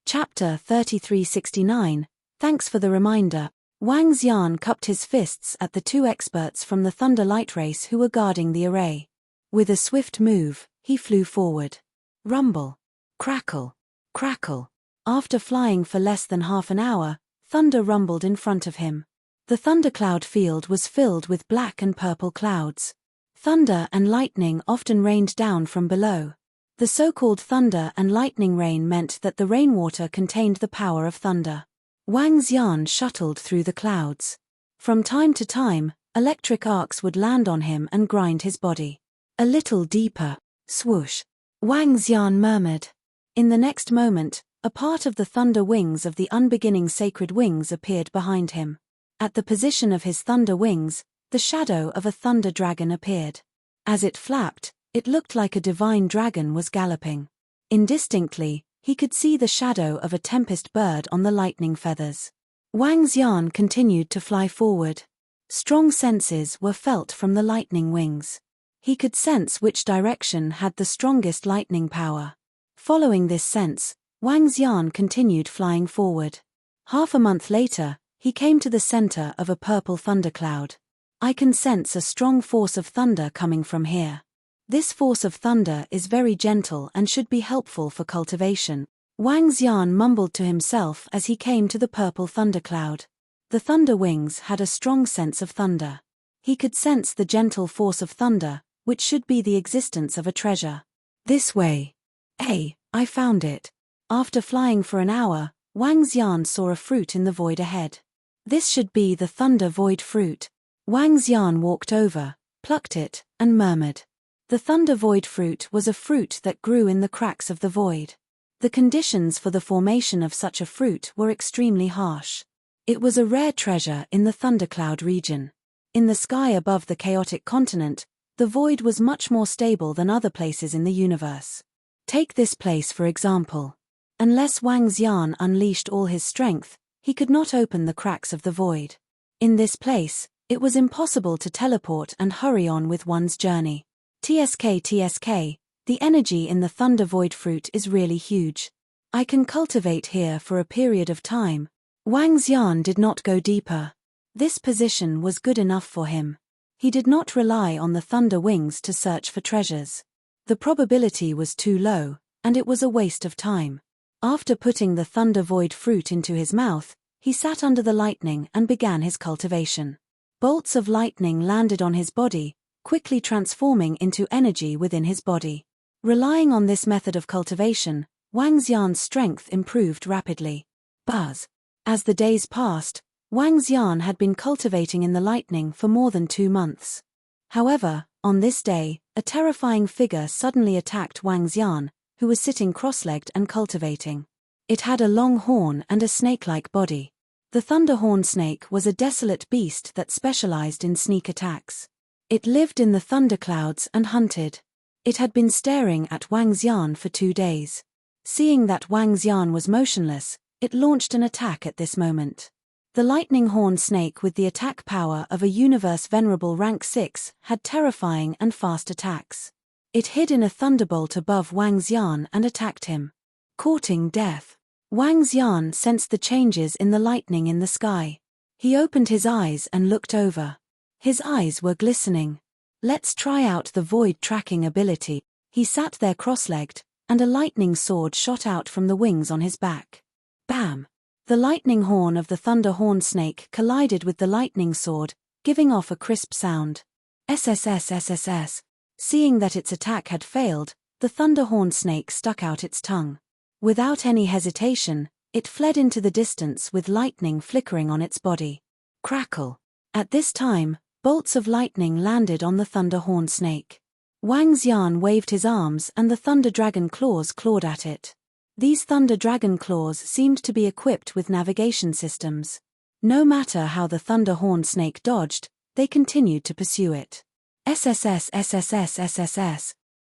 Chapter 3369. Thanks for the reminder. Wang Xian cupped his fists at the two experts from the Thunder Light Race who were guarding the array. With a swift move, he flew forward. Rumble. Crackle. Crackle. After flying for less than half an hour, thunder rumbled in front of him. The thundercloud field was filled with black and purple clouds. Thunder and lightning often rained down from below. The so-called thunder and lightning rain meant that the rainwater contained the power of thunder. Wang Xian shuttled through the clouds. From time to time, electric arcs would land on him and grind his body. A little deeper. Swoosh. Wang Xian murmured. In the next moment, a part of the thunder wings of the unbeginning sacred wings appeared behind him. At the position of his thunder wings, the shadow of a thunder dragon appeared. As it flapped, it looked like a divine dragon was galloping. Indistinctly, he could see the shadow of a tempest bird on the lightning feathers. Wang Xian continued to fly forward. Strong senses were felt from the lightning wings. He could sense which direction had the strongest lightning power. Following this sense, Wang Xian continued flying forward. Half a month later, he came to the center of a purple thundercloud. I can sense a strong force of thunder coming from here. This force of thunder is very gentle and should be helpful for cultivation. Wang Xian mumbled to himself as he came to the purple thundercloud. The thunder wings had a strong sense of thunder. He could sense the gentle force of thunder, which should be the existence of a treasure. This way. Hey, I found it. After flying for an hour, Wang Xian saw a fruit in the void ahead. This should be the thunder void fruit. Wang Xian walked over, plucked it, and murmured. The thunder void fruit was a fruit that grew in the cracks of the void. The conditions for the formation of such a fruit were extremely harsh. It was a rare treasure in the thundercloud region. In the sky above the chaotic continent, the void was much more stable than other places in the universe. Take this place for example. Unless Wang Xian unleashed all his strength, he could not open the cracks of the void. In this place, it was impossible to teleport and hurry on with one's journey. TSK, the energy in the thunder void fruit is really huge. I can cultivate here for a period of time. Wang Xian did not go deeper. This position was good enough for him. He did not rely on the thunder wings to search for treasures. The probability was too low, and it was a waste of time. After putting the thunder void fruit into his mouth, he sat under the lightning and began his cultivation. Bolts of lightning landed on his body, quickly transforming into energy within his body. Relying on this method of cultivation, Wang Xian's strength improved rapidly. Buzz. As the days passed, Wang Xian had been cultivating in the lightning for more than 2 months. However, on this day, a terrifying figure suddenly attacked Wang Xian, who was sitting cross-legged and cultivating. It had a long horn and a snake-like body. The thunderhorn snake was a desolate beast that specialized in sneak attacks. It lived in the thunderclouds and hunted. It had been staring at Wang Xian for 2 days. Seeing that Wang Xian was motionless, it launched an attack at this moment. The lightning horn snake with the attack power of a universe venerable rank 6 had terrifying and fast attacks. It hid in a thunderbolt above Wang Xian and attacked him. Courting death. Wang Xian sensed the changes in the lightning in the sky. He opened his eyes and looked over. His eyes were glistening. Let's try out the void tracking ability. He sat there cross-legged, and a lightning sword shot out from the wings on his back. Bam! The lightning horn of the thunder horn snake collided with the lightning sword, giving off a crisp sound. SSS. Seeing that its attack had failed, the thunder horn snake stuck out its tongue. Without any hesitation, it fled into the distance with lightning flickering on its body. Crackle. At this time, bolts of lightning landed on the thunder horn snake. Wang Xian waved his arms and the thunder dragon claws clawed at it. These thunder dragon claws seemed to be equipped with navigation systems. No matter how the thunder horn snake dodged, they continued to pursue it. SSS.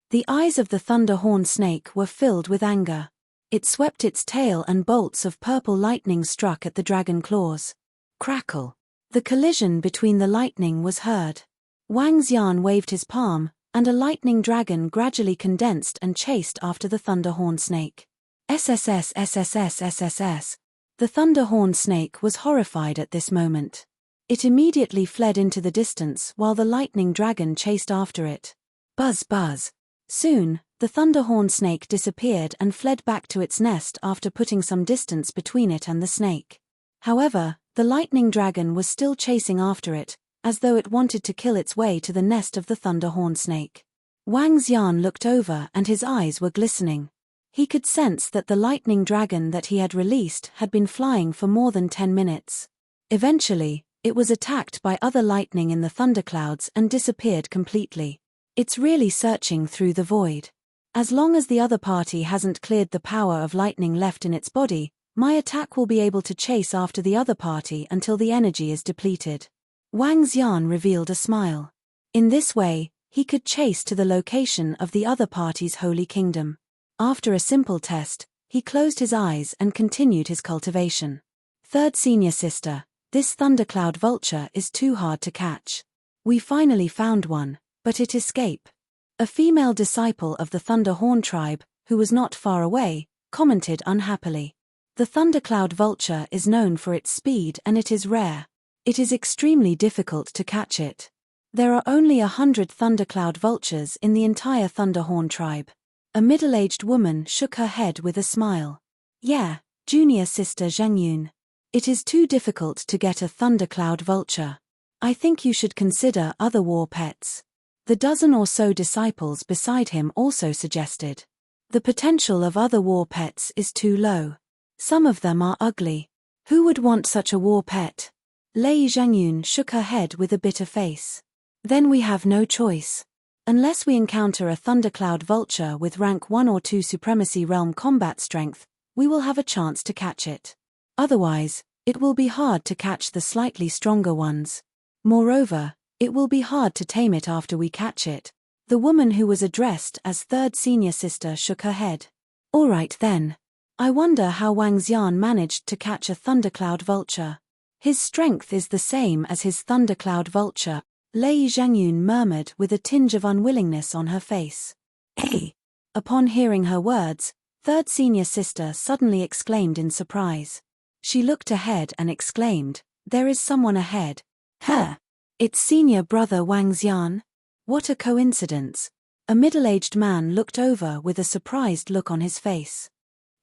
The eyes of the thunder horn snake were filled with anger. It swept its tail and bolts of purple lightning struck at the dragon claws. Crackle. The collision between the lightning was heard. Wang Xian waved his palm, and a lightning dragon gradually condensed and chased after the thunder horn snake. SSS SSS SSS. The thunder-horned snake was horrified at this moment. It immediately fled into the distance while the lightning dragon chased after it. Buzz buzz. Soon, the thunder-horned snake disappeared and fled back to its nest after putting some distance between it and the snake. However, the lightning dragon was still chasing after it, as though it wanted to kill its way to the nest of the thunder-horned snake. Wang Xian looked over and his eyes were glistening. He could sense that the lightning dragon that he had released had been flying for more than 10 minutes. Eventually, it was attacked by other lightning in the thunderclouds and disappeared completely. It's really searching through the void. As long as the other party hasn't cleared the power of lightning left in its body, my attack will be able to chase after the other party until the energy is depleted. Wang Xian revealed a smile. In this way, he could chase to the location of the other party's holy kingdom. After a simple test, he closed his eyes and continued his cultivation. Third senior sister, this thundercloud vulture is too hard to catch. We finally found one, but it escaped. A female disciple of the Thunderhorn tribe, who was not far away, commented unhappily. The thundercloud vulture is known for its speed and it is rare. It is extremely difficult to catch it. There are only 100 thundercloud vultures in the entire Thunderhorn tribe. A middle-aged woman shook her head with a smile. Yeah, junior sister Zhang Yun. It is too difficult to get a thundercloud vulture. I think you should consider other war pets. The dozen or so disciples beside him also suggested. The potential of other war pets is too low. Some of them are ugly. Who would want such a war pet? Lei Zhangyun shook her head with a bitter face. Then we have no choice. Unless we encounter a thundercloud vulture with rank 1 or 2 supremacy realm combat strength, we will have a chance to catch it. Otherwise, it will be hard to catch the slightly stronger ones. Moreover, it will be hard to tame it after we catch it. The woman who was addressed as third senior sister shook her head. All right then. I wonder how Wang Xian managed to catch a thundercloud vulture. His strength is the same as his thundercloud vulture, Lei Zhangyun murmured with a tinge of unwillingness on her face. Hey! Upon hearing her words, third senior sister suddenly exclaimed in surprise. She looked ahead and exclaimed, there is someone ahead. Huh! It's senior brother Wang Xian? What a coincidence. A middle-aged man looked over with a surprised look on his face.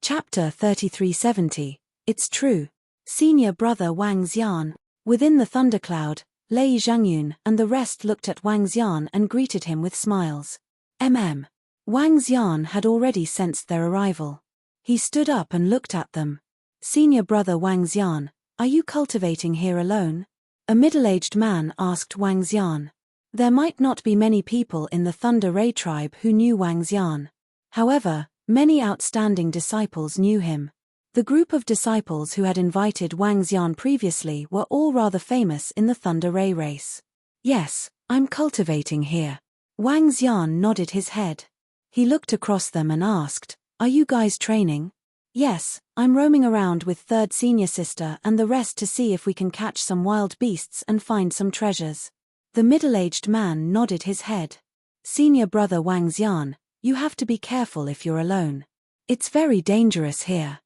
Chapter 3370. It's true. Senior brother Wang Xian. Within the thundercloud, Lei Zhangyun and the rest looked at Wang Xian and greeted him with smiles. Wang Xian had already sensed their arrival. He stood up and looked at them. Senior brother Wang Xian, are you cultivating here alone? A middle-aged man asked Wang Xian. There might not be many people in the Thunder Ray tribe who knew Wang Xian. However, many outstanding disciples knew him. The group of disciples who had invited Wang Xian previously were all rather famous in the Thunder Ray race. Yes, I'm cultivating here. Wang Xian nodded his head. He looked across them and asked, are you guys training? Yes, I'm roaming around with third senior sister and the rest to see if we can catch some wild beasts and find some treasures. The middle-aged man nodded his head. Senior brother Wang Xian, you have to be careful if you're alone. It's very dangerous here.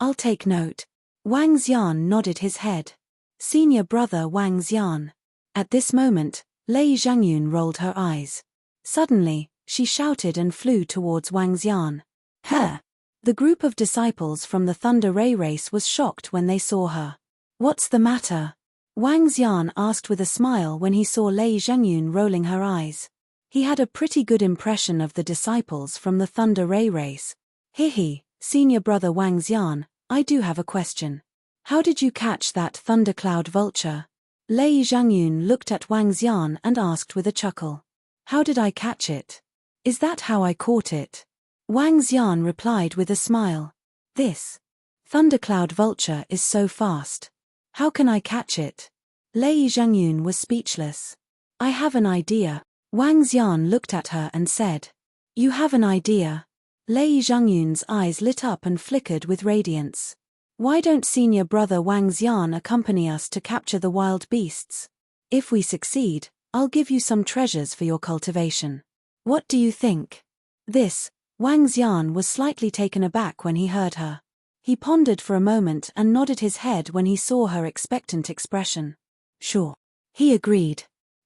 I'll take note. Wang Xian nodded his head. Senior brother Wang Xian. At this moment, Lei Zhangyun rolled her eyes. Suddenly, she shouted and flew towards Wang Xian. Her! The group of disciples from the Thunder Ray race was shocked when they saw her. What's the matter? Wang Xian asked with a smile when he saw Lei Zhangyun rolling her eyes. He had a pretty good impression of the disciples from the Thunder Ray race. Hihi, senior brother Wang Xian, I do have a question. How did you catch that thundercloud vulture? Lei Zhangyun looked at Wang Xian and asked with a chuckle. How did I catch it? Is that how I caught it? Wang Xian replied with a smile. This thundercloud vulture is so fast. How can I catch it? Lei Zhangyun was speechless. I have an idea. Wang Xian looked at her and said. You have an idea? Lei Zhangyun's eyes lit up and flickered with radiance. Why don't senior brother Wang Xian accompany us to capture the wild beasts? If we succeed, I'll give you some treasures for your cultivation. What do you think? This Wang Xian was slightly taken aback when he heard her. He pondered for a moment and nodded his head when he saw her expectant expression. Sure. He agreed.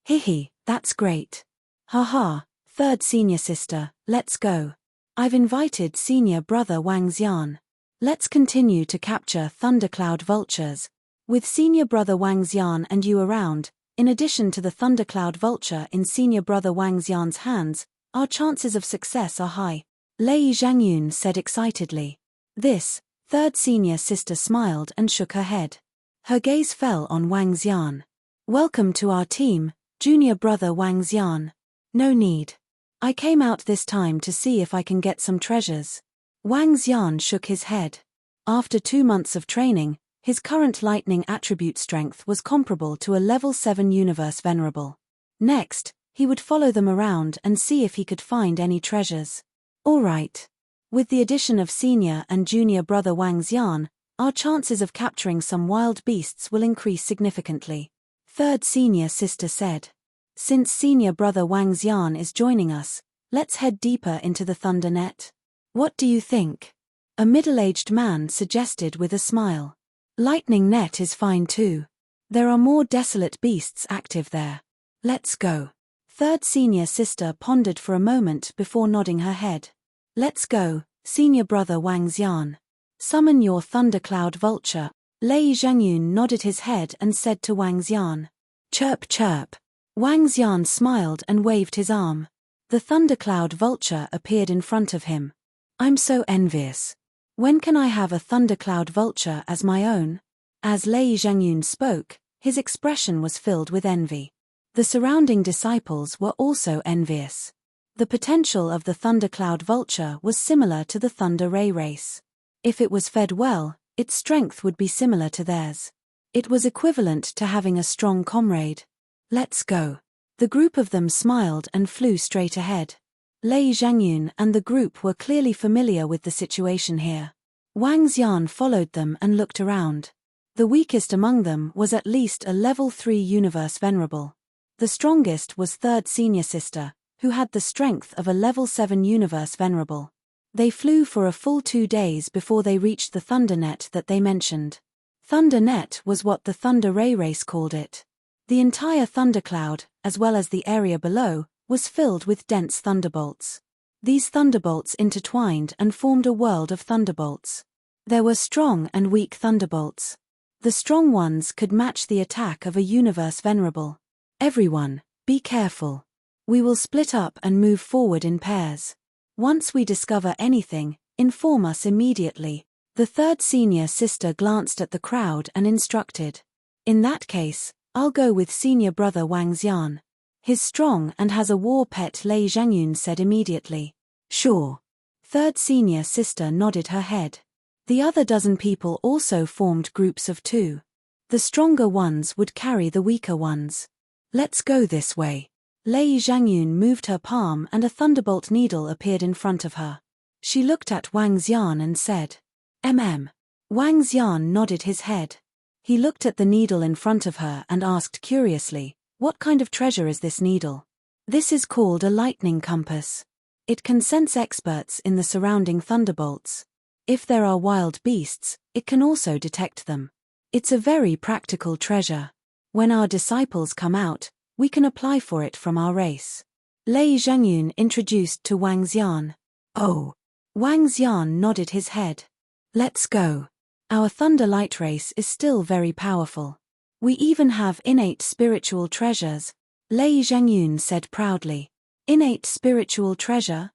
Hihi, that's great. Haha, third senior sister, let's go. I've invited senior brother Wang Xian. Let's continue to capture thundercloud vultures. With senior brother Wang Xian and you around, in addition to the thundercloud vulture in senior brother Wang Xian's hands, our chances of success are high, Lei Zhangyun said excitedly. This, third senior sister smiled and shook her head. Her gaze fell on Wang Xian. Welcome to our team, junior brother Wang Xian. No need. I came out this time to see if I can get some treasures. Wang Xian shook his head. After 2 months of training, his current lightning attribute strength was comparable to a level 7 universe venerable. Next, he would follow them around and see if he could find any treasures. All right. With the addition of senior and junior brother Wang Xian, our chances of capturing some wild beasts will increase significantly. Third senior sister said. Since senior brother Wang Xian is joining us, let's head deeper into the thunder net. What do you think? A middle-aged man suggested with a smile. Lightning net is fine too. There are more desolate beasts active there. Let's go. Third senior sister pondered for a moment before nodding her head. Let's go, senior brother Wang Xian. Summon your thundercloud vulture. Lei Zhangyun nodded his head and said to Wang Xian. Chirp chirp. Wang Xian smiled and waved his arm. The thundercloud vulture appeared in front of him. I'm so envious. When can I have a thundercloud vulture as my own? As Lei Zhangyun spoke, his expression was filled with envy. The surrounding disciples were also envious. The potential of the thundercloud vulture was similar to the thunder ray race. If it was fed well, its strength would be similar to theirs. It was equivalent to having a strong comrade. Let's go. The group of them smiled and flew straight ahead. Lei Zhangyun and the group were clearly familiar with the situation here. Wang Xian followed them and looked around. The weakest among them was at least a level 3 universe venerable. The strongest was third senior sister, who had the strength of a level 7 universe venerable. They flew for a full 2 days before they reached the thunder net that they mentioned. Thunder net was what the thunder ray race called it. The entire thundercloud, as well as the area below, was filled with dense thunderbolts. These thunderbolts intertwined and formed a world of thunderbolts. There were strong and weak thunderbolts. The strong ones could match the attack of a universe venerable. Everyone, be careful. We will split up and move forward in pairs. Once we discover anything, inform us immediately. The third senior sister glanced at the crowd and instructed. In that case, I'll go with senior brother Wang Xian. He's strong and has a war pet, Lei Zhangyun said immediately. Sure. Third senior sister nodded her head. The other dozen people also formed groups of 2. The stronger ones would carry the weaker ones. Let's go this way. Lei Zhangyun moved her palm and a thunderbolt needle appeared in front of her. She looked at Wang Xian and said, Wang Xian nodded his head. He looked at the needle in front of her and asked curiously, what kind of treasure is this needle? This is called a lightning compass. It can sense experts in the surrounding thunderbolts. If there are wild beasts, it can also detect them. It's a very practical treasure. When our disciples come out, we can apply for it from our race. Lei Zhangyun introduced to Wang Xian. Oh. Wang Xian nodded his head. Let's go. Our thunder light race is still very powerful. We even have innate spiritual treasures, Lei Zhangyun said proudly. Innate spiritual treasure?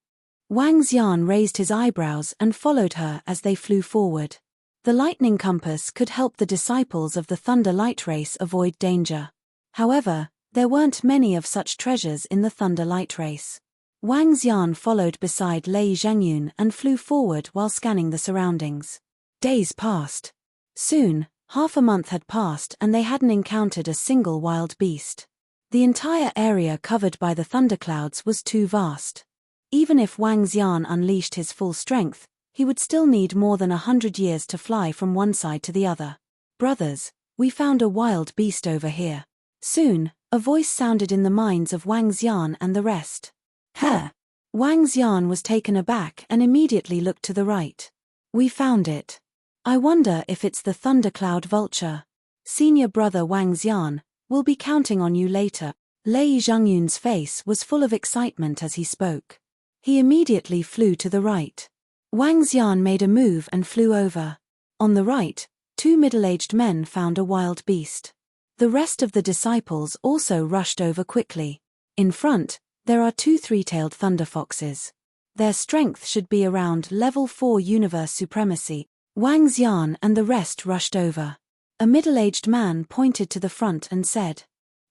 Wang Xian raised his eyebrows and followed her as they flew forward. The lightning compass could help the disciples of the thunder light race avoid danger. However, there weren't many of such treasures in the thunder light race. Wang Xian followed beside Lei Zhangyun and flew forward while scanning the surroundings. Days passed. Soon, half a month had passed and they hadn't encountered a single wild beast. The entire area covered by the thunderclouds was too vast. Even if Wang Xian unleashed his full strength, he would still need more than 100 years to fly from one side to the other. Brothers, we found a wild beast over here. Soon, a voice sounded in the minds of Wang Xian and the rest. Huh! Wang Xian was taken aback and immediately looked to the right. We found it. I wonder if it's the thundercloud vulture. Senior brother Wang Xian, we'll be counting on you later. Lei Zhengyun's face was full of excitement as he spoke. He immediately flew to the right. Wang Xian made a move and flew over. On the right, two middle-aged men found a wild beast. The rest of the disciples also rushed over quickly. In front, there are two three-tailed thunder foxes. Their strength should be around level 4 universe supremacy. Wang Xian and the rest rushed over. A middle-aged man pointed to the front and said,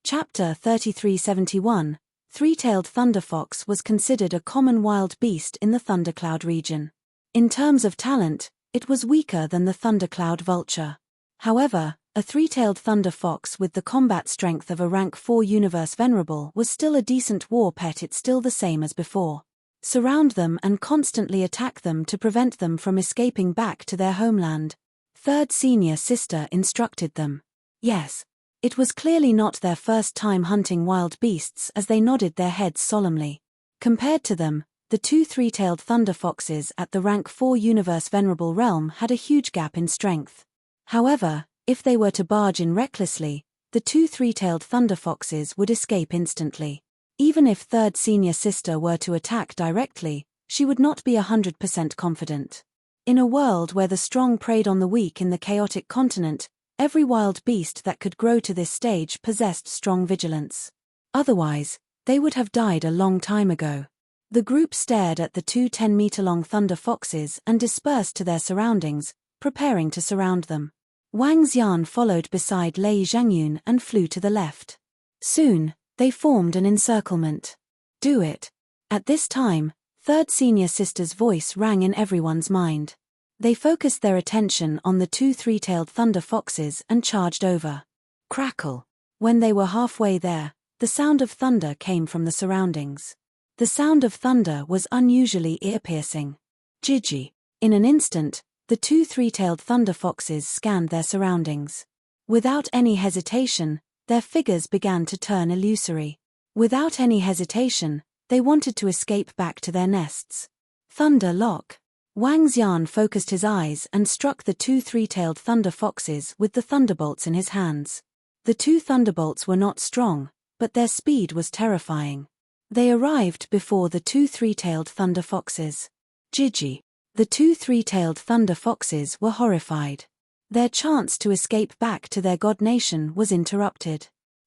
Chapter 3371, Three-tailed thunder fox was considered a common wild beast in the thundercloud region. In terms of talent, it was weaker than the thundercloud vulture. However, a three-tailed thunder fox with the combat strength of a rank 4 universe venerable was still a decent war pet. It's still the same as before. Surround them and constantly attack them to prevent them from escaping back to their homeland. Third senior sister instructed them. Yes. It was clearly not their first time hunting wild beasts as they nodded their heads solemnly. Compared to them, the two three-tailed thunder foxes at the rank 4 universe venerable realm had a huge gap in strength. However, if they were to barge in recklessly, the two three-tailed thunder foxes would escape instantly. Even if third senior sister were to attack directly, she would not be 100% confident. In a world where the strong preyed on the weak in the chaotic continent, every wild beast that could grow to this stage possessed strong vigilance. Otherwise, they would have died a long time ago. The group stared at the two 10-meter-long thunder foxes and dispersed to their surroundings, preparing to surround them. Wang Xian followed beside Lei Zhengyun and flew to the left. Soon, they formed an encirclement. Do it. At this time, third senior sister's voice rang in everyone's mind. They focused their attention on the two three-tailed thunder foxes and charged over. Crackle. When they were halfway there, the sound of thunder came from the surroundings. The sound of thunder was unusually ear-piercing. Gigi. In an instant, the two three-tailed thunder foxes scanned their surroundings. Without any hesitation, their figures began to turn illusory. Without any hesitation, they wanted to escape back to their nests. Thunder lock. Wang Xian focused his eyes and struck the two three-tailed thunder foxes with the thunderbolts in his hands. The two thunderbolts were not strong, but their speed was terrifying. They arrived before the two three-tailed thunder foxes. Gigi. The two three-tailed thunder foxes were horrified. Their chance to escape back to their god nation was interrupted.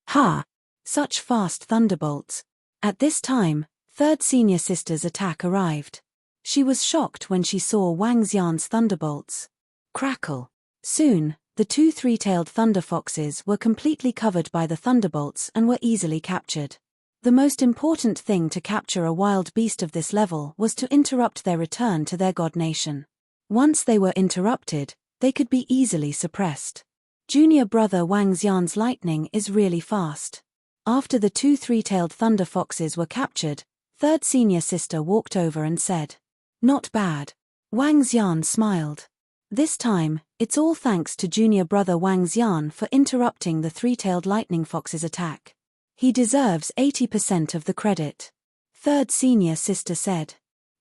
Ha! Such fast thunderbolts. At this time, third senior sister's attack arrived. She was shocked when she saw Wang Xian's thunderbolts. Crackle. Soon, the two three-tailed thunder foxes were completely covered by the thunderbolts and were easily captured. The most important thing to capture a wild beast of this level was to interrupt their return to their god nation. Once they were interrupted, they could be easily suppressed. Junior brother Wang Xian's lightning is really fast. After the two three-tailed thunder foxes were captured, third senior sister walked over and said, Not bad. Wang Xian smiled. This time, it's all thanks to junior brother Wang Xian for interrupting the three-tailed lightning fox's attack. He deserves 80% of the credit. Third senior sister said.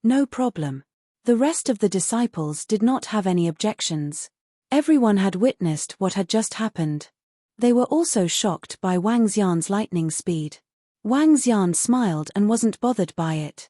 No problem. The rest of the disciples did not have any objections. Everyone had witnessed what had just happened. They were also shocked by Wang Xian's lightning speed. Wang Xian smiled and wasn't bothered by it.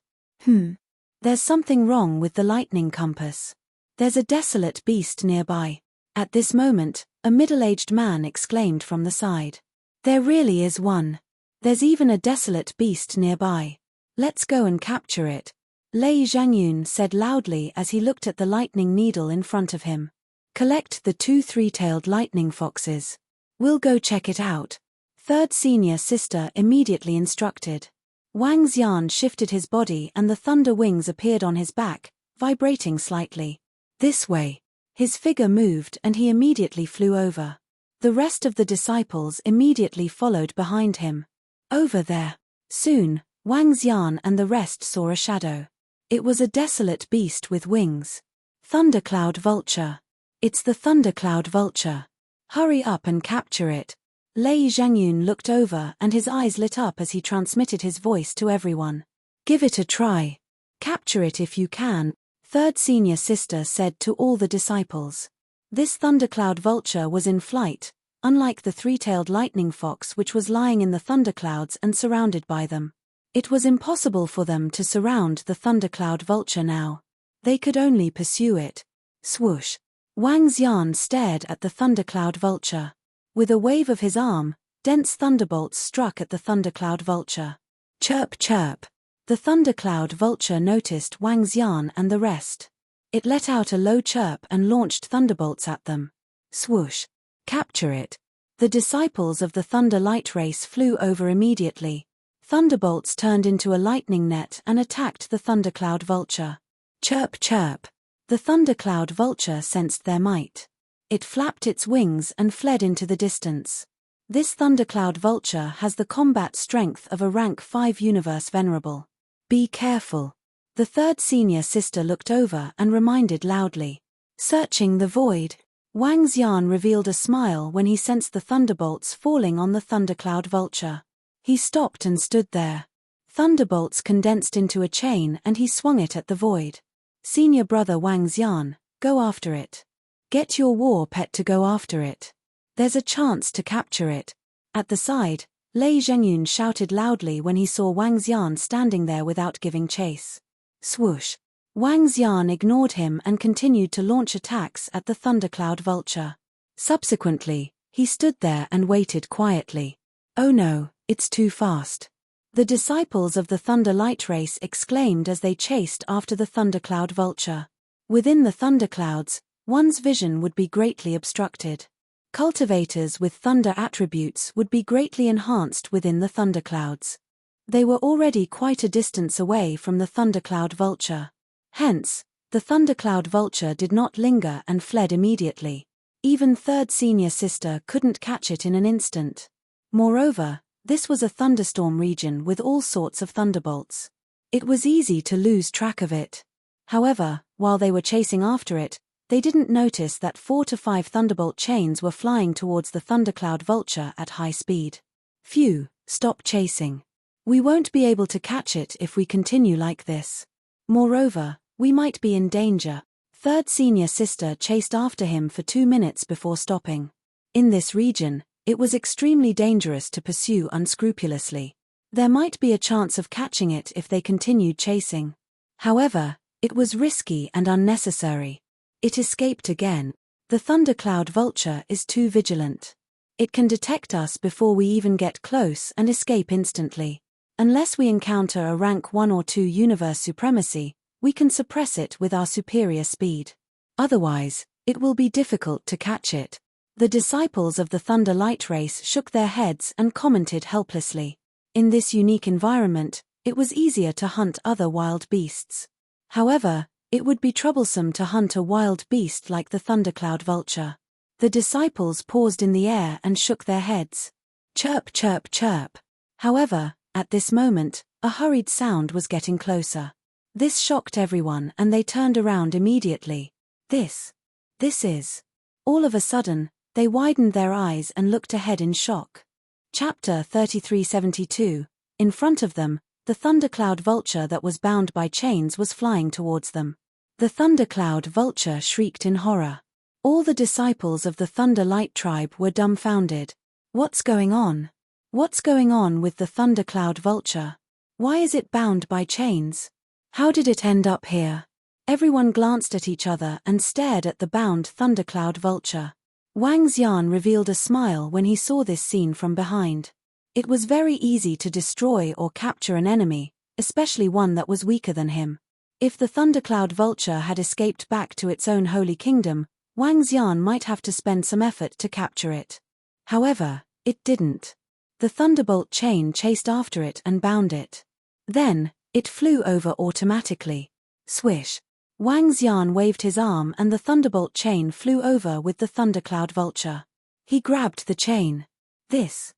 There's something wrong with the lightning compass. There's a desolate beast nearby. At this moment, a middle-aged man exclaimed from the side. There really is one. There's even a desolate beast nearby. Let's go and capture it. Lei Zhengyun said loudly as he looked at the lightning needle in front of him. Collect the two three-tailed lightning foxes. We'll go check it out. Third senior sister immediately instructed. Wang Xian shifted his body and the thunder wings appeared on his back, vibrating slightly. This way. His figure moved and he immediately flew over. The rest of the disciples immediately followed behind him. Over there. Soon, Wang Xian and the rest saw a shadow. It was a desolate beast with wings. Thundercloud vulture. It's the thundercloud vulture. Hurry up and capture it. Lei Zhengyun looked over and his eyes lit up as he transmitted his voice to everyone. Give it a try. Capture it if you can, third senior sister said to all the disciples. This thundercloud vulture was in flight, unlike the three-tailed lightning fox which was lying in the thunderclouds and surrounded by them. It was impossible for them to surround the thundercloud vulture now. They could only pursue it. Swoosh! Wang Xian stared at the thundercloud vulture. With a wave of his arm, dense thunderbolts struck at the thundercloud vulture. Chirp chirp! The thundercloud vulture noticed Wang Xian and the rest. It let out a low chirp and launched thunderbolts at them. Swoosh! Capture it! The disciples of the Thunder Light Race flew over immediately. Thunderbolts turned into a lightning net and attacked the thundercloud vulture. Chirp chirp! The thundercloud vulture sensed their might. It flapped its wings and fled into the distance. This thundercloud vulture has the combat strength of a rank 5 universe venerable. Be careful. The third senior sister looked over and reminded loudly. Searching the void, Wang Xian revealed a smile when he sensed the thunderbolts falling on the thundercloud vulture. He stopped and stood there. Thunderbolts condensed into a chain and he swung it at the void. Senior brother Wang Xian, go after it. Get your war pet to go after it. There's a chance to capture it. At the side, Lei Zhengyun shouted loudly when he saw Wang Xian standing there without giving chase. Swoosh! Wang Xian ignored him and continued to launch attacks at the thundercloud vulture. Subsequently, he stood there and waited quietly. Oh no, it's too fast. The disciples of the Thunder Light Race exclaimed as they chased after the thundercloud vulture. Within the thunderclouds, one's vision would be greatly obstructed. Cultivators with thunder attributes would be greatly enhanced within the thunderclouds. They were already quite a distance away from the thundercloud vulture. Hence, the thundercloud vulture did not linger and fled immediately. Even third senior sister couldn't catch it in an instant. Moreover, this was a thunderstorm region with all sorts of thunderbolts. It was easy to lose track of it. However, while they were chasing after it, they didn't notice that 4 to 5 thunderbolt chains were flying towards the thundercloud vulture at high speed. Phew, stop chasing. We won't be able to catch it if we continue like this. Moreover, we might be in danger. Third senior sister chased after him for 2 minutes before stopping. In this region, it was extremely dangerous to pursue unscrupulously. There might be a chance of catching it if they continued chasing. However, it was risky and unnecessary. It escaped again. The thundercloud vulture is too vigilant. It can detect us before we even get close and escape instantly. Unless we encounter a rank 1 or 2 universe supremacy, we can suppress it with our superior speed. Otherwise, it will be difficult to catch it. The disciples of the Thunder Light Race shook their heads and commented helplessly. In this unique environment, it was easier to hunt other wild beasts. However, it would be troublesome to hunt a wild beast like the thundercloud vulture. The disciples paused in the air and shook their heads. Chirp chirp chirp. However, at this moment, a hurried sound was getting closer. This shocked everyone and they turned around immediately. This is. All of a sudden, they widened their eyes and looked ahead in shock. Chapter 3372. In front of them, the thundercloud vulture that was bound by chains was flying towards them. The thundercloud vulture shrieked in horror. All the disciples of the Thunder Light tribe were dumbfounded. What's going on? What's going on with the thundercloud vulture? Why is it bound by chains? How did it end up here? Everyone glanced at each other and stared at the bound thundercloud vulture. Wang Xian revealed a smile when he saw this scene from behind. It was very easy to destroy or capture an enemy, especially one that was weaker than him. If the thundercloud vulture had escaped back to its own holy kingdom, Wang Xian might have to spend some effort to capture it. However, it didn't. The thunderbolt chain chased after it and bound it. Then, it flew over automatically. Swish! Wang Xian waved his arm and the thunderbolt chain flew over with the thundercloud vulture. He grabbed the chain. This,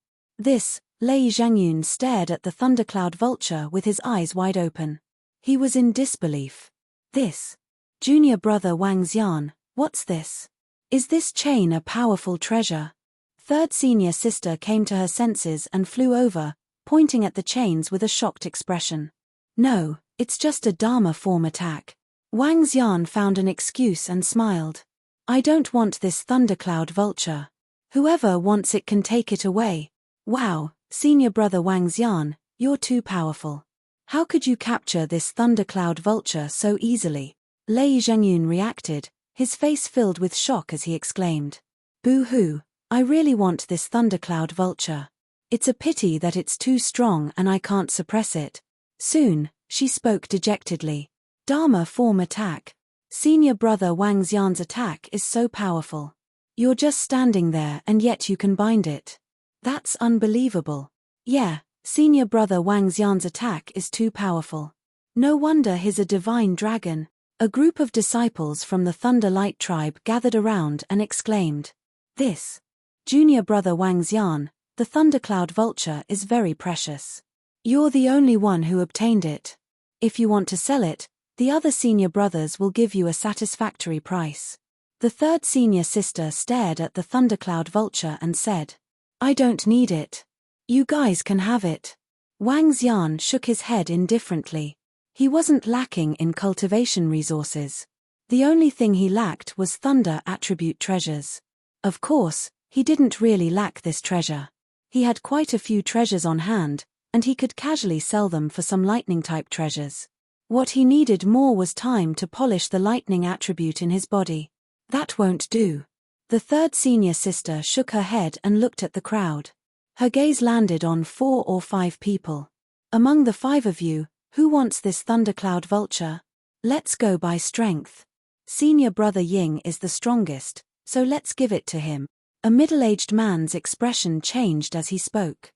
Lei Zhengyun stared at the thundercloud vulture with his eyes wide open. He was in disbelief. This. Junior brother Wang Xian, what's this? Is this chain a powerful treasure? Third senior sister came to her senses and flew over, pointing at the chains with a shocked expression. No, It's just a Dharma form attack. Wang Xian found an excuse and smiled. I don't want this thundercloud vulture. Whoever wants it can take it away. Wow, senior brother Wang Xian, you're too powerful. How could you capture this thundercloud vulture so easily? Lei Zhengyun reacted, his face filled with shock as he exclaimed. Boo-hoo, I really want this thundercloud vulture. It's a pity that it's too strong and I can't suppress it. Soon, she spoke dejectedly. Dharma form attack. Senior brother Wang Xian's attack is so powerful. You're just standing there and yet you can bind it. That's unbelievable. Yeah, senior brother Wang Xian's attack is too powerful. No wonder he's a divine dragon. A group of disciples from the Thunder Light tribe gathered around and exclaimed. This junior brother Wang Xian, the thundercloud vulture is very precious. You're the only one who obtained it. If you want to sell it, the other senior brothers will give you a satisfactory price. The third senior sister stared at the thundercloud vulture and said, I don't need it. You guys can have it. Wang Xian shook his head indifferently. He wasn't lacking in cultivation resources. The only thing he lacked was thunder attribute treasures. Of course, he didn't really lack this treasure. He had quite a few treasures on hand, and he could casually sell them for some lightning-type treasures. What he needed more was time to polish the lightning attribute in his body. That won't do. The third senior sister shook her head and looked at the crowd. Her gaze landed on 4 or 5 people. Among the 5 of you, who wants this thundercloud vulture? Let's go by strength. Senior brother Ying is the strongest, so let's give it to him. A middle-aged man's expression changed as he spoke.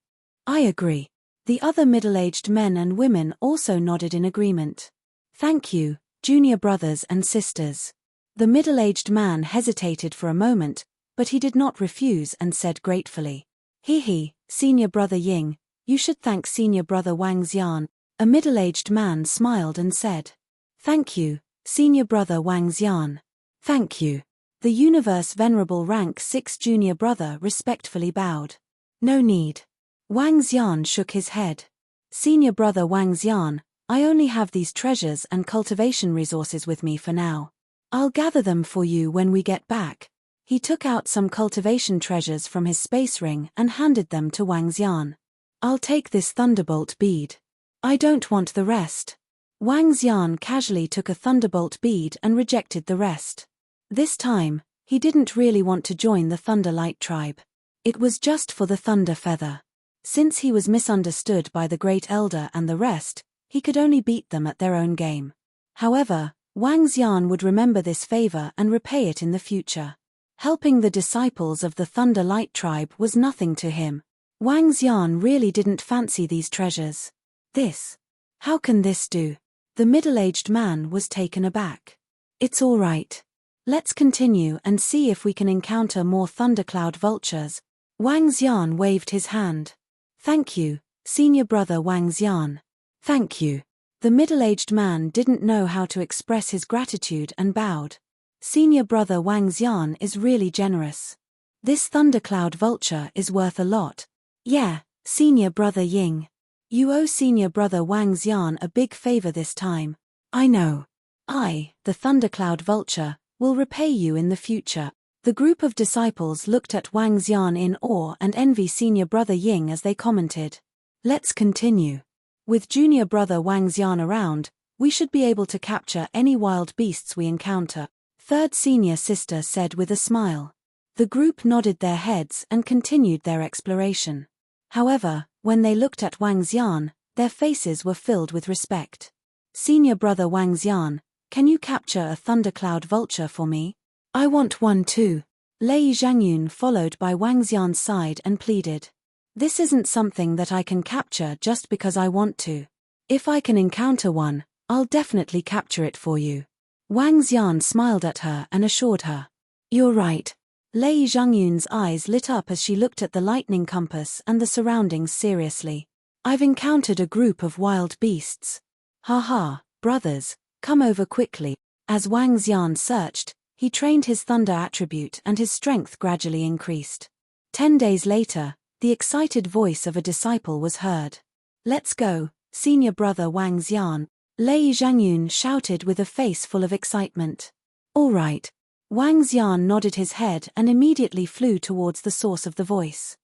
I agree. The other middle-aged men and women also nodded in agreement. Thank you, junior brothers and sisters. The middle-aged man hesitated for a moment, but he did not refuse and said gratefully. He, senior brother Ying, you should thank senior brother Wang Xian. A middle-aged man smiled and said. Thank you, senior brother Wang Xian. Thank you. The universe venerable rank 6 junior brother respectfully bowed. No need. Wang Xian shook his head. Senior brother Wang Xian, I only have these treasures and cultivation resources with me for now. I'll gather them for you when we get back. He took out some cultivation treasures from his space ring and handed them to Wang Xian. I'll take this thunderbolt bead. I don't want the rest. Wang Xian casually took a thunderbolt bead and rejected the rest. This time, he didn't really want to join the Thunder Light tribe. It was just for the thunder feather. Since he was misunderstood by the Great Elder and the rest, he could only beat them at their own game. However, Wang Xian would remember this favor and repay it in the future. Helping the disciples of the Thunder Light tribe was nothing to him. Wang Xian really didn't fancy these treasures. This. How can this do? The middle-aged man was taken aback. It's all right. Let's continue and see if we can encounter more thundercloud vultures. Wang Xian waved his hand. Thank you, senior brother Wang Xian. Thank you. The middle-aged man didn't know how to express his gratitude and bowed. Senior brother Wang Xian is really generous. This thundercloud vulture is worth a lot. Yeah, senior brother Ying. You owe senior brother Wang Xian a big favor this time. I know. I, the thundercloud vulture, will repay you in the future. The group of disciples looked at Wang Xian in awe and envy senior brother Ying as they commented. Let's continue. With junior brother Wang Xian around, we should be able to capture any wild beasts we encounter. Third senior sister said with a smile. The group nodded their heads and continued their exploration. However, when they looked at Wang Xian, their faces were filled with respect. Senior brother Wang Xian, can you capture a thundercloud vulture for me? I want one too. Lei Zhengyun followed by Wang Xian's side and pleaded. This isn't something that I can capture just because I want to. If I can encounter one, I'll definitely capture it for you. Wang Xian smiled at her and assured her. You're right. Lei Zhengyun's eyes lit up as she looked at the lightning compass and the surroundings seriously. I've encountered a group of wild beasts. Ha, brothers, come over quickly. As Wang Xian searched, he trained his thunder attribute and his strength gradually increased. 10 days later, the excited voice of a disciple was heard. Let's go, senior brother Wang Xian. Lei Zhangyun shouted with a face full of excitement. All right. Wang Xian nodded his head and immediately flew towards the source of the voice.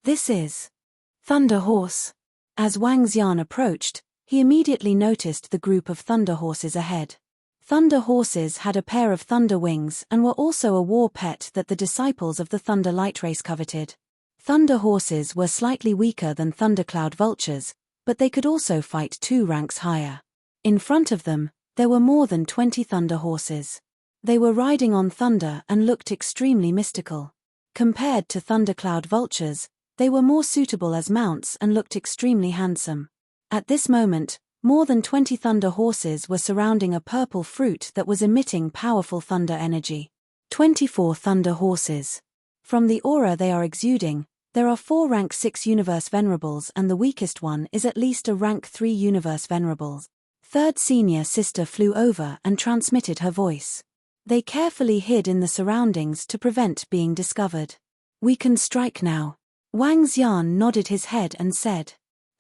This is Thunder Horse. As Wang Xian approached, he immediately noticed the group of thunder horses ahead. Thunder horses had a pair of thunder wings and were also a war pet that the disciples of the Thunder Light Race coveted. Thunder horses were slightly weaker than thundercloud vultures, but they could also fight 2 ranks higher. In front of them, there were more than 20 thunder horses. They were riding on thunder and looked extremely mystical. Compared to thundercloud vultures, they were more suitable as mounts and looked extremely handsome. At this moment, more than 20 thunder horses were surrounding a purple fruit that was emitting powerful thunder energy. 24 thunder horses. From the aura they are exuding, there are 4 rank 6 universe venerables and the weakest one is at least a rank 3 universe venerable. Third senior sister flew over and transmitted her voice. They carefully hid in the surroundings to prevent being discovered. We can strike now. Wang Xian nodded his head and said.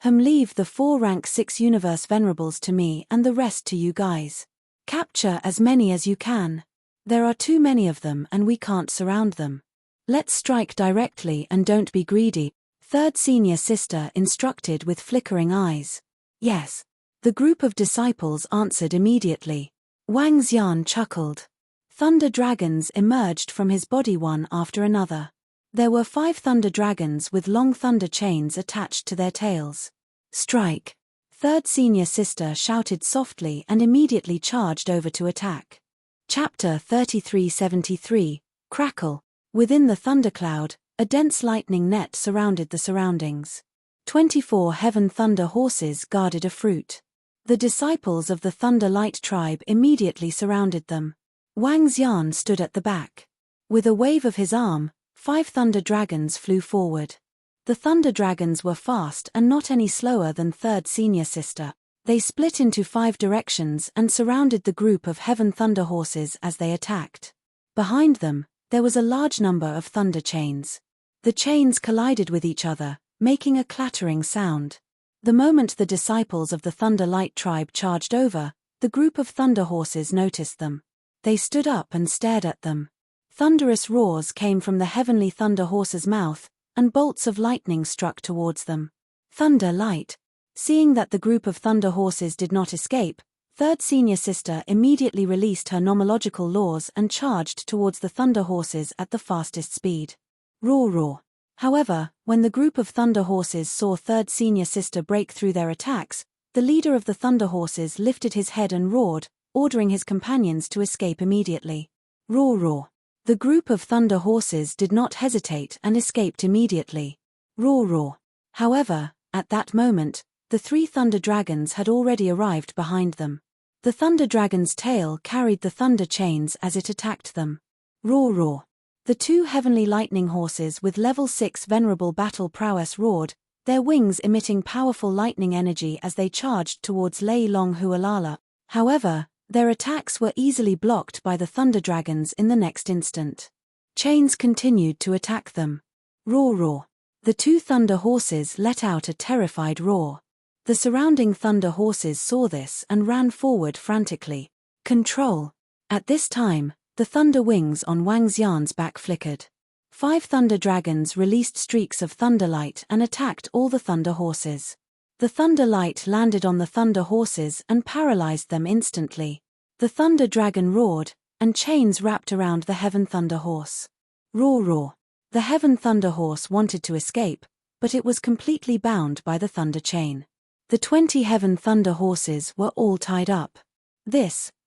Leave the 4 rank 6 universe venerables to me and the rest to you guys. Capture as many as you can. There are too many of them and we can't surround them. Let's strike directly and don't be greedy, third senior sister instructed with flickering eyes. Yes. The group of disciples answered immediately. Wang Xian chuckled. Thunder dragons emerged from his body one after another. There were 5 thunder dragons with long thunder chains attached to their tails. Strike! Third senior sister shouted softly and immediately charged over to attack. Chapter 3373, Crackle. Within the thundercloud, a dense lightning net surrounded the surroundings. 24 heaven thunder horses guarded a fruit. The disciples of the Thunder Light tribe immediately surrounded them. Wang Xian stood at the back. With a wave of his arm, 5 thunder dragons flew forward. The thunder dragons were fast and not any slower than third senior sister. They split into 5 directions and surrounded the group of heaven thunder horses as they attacked. Behind them, there was a large number of thunder chains. The chains collided with each other, making a clattering sound. The moment the disciples of the Thunder Light tribe charged over, the group of thunder horses noticed them. They stood up and stared at them. Thunderous roars came from the heavenly thunder horse's mouth, and bolts of lightning struck towards them. Thunder Light. Seeing that the group of thunder horses did not escape, third senior sister immediately released her nomological laws and charged towards the thunder horses at the fastest speed. Roar roar. However, when the group of thunder horses saw third senior sister break through their attacks, the leader of the thunder horses lifted his head and roared, ordering his companions to escape immediately. Roar roar. The group of thunder horses did not hesitate and escaped immediately. Roar roar. However, at that moment, the 3 thunder dragons had already arrived behind them. The thunder dragon's tail carried the thunder chains as it attacked them. Roar roar. The 2 heavenly lightning horses with level 6 venerable battle prowess roared, their wings emitting powerful lightning energy as they charged towards Lei Long Hualala. However, their attacks were easily blocked by the thunder dragons in the next instant. Chains continued to attack them. Roar roar. The 2 thunder horses let out a terrified roar. The surrounding thunder horses saw this and ran forward frantically. Control. At this time, the thunder wings on Wang Xian's back flickered. 5 thunder dragons released streaks of thunderlight and attacked all the thunder horses. The thunder light landed on the thunder horses and paralyzed them instantly. The thunder dragon roared, and chains wrapped around the heaven thunder horse. Roar roar. The heaven thunder horse wanted to escape, but it was completely bound by the thunder chain. The 20 heaven thunder horses were all tied up.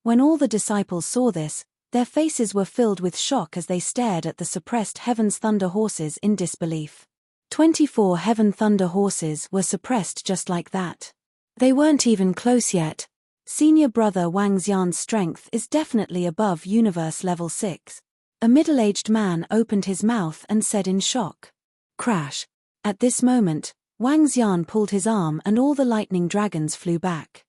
When all the disciples saw this, their faces were filled with shock as they stared at the suppressed heaven's thunder horses in disbelief. 24 heaven thunder horses were suppressed just like that. They weren't even close yet. Senior brother Wang Xian's strength is definitely above universe level 6. A middle-aged man opened his mouth and said in shock. Crash. At this moment, Wang Xian pulled his arm and all the lightning dragons flew back.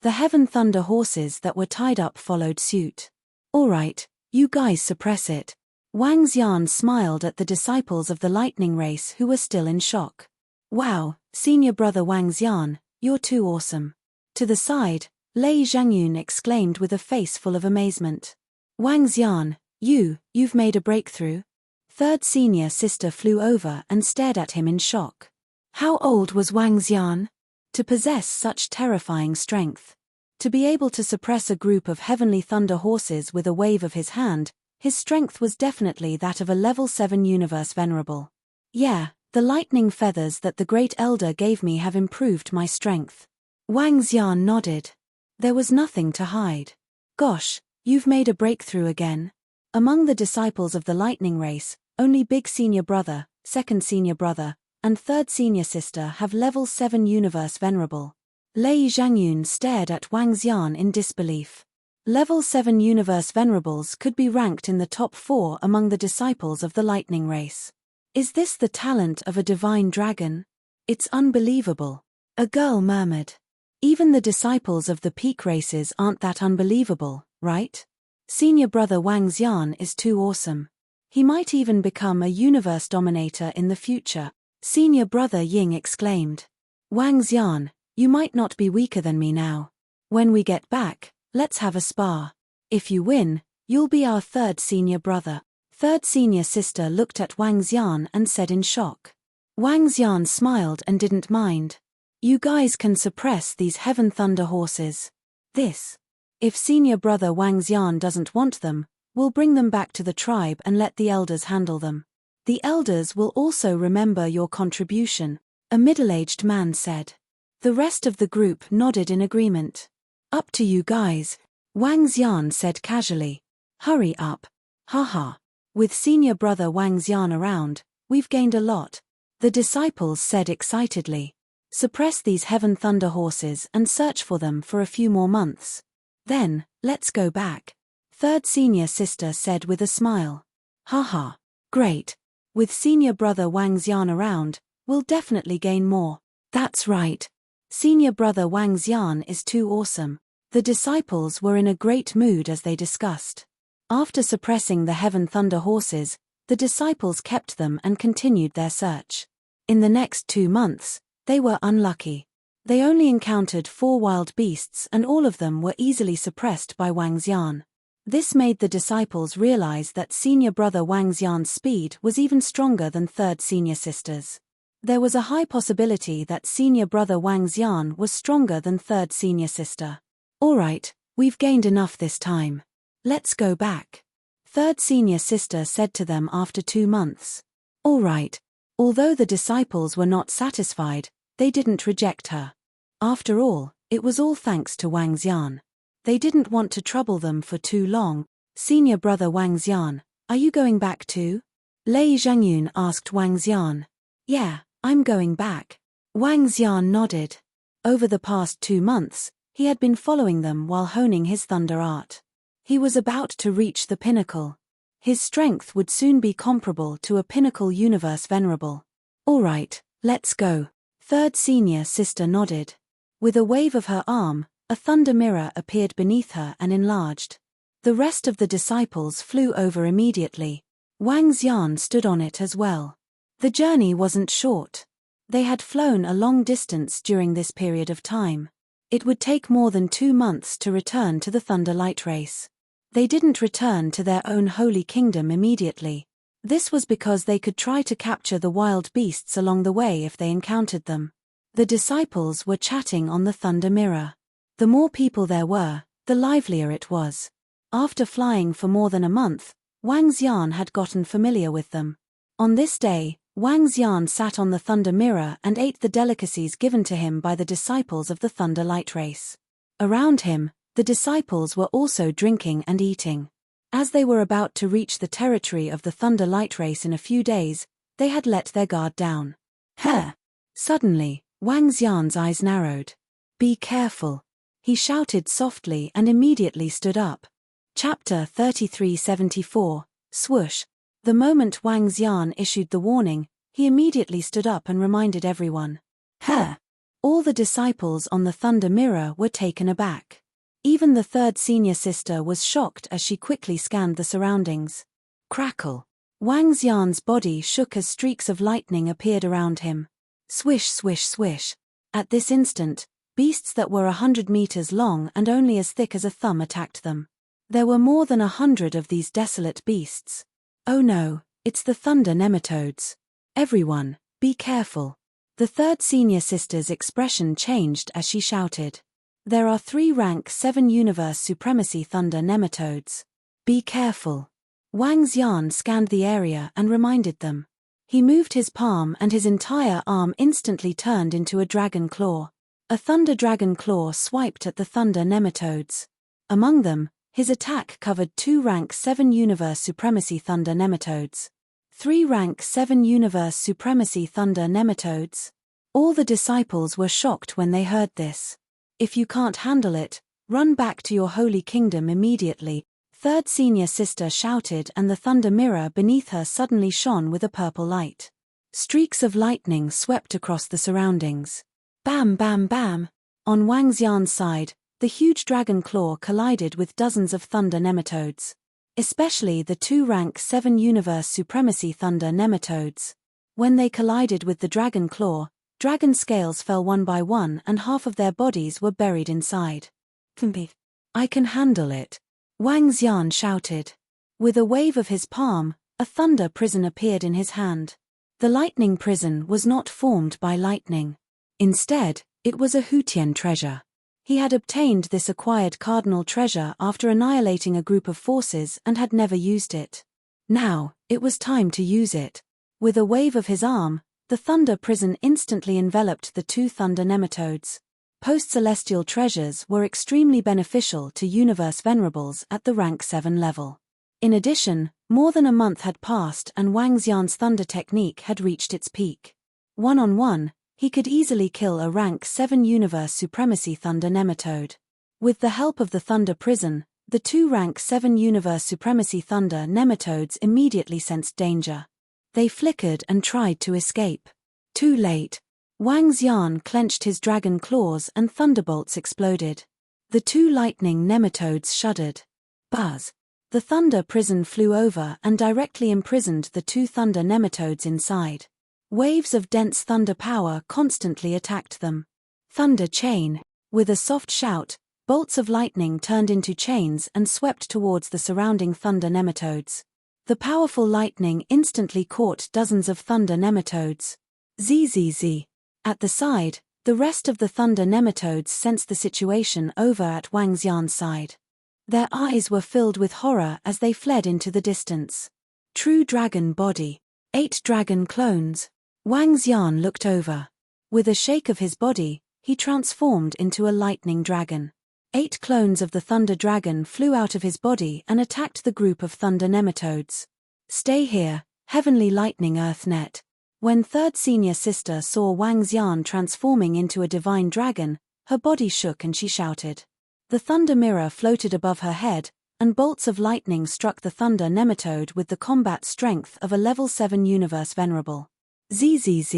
The heaven thunder horses that were tied up followed suit. All right, you guys suppress it. Wang Xian smiled at the disciples of the lightning race who were still in shock. Wow, senior brother Wang Xian, you're too awesome. To the side, Lei Zhangyun exclaimed with a face full of amazement. Wang Xian, you've made a breakthrough? Third senior sister flew over and stared at him in shock. How old was Wang Xian? To possess such terrifying strength. To be able to suppress a group of heavenly thunder horses with a wave of his hand, his strength was definitely that of a level 7 universe venerable. Yeah, the lightning feathers that the Great Elder gave me have improved my strength. Wang Xian nodded. There was nothing to hide. Gosh, you've made a breakthrough again. Among the disciples of the lightning race, only big senior brother, second senior brother, and third senior sister have level 7 universe venerable. Lei Zhangyun stared at Wang Xian in disbelief. Level 7 universe venerables could be ranked in the top 4 among the disciples of the lightning race. Is this the talent of a divine dragon? It's unbelievable. A girl murmured. Even the disciples of the peak races aren't that unbelievable, right? Senior brother Wang Xian is too awesome. He might even become a universe dominator in the future, senior brother Ying exclaimed. Wang Xian, you might not be weaker than me now. When we get back, let's have a spar. If you win, you'll be our third senior brother. Third senior sister looked at Wang Xian and said in shock. Wang Xian smiled and didn't mind. You guys can suppress these heaven thunder horses. If senior brother Wang Xian doesn't want them, we'll bring them back to the tribe and let the elders handle them. The elders will also remember your contribution, a middle-aged man said. The rest of the group nodded in agreement. Up to you guys, Wang Xian said casually. Hurry up. Haha. With senior brother Wang Xian around, we've gained a lot. The disciples said excitedly. Suppress these heaven thunder horses and search for them for a few more months. Then, let's go back. Third senior sister said with a smile. Haha. Great. With senior brother Wang Xian around, we'll definitely gain more. That's right. Senior brother Wang Xian is too awesome. The disciples were in a great mood as they discussed. After suppressing the heaven thunder horses, the disciples kept them and continued their search. In the next 2 months, they were unlucky. They only encountered 4 wild beasts and all of them were easily suppressed by Wang Xian. This made the disciples realize that senior brother Wang Xian's speed was even stronger than third senior sister's. There was a high possibility that senior brother Wang Xian was stronger than third senior sister. Alright, we've gained enough this time. Let's go back. Third senior sister said to them after 2 months. Alright. Although the disciples were not satisfied, they didn't reject her. After all, it was all thanks to Wang Xian. They didn't want to trouble them for too long. Senior brother Wang Xian, are you going back too? Lei Zhangyun asked Wang Xian. Yeah, I'm going back. Wang Xian nodded. Over the past 2 months, he had been following them while honing his thunder art. He was about to reach the pinnacle. His strength would soon be comparable to a pinnacle universe venerable. Alright, let's go. Third senior sister nodded. With a wave of her arm, a thunder mirror appeared beneath her and enlarged. The rest of the disciples flew over immediately. Wang Xian stood on it as well. The journey wasn't short. They had flown a long distance during this period of time. It would take more than 2 months to return to the Thunder Light Race. They didn't return to their own holy kingdom immediately. This was because they could try to capture the wild beasts along the way if they encountered them. The disciples were chatting on the thunder mirror. The more people there were, the livelier it was. After flying for more than a month, Wang Xian had gotten familiar with them. On this day, Wang Xian sat on the thunder mirror and ate the delicacies given to him by the disciples of the Thunder Light Race. Around him, the disciples were also drinking and eating. As they were about to reach the territory of the Thunder Light Race in a few days, they had let their guard down. Huh! Suddenly, Wang Xian's eyes narrowed. Be careful! He shouted softly and immediately stood up. Chapter 3374, Swoosh. The moment Wang Xian issued the warning, he immediately stood up and reminded everyone. Huh! All the disciples on the thunder mirror were taken aback. Even the third senior sister was shocked as she quickly scanned the surroundings. Crackle! Wang Xian's body shook as streaks of lightning appeared around him. Swish, swish, swish. At this instant, Beasts that were 100 meters long and only as thick as a thumb attacked them. There were more than 100 of these desolate beasts. Oh no, it's the thunder nematodes. Everyone, be careful. The third senior sister's expression changed as she shouted. There are 3 rank 7 universe supremacy thunder nematodes. Be careful. Wang Xian scanned the area and reminded them. He moved his palm and his entire arm instantly turned into a dragon claw. A thunder dragon claw swiped at the thunder nematodes. Among them, his attack covered 2 rank 7 universe supremacy thunder nematodes. 3 rank 7 universe supremacy thunder nematodes. All the disciples were shocked when they heard this. If you can't handle it, run back to your holy kingdom immediately, third senior sister shouted, and the thunder mirror beneath her suddenly shone with a purple light. Streaks of lightning swept across the surroundings. Bam bam bam! On Wang Xian's side, the huge dragon claw collided with dozens of thunder nematodes. Especially the 2 rank 7 universe supremacy thunder nematodes. When they collided with the dragon claw, dragon scales fell one by one and half of their bodies were buried inside. I can handle it. Wang Xian shouted. With a wave of his palm, a thunder prison appeared in his hand. The lightning prison was not formed by lightning. Instead, it was a Hutian treasure. He had obtained this acquired cardinal treasure after annihilating a group of forces and had never used it. Now, it was time to use it. With a wave of his arm, the thunder prison instantly enveloped the 2 thunder nematodes. Post-celestial treasures were extremely beneficial to universe venerables at the rank 7 level. In addition, more than a month had passed and Wang Xian's thunder technique had reached its peak. One-on-one, he could easily kill a rank 7 universe supremacy thunder nematode. With the help of the thunder prison, the 2 rank 7 universe supremacy thunder nematodes immediately sensed danger. They flickered and tried to escape. Too late. Wang Xian clenched his dragon claws and thunderbolts exploded. The 2 lightning nematodes shuddered. Buzz! The thunder prison flew over and directly imprisoned the 2 thunder nematodes inside. Waves of dense thunder power constantly attacked them. Thunder chain! With a soft shout, bolts of lightning turned into chains and swept towards the surrounding thunder nematodes. The powerful lightning instantly caught dozens of thunder nematodes. Zzz. At the side, the rest of the thunder nematodes sensed the situation over at Wang Xian's side. Their eyes were filled with horror as they fled into the distance. True dragon body. 8 dragon clones. Wang Xian looked over. With a shake of his body, he transformed into a lightning dragon. 8 clones of the thunder dragon flew out of his body and attacked the group of thunder nematodes. Stay here, heavenly lightning earthnet. When third senior sister saw Wang Xian transforming into a divine dragon, her body shook and she shouted. The thunder mirror floated above her head, and bolts of lightning struck the thunder nematode with the combat strength of a level 7 universe venerable. Zzz.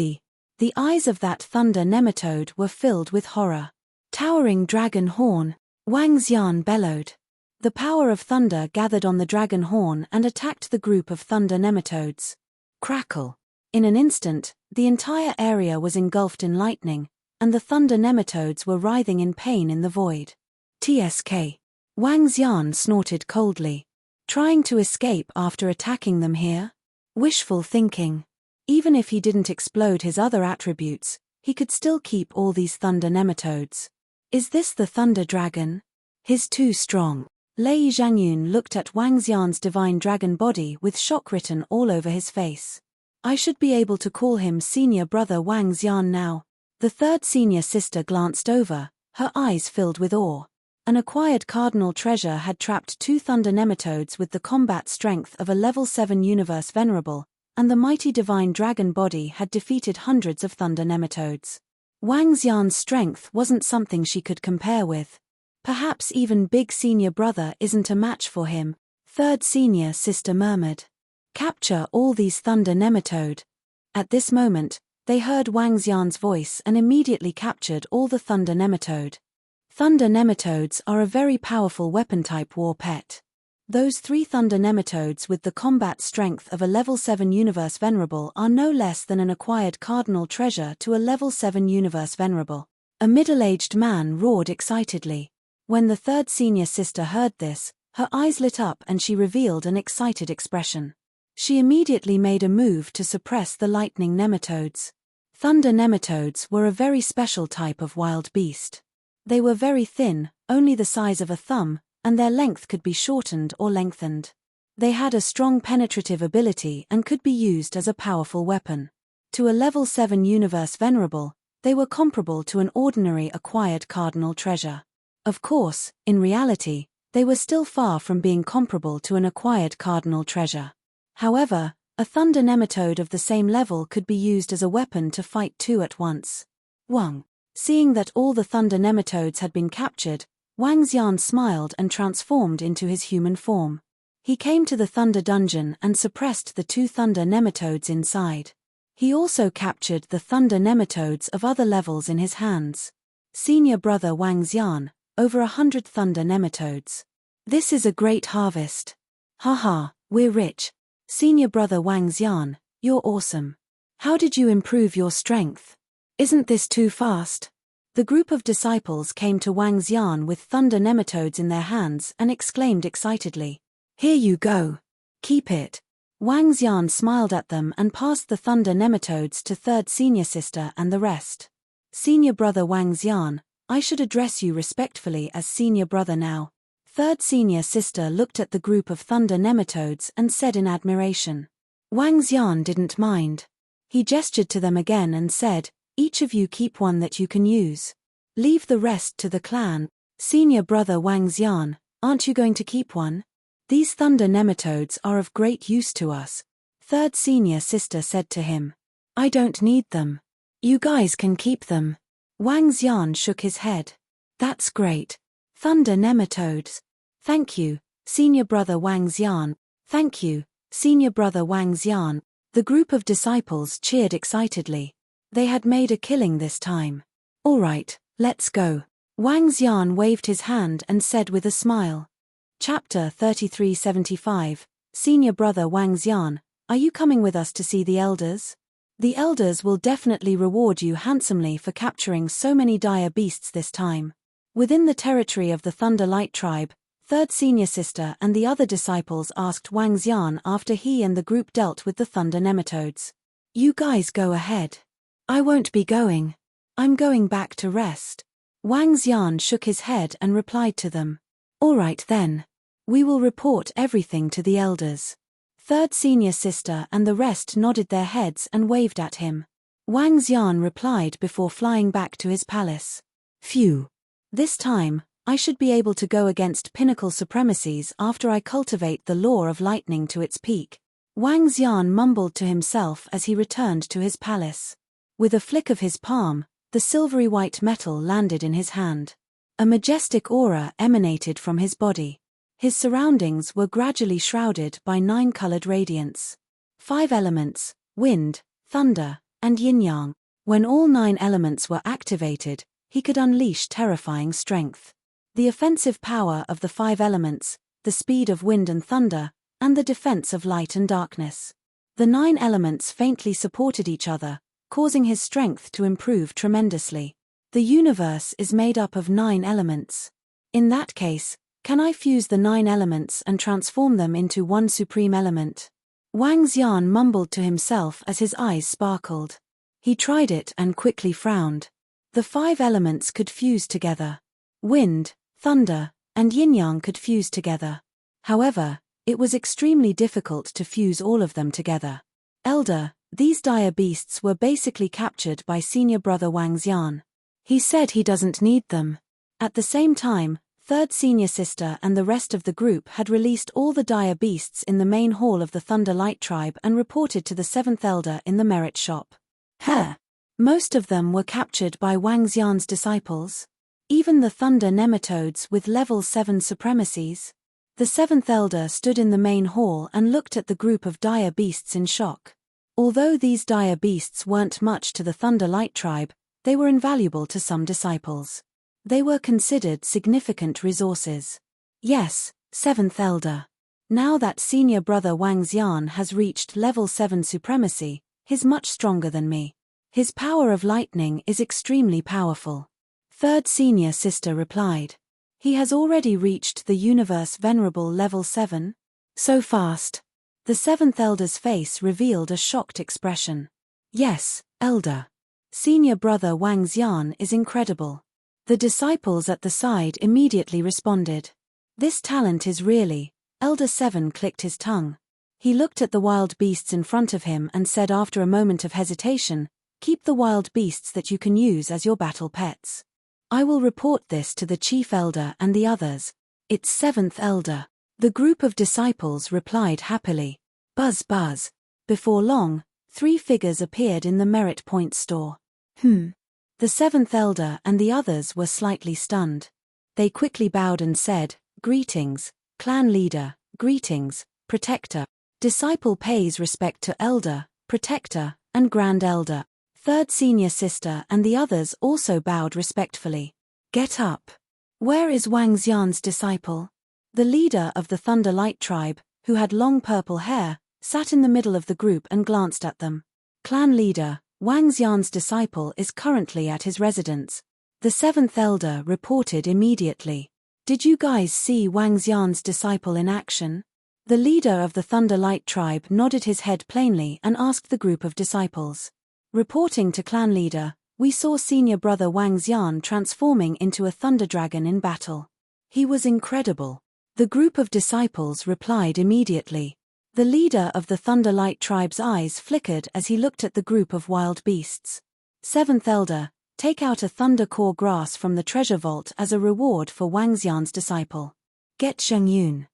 The eyes of that thunder nematode were filled with horror. Towering dragon horn! Wang Xian bellowed. The power of thunder gathered on the dragon horn and attacked the group of thunder nematodes. Crackle! In an instant, the entire area was engulfed in lightning, and the thunder nematodes were writhing in pain in the void. TSK. Wang Xian snorted coldly. Trying to escape after attacking them here? Wishful thinking. Even if he didn't explode his other attributes, he could still keep all these thunder nematodes. Is this the thunder dragon? He's too strong. Lei Zhangyun looked at Wang Xian's divine dragon body with shock written all over his face. I should be able to call him senior brother Wang Xian now. The third senior sister glanced over, her eyes filled with awe. An acquired cardinal treasure had trapped 2 thunder nematodes with the combat strength of a level 7 universe venerable, and the mighty divine dragon body had defeated hundreds of thunder nematodes. Wang Xian's strength wasn't something she could compare with. Perhaps even big senior brother isn't a match for him, third senior sister murmured. Capture all these thunder nematode. At this moment, they heard Wang Xian's voice and immediately captured all the thunder nematode. Thunder nematodes are a very powerful weapon-type war pet. Those 3 thunder nematodes with the combat strength of a level 7 universe venerable are no less than an acquired cardinal treasure to a level 7 universe venerable. A middle-aged man roared excitedly. When the third senior sister heard this, her eyes lit up and she revealed an excited expression. She immediately made a move to suppress the lightning nematodes. Thunder nematodes were a very special type of wild beast. They were very thin, only the size of a thumb, and their length could be shortened or lengthened. They had a strong penetrative ability and could be used as a powerful weapon. To a level 7 universe venerable, they were comparable to an ordinary acquired cardinal treasure. Of course, in reality, they were still far from being comparable to an acquired cardinal treasure. However, a thunder nematode of the same level could be used as a weapon to fight two at once. Wang. Seeing that all the thunder nematodes had been captured, Wang Xian smiled and transformed into his human form. He came to the thunder dungeon and suppressed the 2 thunder nematodes inside. He also captured the thunder nematodes of other levels in his hands. Senior brother Wang Xian, over 100 thunder nematodes. This is a great harvest. Haha, we're rich. Senior brother Wang Xian, you're awesome. How did you improve your strength? Isn't this too fast? The group of disciples came to Wang Xian with thunder nematodes in their hands and exclaimed excitedly. Here you go. Keep it. Wang Xian smiled at them and passed the thunder nematodes to third senior sister and the rest. Senior brother Wang Xian, I should address you respectfully as senior brother now. Third senior sister looked at the group of thunder nematodes and said in admiration. Wang Xian didn't mind. He gestured to them again and said, each of you keep one that you can use. Leave the rest to the clan. Senior brother Wang Xian, aren't you going to keep one? These thunder nematodes are of great use to us. Third senior sister said to him. I don't need them. You guys can keep them. Wang Xian shook his head. That's great. Thunder nematodes. Thank you, senior brother Wang Xian. Thank you, senior brother Wang Xian. The group of disciples cheered excitedly. They had made a killing this time. All right, let's go. Wang Xian waved his hand and said with a smile. Chapter 3375, Senior Brother Wang Xian, are you coming with us to see the elders? The elders will definitely reward you handsomely for capturing so many dire beasts this time. Within the territory of the Thunder Light tribe, third senior sister and the other disciples asked Wang Xian after he and the group dealt with the thunder nematodes. You guys go ahead. I won't be going. I'm going back to rest. Wang Xian shook his head and replied to them. All right then. We will report everything to the elders. Third senior sister and the rest nodded their heads and waved at him. Wang Xian replied before flying back to his palace. Phew. This time, I should be able to go against pinnacle supremacies after I cultivate the law of lightning to its peak. Wang Xian mumbled to himself as he returned to his palace. With a flick of his palm, the silvery white metal landed in his hand. A majestic aura emanated from his body. His surroundings were gradually shrouded by 9-colored radiance. 5 elements, wind, thunder, and yin-yang. When all 9 elements were activated, he could unleash terrifying strength. The offensive power of the 5 elements, the speed of wind and thunder, and the defense of light and darkness. The 9 elements faintly supported each other, causing his strength to improve tremendously. The universe is made up of 9 elements. In that case, can I fuse the 9 elements and transform them into one supreme element? Wang Xian mumbled to himself as his eyes sparkled. He tried it and quickly frowned. The 5 elements could fuse together. Wind, thunder, and yin-yang could fuse together. However, it was extremely difficult to fuse all of them together. Elder, these dire beasts were basically captured by senior brother Wang Xian. He said he doesn't need them. At the same time, third senior sister and the rest of the group had released all the dire beasts in the main hall of the Thunder Light tribe and reported to the 7th elder in the merit shop. Most of them were captured by Wang Xian's disciples. Even the thunder nematodes with level 7 supremacies. The 7th elder stood in the main hall and looked at the group of dire beasts in shock. Although these dire beasts weren't much to the Thunder Light tribe, they were invaluable to some disciples. They were considered significant resources. Yes, 7th elder. Now that senior brother Wang Xian has reached level 7 supremacy, he's much stronger than me. His power of lightning is extremely powerful. third senior sister replied. He has already reached the universe venerable level 7? So fast. The seventh elder's face revealed a shocked expression. Yes, elder. Senior brother Wang Xian is incredible. The disciples at the side immediately responded. This talent is really. Elder 7 clicked his tongue. He looked at the wild beasts in front of him and said after a moment of hesitation, keep the wild beasts that you can use as your battle pets. I will report this to the chief elder and the others. It's seventh elder. The group of disciples replied happily. Buzz buzz. Before long, 3 figures appeared in the merit point store. The seventh elder and the others were slightly stunned. They quickly bowed and said, greetings, clan leader, greetings, protector. Disciple pays respect to elder, protector, and grand elder. Third senior sister and the others also bowed respectfully. Get up. Where is Wang Xian's disciple? The leader of the Thunder Light tribe, who had long purple hair, sat in the middle of the group and glanced at them. Clan leader, Wang Xian's disciple is currently at his residence. The seventh elder reported immediately. Did you guys see Wang Xian's disciple in action? The leader of the Thunder Light tribe nodded his head plainly and asked the group of disciples. Reporting to clan leader, we saw senior brother Wang Xian transforming into a thunder dragon in battle. He was incredible. The group of disciples replied immediately. The leader of the Thunder Light tribe's eyes flickered as he looked at the group of wild beasts. Seventh elder, take out a thunder core grass from the treasure vault as a reward for Wang Xian's disciple. Get Zhengyun.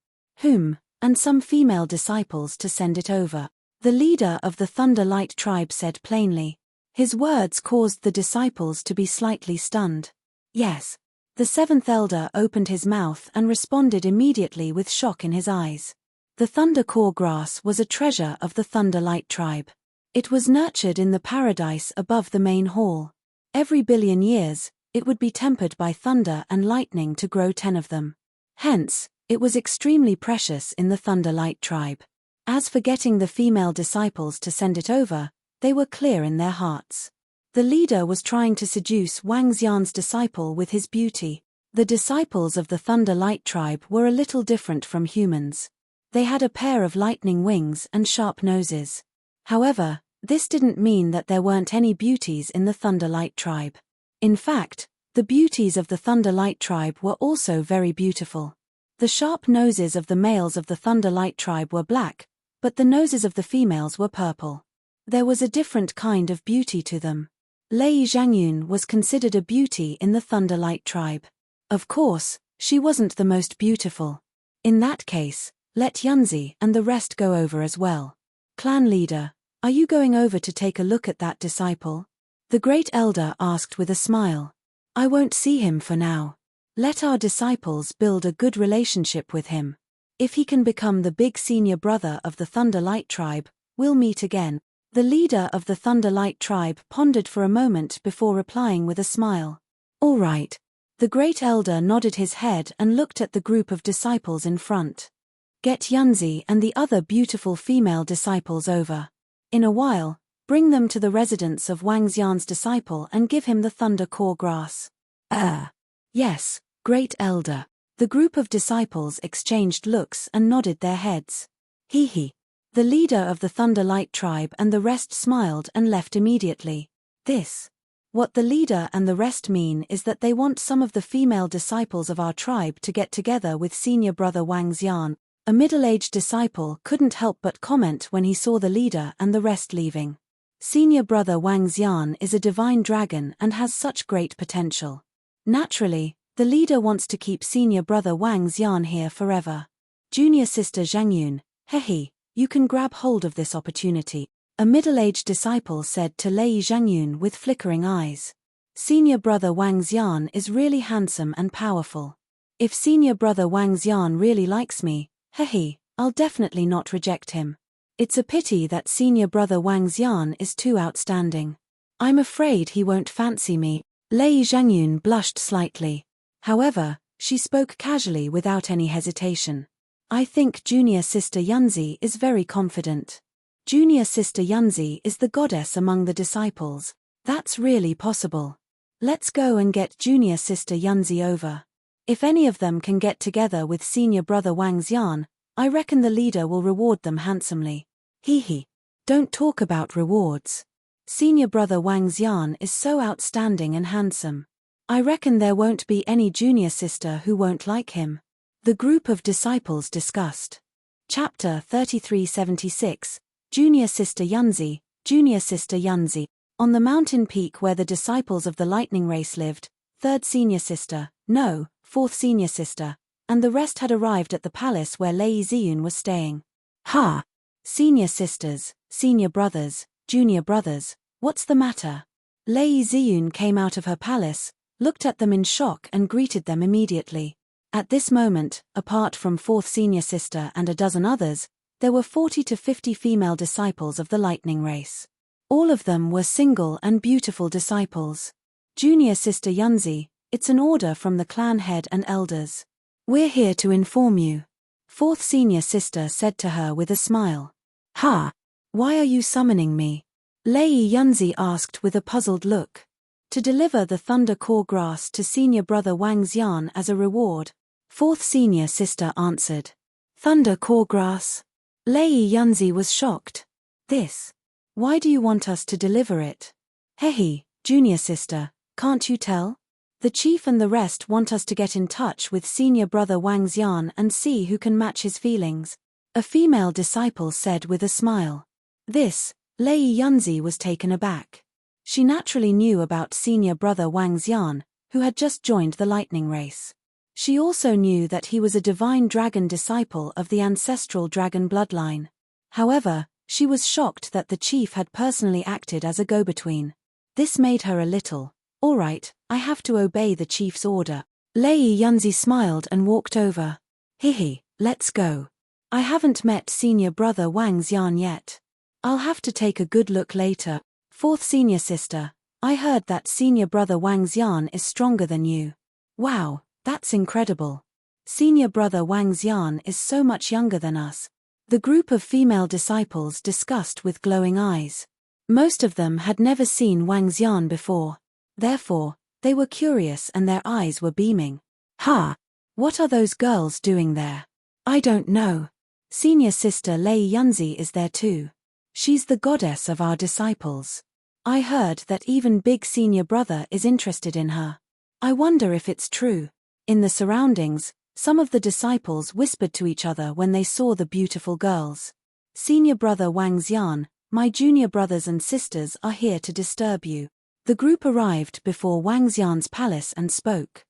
And some female disciples to send it over. The leader of the Thunder Light tribe said plainly. His words caused the disciples to be slightly stunned. Yes. The seventh elder opened his mouth and responded immediately with shock in his eyes. The thunder core grass was a treasure of the Thunder Light tribe. It was nurtured in the paradise above the main hall. Every billion years, it would be tempered by thunder and lightning to grow 10 of them. Hence, it was extremely precious in the Thunder Light tribe. As for getting the female disciples to send it over, they were clear in their hearts. The leader was trying to seduce Wang Xian's disciple with his beauty. The disciples of the Thunder Light tribe were a little different from humans. They had a pair of lightning wings and sharp noses. However, this didn't mean that there weren't any beauties in the Thunder Light tribe. In fact, the beauties of the Thunder Light tribe were also very beautiful. The sharp noses of the males of the Thunder Light tribe were black, but the noses of the females were purple. There was a different kind of beauty to them. Lei Zhangyun was considered a beauty in the Thunder Light tribe. Of course, she wasn't the most beautiful. In that case, let Yunzi and the rest go over as well. Clan leader, are you going over to take a look at that disciple? The great elder asked with a smile. I won't see him for now. Let our disciples build a good relationship with him. If he can become the big senior brother of the Thunder Light tribe, we'll meet again. The leader of the Thunder Light tribe pondered for a moment before replying with a smile. All right. The great elder nodded his head and looked at the group of disciples in front. Get Yunzi and the other beautiful female disciples over. In a while, bring them to the residence of Wang Xian's disciple and give him the thunder core grass. Yes, great elder. The group of disciples exchanged looks and nodded their heads. Hee. The leader of the Thunder Light tribe and the rest smiled and left immediately. What the leader and the rest mean is that they want some of the female disciples of our tribe to get together with senior brother Wang Xian. A middle-aged disciple couldn't help but comment when he saw the leader and the rest leaving. Senior brother Wang Xian is a divine dragon and has such great potential. Naturally, the leader wants to keep senior brother Wang Xian here forever. Junior sister Zhangyun, you can grab hold of this opportunity, a middle-aged disciple said to Lei Zhangyun with flickering eyes. Senior brother Wang Xian is really handsome and powerful. If senior brother Wang Xian really likes me, I'll definitely not reject him. It's a pity that senior brother Wang Xian is too outstanding. I'm afraid he won't fancy me. Lei Zhangyun blushed slightly. However, she spoke casually without any hesitation. I think junior sister Yunzi is very confident. Junior sister Yunzi is the goddess among the disciples. That's really possible. Let's go and get junior sister Yunzi over. If any of them can get together with senior brother Wang Xian, I reckon the leader will reward them handsomely. Hee. Don't talk about rewards. Senior brother Wang Xian is so outstanding and handsome. I reckon there won't be any junior sister who won't like him. The group of disciples discussed. Chapter 3376, Junior Sister Yunzi, Junior Sister Yunzi. On the mountain peak where the disciples of the lightning race lived, fourth senior sister, and the rest had arrived at the palace where Lei Ziyun was staying. Ha! Senior sisters, senior brothers, junior brothers, what's the matter? Lei Ziyun came out of her palace, looked at them in shock and greeted them immediately. At this moment, apart from fourth senior sister and a dozen others, there were 40 to 50 female disciples of the lightning race. All of them were single and beautiful disciples. Junior sister Yunzi, it's an order from the clan head and elders. We're here to inform you. Fourth senior sister said to her with a smile. Ha! Why are you summoning me? Lei Yunzi asked with a puzzled look. To deliver the thunder core grass to senior brother Wang Xian as a reward. Fourth senior sister answered. Thunder core grass? Lei Yunzi was shocked. This. Why do you want us to deliver it? Hehe, junior sister, can't you tell? The chief and the rest want us to get in touch with senior brother Wang Xian and see who can match his feelings. A female disciple said with a smile. This, Lei Yunzi was taken aback. She naturally knew about senior brother Wang Xian, who had just joined the lightning race. She also knew that he was a divine dragon disciple of the ancestral dragon bloodline. However, she was shocked that the chief had personally acted as a go-between. This made her a little, all right, I have to obey the chief's order. Lei Yunzi smiled and walked over. Hehe, let's go. I haven't met senior brother Wang Xian yet. I'll have to take a good look later. Fourth senior sister, I heard that senior brother Wang Xian is stronger than you. Wow, that's incredible. Senior brother Wang Xian is so much younger than us. The group of female disciples discussed with glowing eyes. Most of them had never seen Wang Xian before. Therefore, they were curious and their eyes were beaming. Ha! What are those girls doing there? I don't know. Senior sister Lei Yunzi is there too. She's the goddess of our disciples. I heard that even big senior brother is interested in her. I wonder if it's true. In the surroundings, some of the disciples whispered to each other when they saw the beautiful girls. Senior brother Wang Xian, my junior brothers and sisters are here to disturb you. The group arrived before Wang Xian's palace and spoke.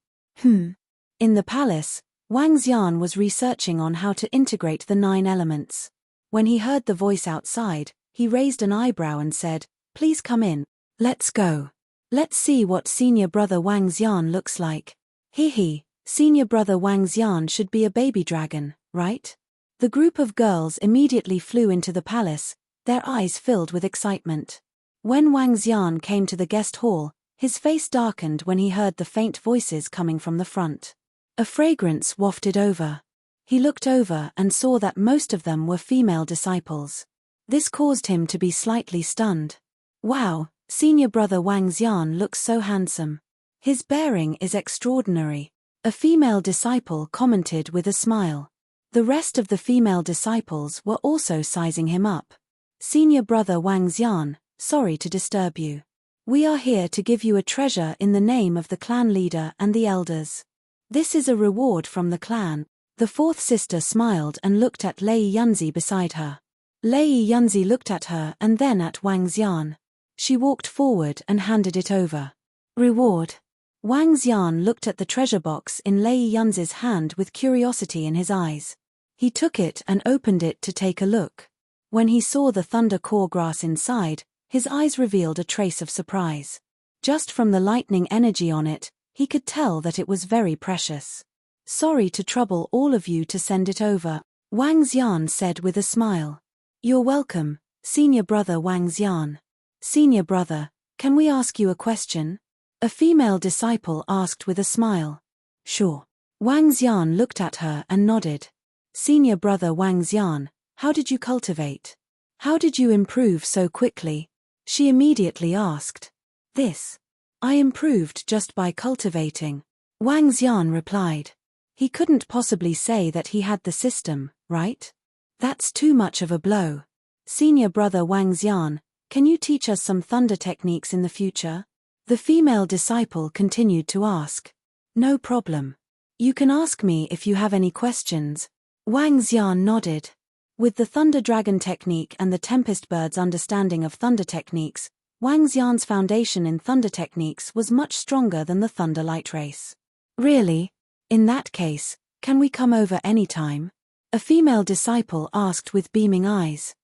In the palace, Wang Xian was researching on how to integrate the 9 elements. When he heard the voice outside, he raised an eyebrow and said, Please come in. Let's go. Let's see what senior brother Wang Xian looks like. Hehe. Senior brother Wang Xian should be a baby dragon, right? The group of girls immediately flew into the palace, their eyes filled with excitement. When Wang Xian came to the guest hall, his face darkened when he heard the faint voices coming from the front. A fragrance wafted over. He looked over and saw that most of them were female disciples. This caused him to be slightly stunned. Wow, senior brother Wang Xian looks so handsome. His bearing is extraordinary. A female disciple commented with a smile. The rest of the female disciples were also sizing him up. Senior brother Wang Xian, sorry to disturb you. We are here to give you a treasure in the name of the clan leader and the elders. This is a reward from the clan. The fourth sister smiled and looked at Lei Yunzi beside her. Lei Yunzi looked at her and then at Wang Xian. She walked forward and handed it over. Reward. Wang Xian looked at the treasure box in Lei Yunzi's hand with curiosity in his eyes. He took it and opened it to take a look. When he saw the thunder core grass inside, his eyes revealed a trace of surprise. Just from the lightning energy on it, he could tell that it was very precious. Sorry to trouble all of you to send it over, Wang Xian said with a smile. You're welcome, senior brother Wang Xian. Senior brother, can we ask you a question? A female disciple asked with a smile. Sure. Wang Xian looked at her and nodded. Senior brother Wang Xian, how did you cultivate? How did you improve so quickly? She immediately asked. This. I improved just by cultivating. Wang Xian replied. He couldn't possibly say that he had the system, right? That's too much of a blow. Senior brother Wang Xian, can you teach us some thunder techniques in the future? The female disciple continued to ask. No problem. You can ask me if you have any questions. Wang Xian nodded. With the thunder dragon technique and the tempest bird's understanding of thunder techniques, Wang Xian's foundation in thunder techniques was much stronger than the thunder light race. Really? In that case, can we come over any time? A female disciple asked with beaming eyes.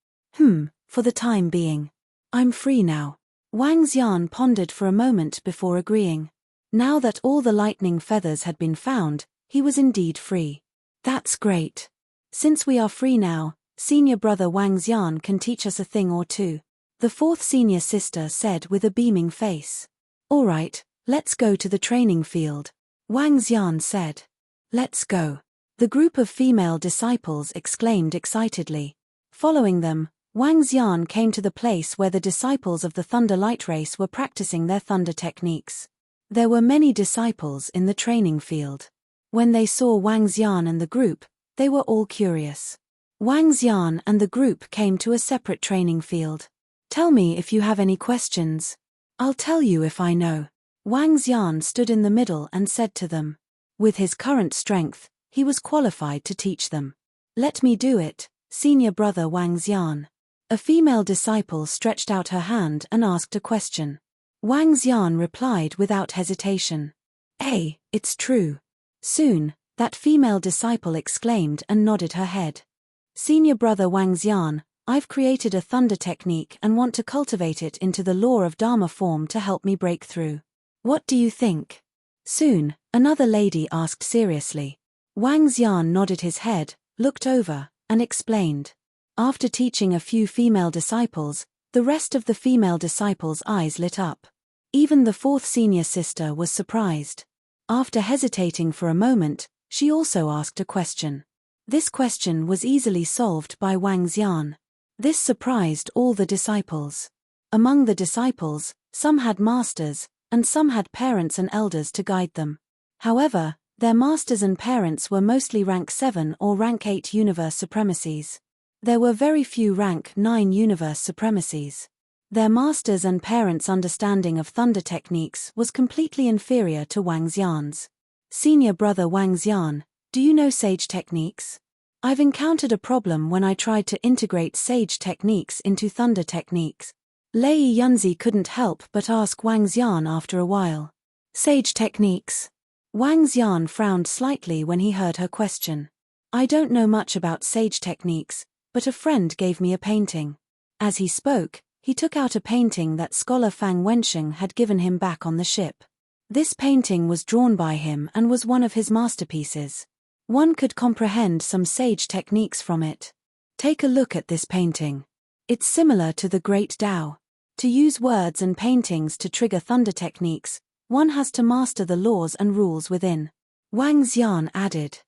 For the time being. I'm free now. Wang Xian pondered for a moment before agreeing. Now that all the lightning feathers had been found, he was indeed free. That's great. Since we are free now, senior brother Wang Xian can teach us a thing or two. The fourth senior sister said with a beaming face. All right, let's go to the training field. Wang Xian said. Let's go. The group of female disciples exclaimed excitedly. Following them, Wang Xian came to the place where the disciples of the Thunder Light Race were practicing their thunder techniques. There were many disciples in the training field. When they saw Wang Xian and the group, they were all curious. Wang Xian and the group came to a separate training field. Tell me if you have any questions. I'll tell you if I know. Wang Xian stood in the middle and said to them. With his current strength, he was qualified to teach them. Let me do it, senior brother Wang Xian. A female disciple stretched out her hand and asked a question. Wang Xian replied without hesitation. Hey, it's true. Soon, that female disciple exclaimed and nodded her head. Senior brother Wang Xian, I've created a thunder technique and want to cultivate it into the law of Dharma form to help me break through. What do you think? Soon, another lady asked seriously. Wang Xian nodded his head, looked over, and explained. After teaching a few female disciples, the rest of the female disciples' eyes lit up. Even the fourth senior sister was surprised. After hesitating for a moment, she also asked a question. This question was easily solved by Wang Xian. This surprised all the disciples. Among the disciples, some had masters, and some had parents and elders to guide them. However, their masters and parents were mostly rank 7 or rank 8 universe supremacies. There were very few rank 9 universe supremacies. Their masters and parents' understanding of thunder techniques was completely inferior to Wang Xian's. Senior brother Wang Xian, do you know sage techniques? I've encountered a problem when I tried to integrate sage techniques into thunder techniques. Lei Yunzi couldn't help but ask Wang Xian after a while. Sage techniques. Wang Xian frowned slightly when he heard her question. I don't know much about sage techniques, but a friend gave me a painting. As he spoke, he took out a painting that scholar Fang Wensheng had given him back on the ship. This painting was drawn by him and was one of his masterpieces. One could comprehend some sage techniques from it. Take a look at this painting. It's similar to the Great Tao. To use words and paintings to trigger thunder techniques, one has to master the laws and rules within. Wang Xian added.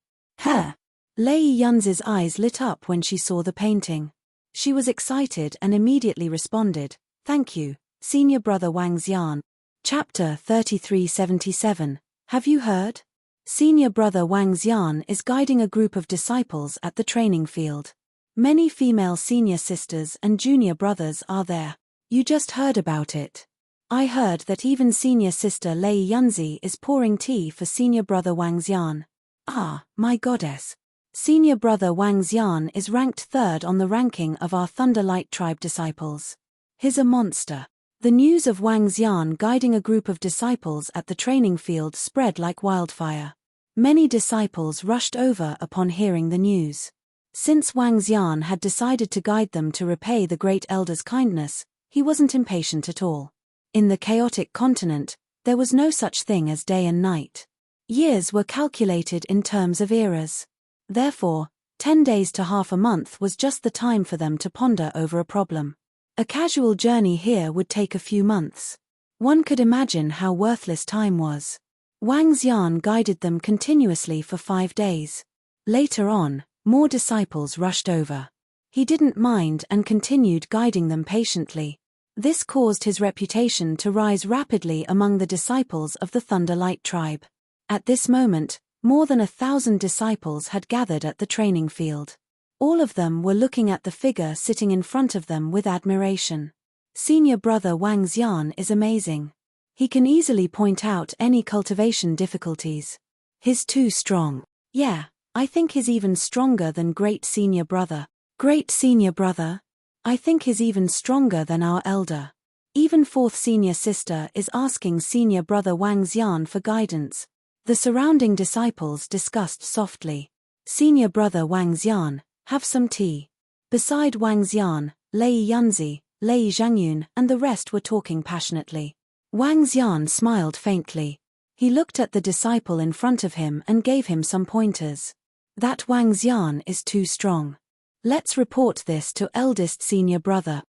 Lei Yunzi's eyes lit up when she saw the painting. She was excited and immediately responded, Thank you, senior brother Wang Xian. Chapter 3377. Have you heard? Senior brother Wang Xian is guiding a group of disciples at the training field. Many female senior sisters and junior brothers are there. You just heard about it. I heard that even senior sister Lei Yunzi is pouring tea for senior brother Wang Xian. Ah, my goddess. Senior brother Wang Xian is ranked 3rd on the ranking of our Thunder Light Tribe disciples. He's a monster. The news of Wang Xian guiding a group of disciples at the training field spread like wildfire. Many disciples rushed over upon hearing the news. Since Wang Xian had decided to guide them to repay the great elder's kindness, he wasn't impatient at all. In the chaotic continent, there was no such thing as day and night. Years were calculated in terms of eras. Therefore, 10 days to half a month was just the time for them to ponder over a problem. A casual journey here would take a few months. One could imagine how worthless time was. Wang Xian guided them continuously for 5 days. Later on, more disciples rushed over. He didn't mind and continued guiding them patiently. This caused his reputation to rise rapidly among the disciples of the Thunderlight tribe. At this moment, more than 1,000 disciples had gathered at the training field. All of them were looking at the figure sitting in front of them with admiration. Senior brother Wang Xian is amazing. He can easily point out any cultivation difficulties. He's too strong. Yeah, I think he's even stronger than great senior brother. Great senior brother? I think he's even stronger than our elder. Even fourth senior sister is asking senior brother Wang Xian for guidance. The surrounding disciples discussed softly. Senior brother Wang Xian, have some tea. Beside Wang Xian, Lei Yunzi, Lei Zhangyun and the rest were talking passionately. Wang Xian smiled faintly. He looked at the disciple in front of him and gave him some pointers. That Wang Xian is too strong. Let's report this to eldest senior brother.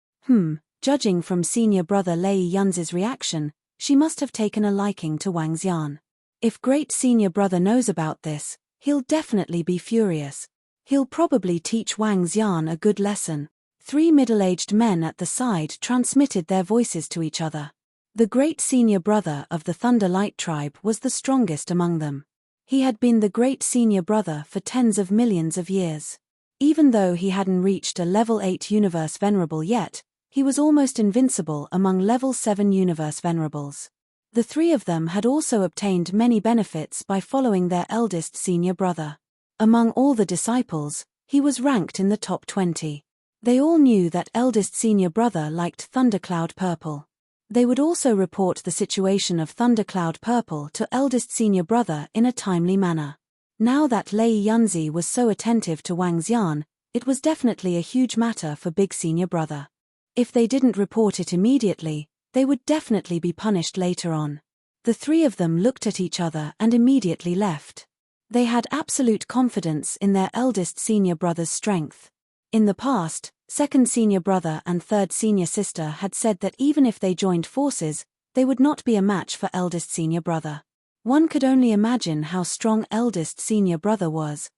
Judging from senior brother Lei Yunzi's reaction, she must have taken a liking to Wang Xian. If great senior brother knows about this, he'll definitely be furious. He'll probably teach Wang Xian a good lesson. 3 middle-aged men at the side transmitted their voices to each other. The great senior brother of the Thunderlight tribe was the strongest among them. He had been the great senior brother for tens of millions of years. Even though he hadn't reached a level 8 universe venerable yet, he was almost invincible among level 7 universe venerables. The 3 of them had also obtained many benefits by following their eldest senior brother. Among all the disciples, he was ranked in the top 20. They all knew that eldest senior brother liked Thundercloud Purple. They would also report the situation of Thundercloud Purple to eldest senior brother in a timely manner. Now that Lei Yunzi was so attentive to Wang Xian, it was definitely a huge matter for big senior brother. If they didn't report it immediately, they would definitely be punished later on. The 3 of them looked at each other and immediately left. They had absolute confidence in their eldest senior brother's strength. In the past, second senior brother and third senior sister had said that even if they joined forces, they would not be a match for eldest senior brother. One could only imagine how strong eldest senior brother was.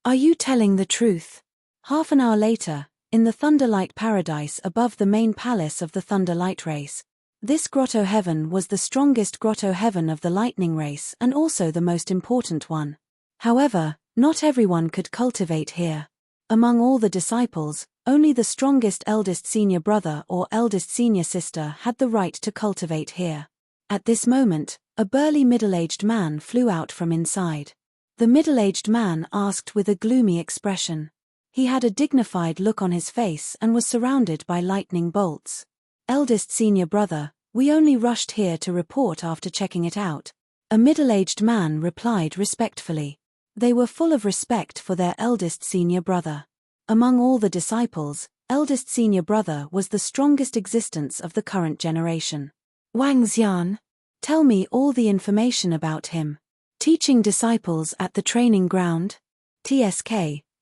Are you telling the truth? Half an hour later, in the Thunderlight Paradise above the main palace of the Thunderlight race. This grotto heaven was the strongest grotto heaven of the lightning race and also the most important one. However, not everyone could cultivate here. Among all the disciples, only the strongest eldest senior brother or eldest senior sister had the right to cultivate here. At this moment, a burly middle-aged man flew out from inside. The middle-aged man asked with a gloomy expression. He had a dignified look on his face and was surrounded by lightning bolts. Eldest senior brother, we only rushed here to report after checking it out. A middle-aged man replied respectfully. They were full of respect for their eldest senior brother. Among all the disciples, eldest senior brother was the strongest existence of the current generation. Wang Xian, tell me all the information about him. Teaching disciples at the training ground? TSK,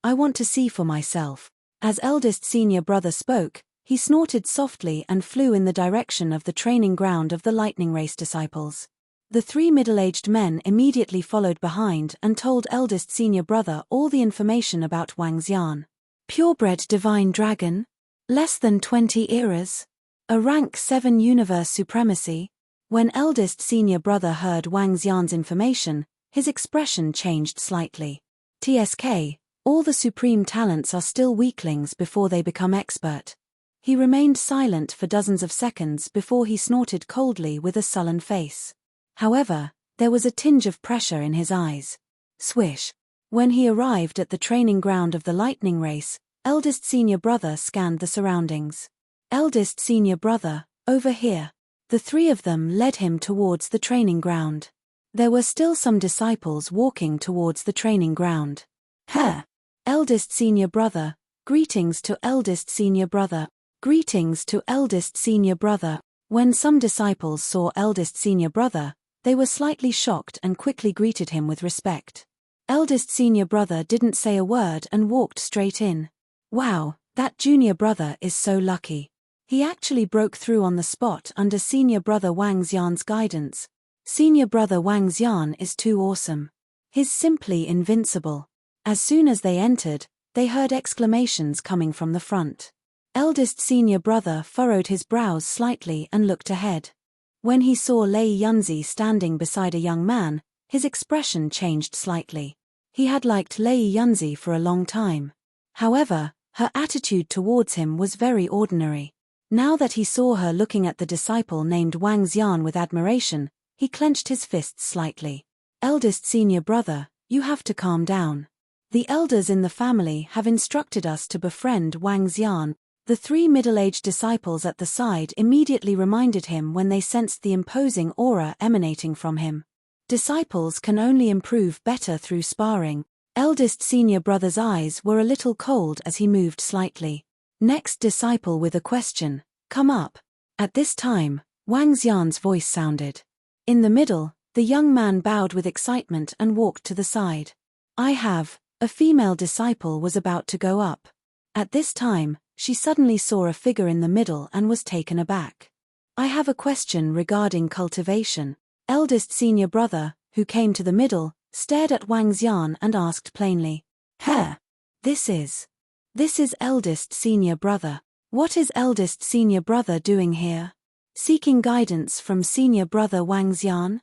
I want to see for myself. As eldest senior brother spoke, he snorted softly and flew in the direction of the training ground of the lightning race disciples. The 3 middle-aged men immediately followed behind and told eldest senior brother all the information about Wang Xian. Purebred divine dragon? Less than 20 eras? A rank 7 universe supremacy? When eldest senior brother heard Wang Xian's information, his expression changed slightly. TSK, all the supreme talents are still weaklings before they become expert. He remained silent for dozens of seconds before he snorted coldly with a sullen face. However, there was a tinge of pressure in his eyes. Swish. When he arrived at the training ground of the lightning race, eldest senior brother scanned the surroundings. Eldest senior brother, over here. The 3 of them led him towards the training ground. There were still some disciples walking towards the training ground. Eldest senior brother, greetings to eldest senior brother. Greetings to eldest senior brother. When some disciples saw eldest senior brother, they were slightly shocked and quickly greeted him with respect. Eldest senior brother didn't say a word and walked straight in. Wow, that junior brother is so lucky. He actually broke through on the spot under senior brother Wang Xian's guidance. Senior brother Wang Xian is too awesome. He's simply invincible. As soon as they entered, they heard exclamations coming from the front. Eldest senior brother furrowed his brows slightly and looked ahead. When he saw Lei Yunzi standing beside a young man, his expression changed slightly. He had liked Lei Yunzi for a long time. However, her attitude towards him was very ordinary. Now that he saw her looking at the disciple named Wang Xian with admiration, he clenched his fists slightly. Eldest senior brother, you have to calm down. The elders in the family have instructed us to befriend Wang Xian. The three middle-aged disciples at the side immediately reminded him when they sensed the imposing aura emanating from him. Disciples can only improve better through sparring. Eldest senior brother's eyes were a little cold as he moved slightly. Next disciple with a question, come up. At this time, Wang Xian's voice sounded. In the middle, the young man bowed with excitement and walked to the side. A female disciple was about to go up. At this time, she suddenly saw a figure in the middle and was taken aback. I have a question regarding cultivation. Eldest senior brother, who came to the middle, stared at Wang Xian and asked plainly. This is eldest senior brother. What is eldest senior brother doing here? Seeking guidance from senior brother Wang Xian?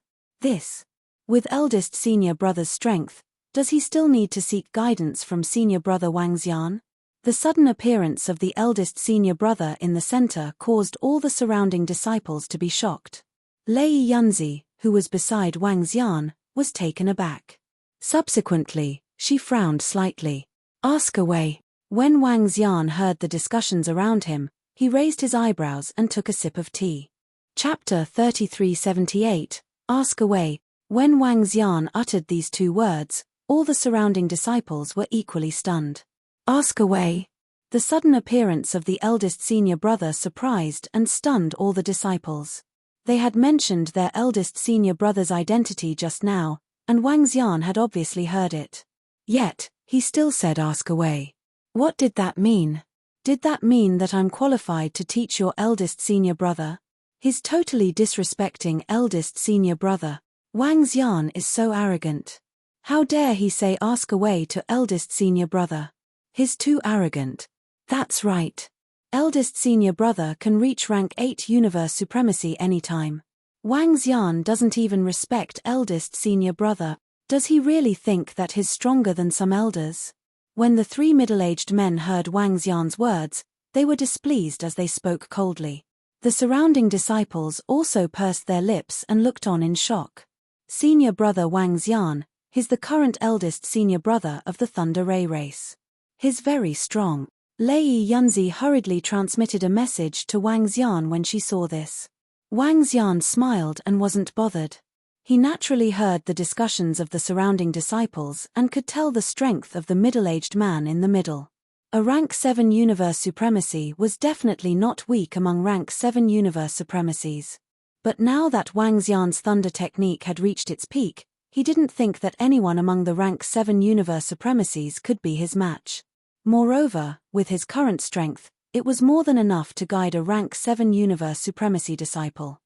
With eldest senior brother's strength, does he still need to seek guidance from senior brother Wang Xian? The sudden appearance of the eldest senior brother in the center caused all the surrounding disciples to be shocked. Lei Yunzi, who was beside Wang Xian, was taken aback. Subsequently, she frowned slightly. Ask away. When Wang Xian heard the discussions around him, he raised his eyebrows and took a sip of tea. Chapter 3378, Ask away. When Wang Xian uttered these two words, all the surrounding disciples were equally stunned. Ask away. The sudden appearance of the eldest senior brother surprised and stunned all the disciples. They had mentioned their eldest senior brother's identity just now, and Wang Xian had obviously heard it. Yet, he still said ask away. What did that mean? Did that mean that I'm qualified to teach your eldest senior brother? He's totally disrespecting eldest senior brother. Wang Xian is so arrogant. How dare he say ask away to eldest senior brother? He's too arrogant. That's right. Eldest senior brother can reach rank 8 universe supremacy anytime. Wang Xian doesn't even respect eldest senior brother. Does he really think that he's stronger than some elders? When the three middle-aged men heard Wang Xian's words, they were displeased as they spoke coldly. The surrounding disciples also pursed their lips and looked on in shock. Senior brother Wang Xian, he's the current eldest senior brother of the Thunder Ray race. He's very strong. Lei Yunzi hurriedly transmitted a message to Wang Xian when she saw this. Wang Xian smiled and wasn't bothered. He naturally heard the discussions of the surrounding disciples and could tell the strength of the middle-aged man in the middle. A rank 7 universe supremacy was definitely not weak among rank 7 universe supremacies. But now that Wang Xian's thunder technique had reached its peak, he didn't think that anyone among the rank 7 universe supremacies could be his match. Moreover, with his current strength, it was more than enough to guide a rank 7 universe supremacy disciple.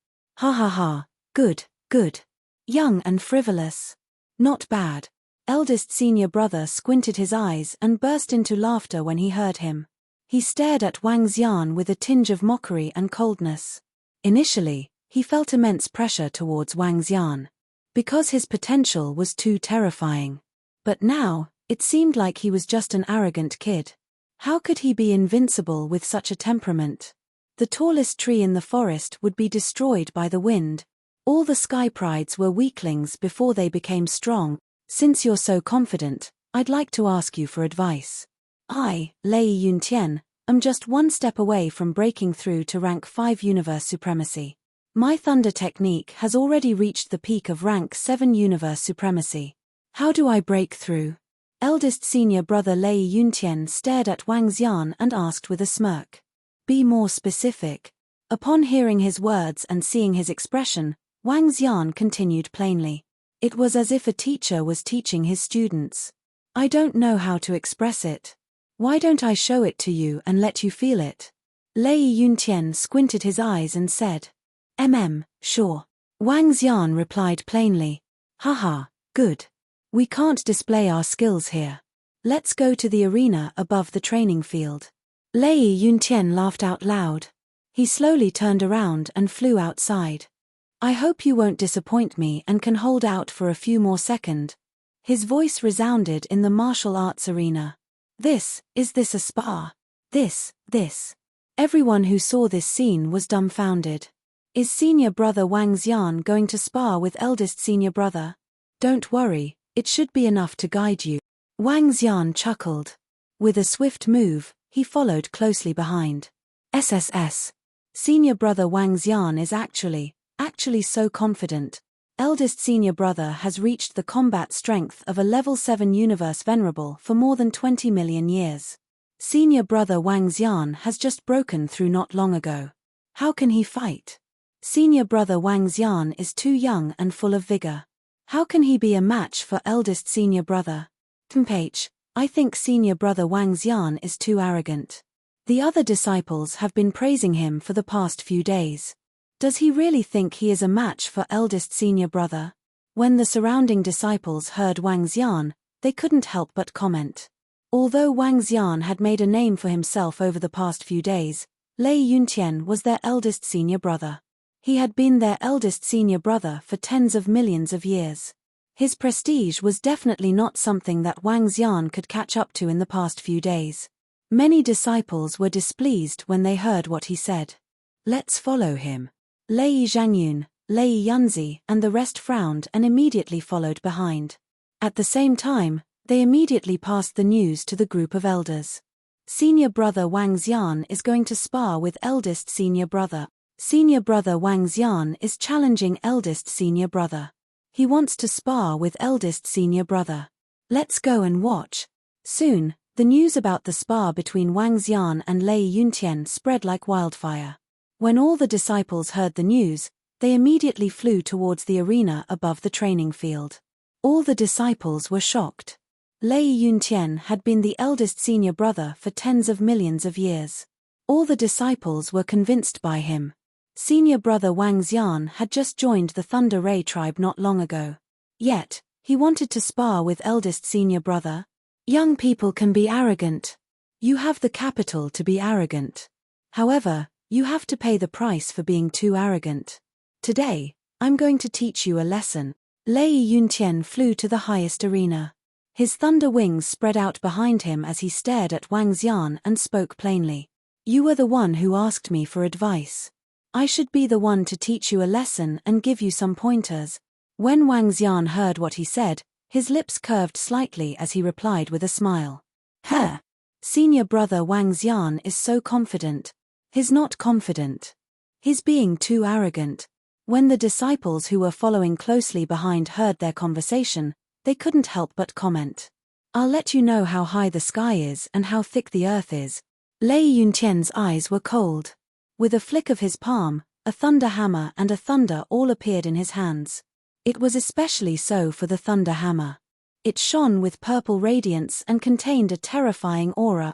Good. Young and frivolous. Not bad. Eldest senior brother squinted his eyes and burst into laughter when he heard him. He stared at Wang Xian with a tinge of mockery and coldness. Initially, he felt immense pressure towards Wang Xian, because his potential was too terrifying. But now, it seemed like he was just an arrogant kid. How could he be invincible with such a temperament? The tallest tree in the forest would be destroyed by the wind. All the sky prides were weaklings before they became strong. Since you're so confident, I'd like to ask you for advice. I, Lei Yuntian, am just one step away from breaking through to rank 5 universe supremacy. My thunder technique has already reached the peak of rank 7 universe supremacy. How do I break through? Eldest senior brother Lei Yuntian stared at Wang Xian and asked with a smirk. Be more specific. Upon hearing his words and seeing his expression, Wang Xian continued plainly. It was as if a teacher was teaching his students. I don't know how to express it. Why don't I show it to you and let you feel it? Lei Yuntian squinted his eyes and said. Sure. Wang Xian replied plainly. Good. We can't display our skills here. Let's go to the arena above the training field. Lei Yuntian laughed out loud. He slowly turned around and flew outside. I hope you won't disappoint me and can hold out for a few more seconds. His voice resounded in the martial arts arena. Is this a spa? This. Everyone who saw this scene was dumbfounded. Is senior brother Wang Xian going to spar with eldest senior brother? Don't worry, it should be enough to guide you. Wang Xian chuckled. With a swift move, he followed closely behind. SSS. Senior brother Wang Xian is actually so confident. Eldest senior brother has reached the combat strength of a level 7 universe venerable for more than 20 million years. Senior brother Wang Xian has just broken through not long ago. How can he fight? Senior brother Wang Xian is too young and full of vigor. How can he be a match for eldest senior brother? Tempage, I think senior brother Wang Xian is too arrogant. The other disciples have been praising him for the past few days. Does he really think he is a match for eldest senior brother? When the surrounding disciples heard Wang Xian, they couldn't help but comment. Although Wang Xian had made a name for himself over the past few days, Lei Yuntian was their eldest senior brother. He had been their eldest senior brother for tens of millions of years. His prestige was definitely not something that Wang Xian could catch up to in the past few days. Many disciples were displeased when they heard what he said. Let's follow him. Lei Zhangyun, Lei Yunzi and the rest frowned and immediately followed behind. At the same time, they immediately passed the news to the group of elders. Senior brother Wang Xian is going to spar with eldest senior brother. Senior brother Wang Xian is challenging eldest senior brother. He wants to spar with eldest senior brother. Let's go and watch. Soon, the news about the spar between Wang Xian and Lei Yuntian spread like wildfire. When all the disciples heard the news, they immediately flew towards the arena above the training field. All the disciples were shocked. Lei Yuntian had been the eldest senior brother for tens of millions of years. All the disciples were convinced by him. Senior brother Wang Xian had just joined the Thunder Ray tribe not long ago. Yet, he wanted to spar with eldest senior brother. Young people can be arrogant. You have the capital to be arrogant. However, you have to pay the price for being too arrogant. Today, I'm going to teach you a lesson. Lei Yuntian flew to the highest arena. His thunder wings spread out behind him as he stared at Wang Xian and spoke plainly. You were the one who asked me for advice. I should be the one to teach you a lesson and give you some pointers. When Wang Xian heard what he said, his lips curved slightly as he replied with a smile. Senior brother Wang Xian is so confident. He's not confident. He's being too arrogant. When the disciples who were following closely behind heard their conversation, they couldn't help but comment. I'll let you know how high the sky is and how thick the earth is. Lei Yuntian's eyes were cold. With a flick of his palm, a thunder hammer and a thunder all appeared in his hands. It was especially so for the thunder hammer. It shone with purple radiance and contained a terrifying aura.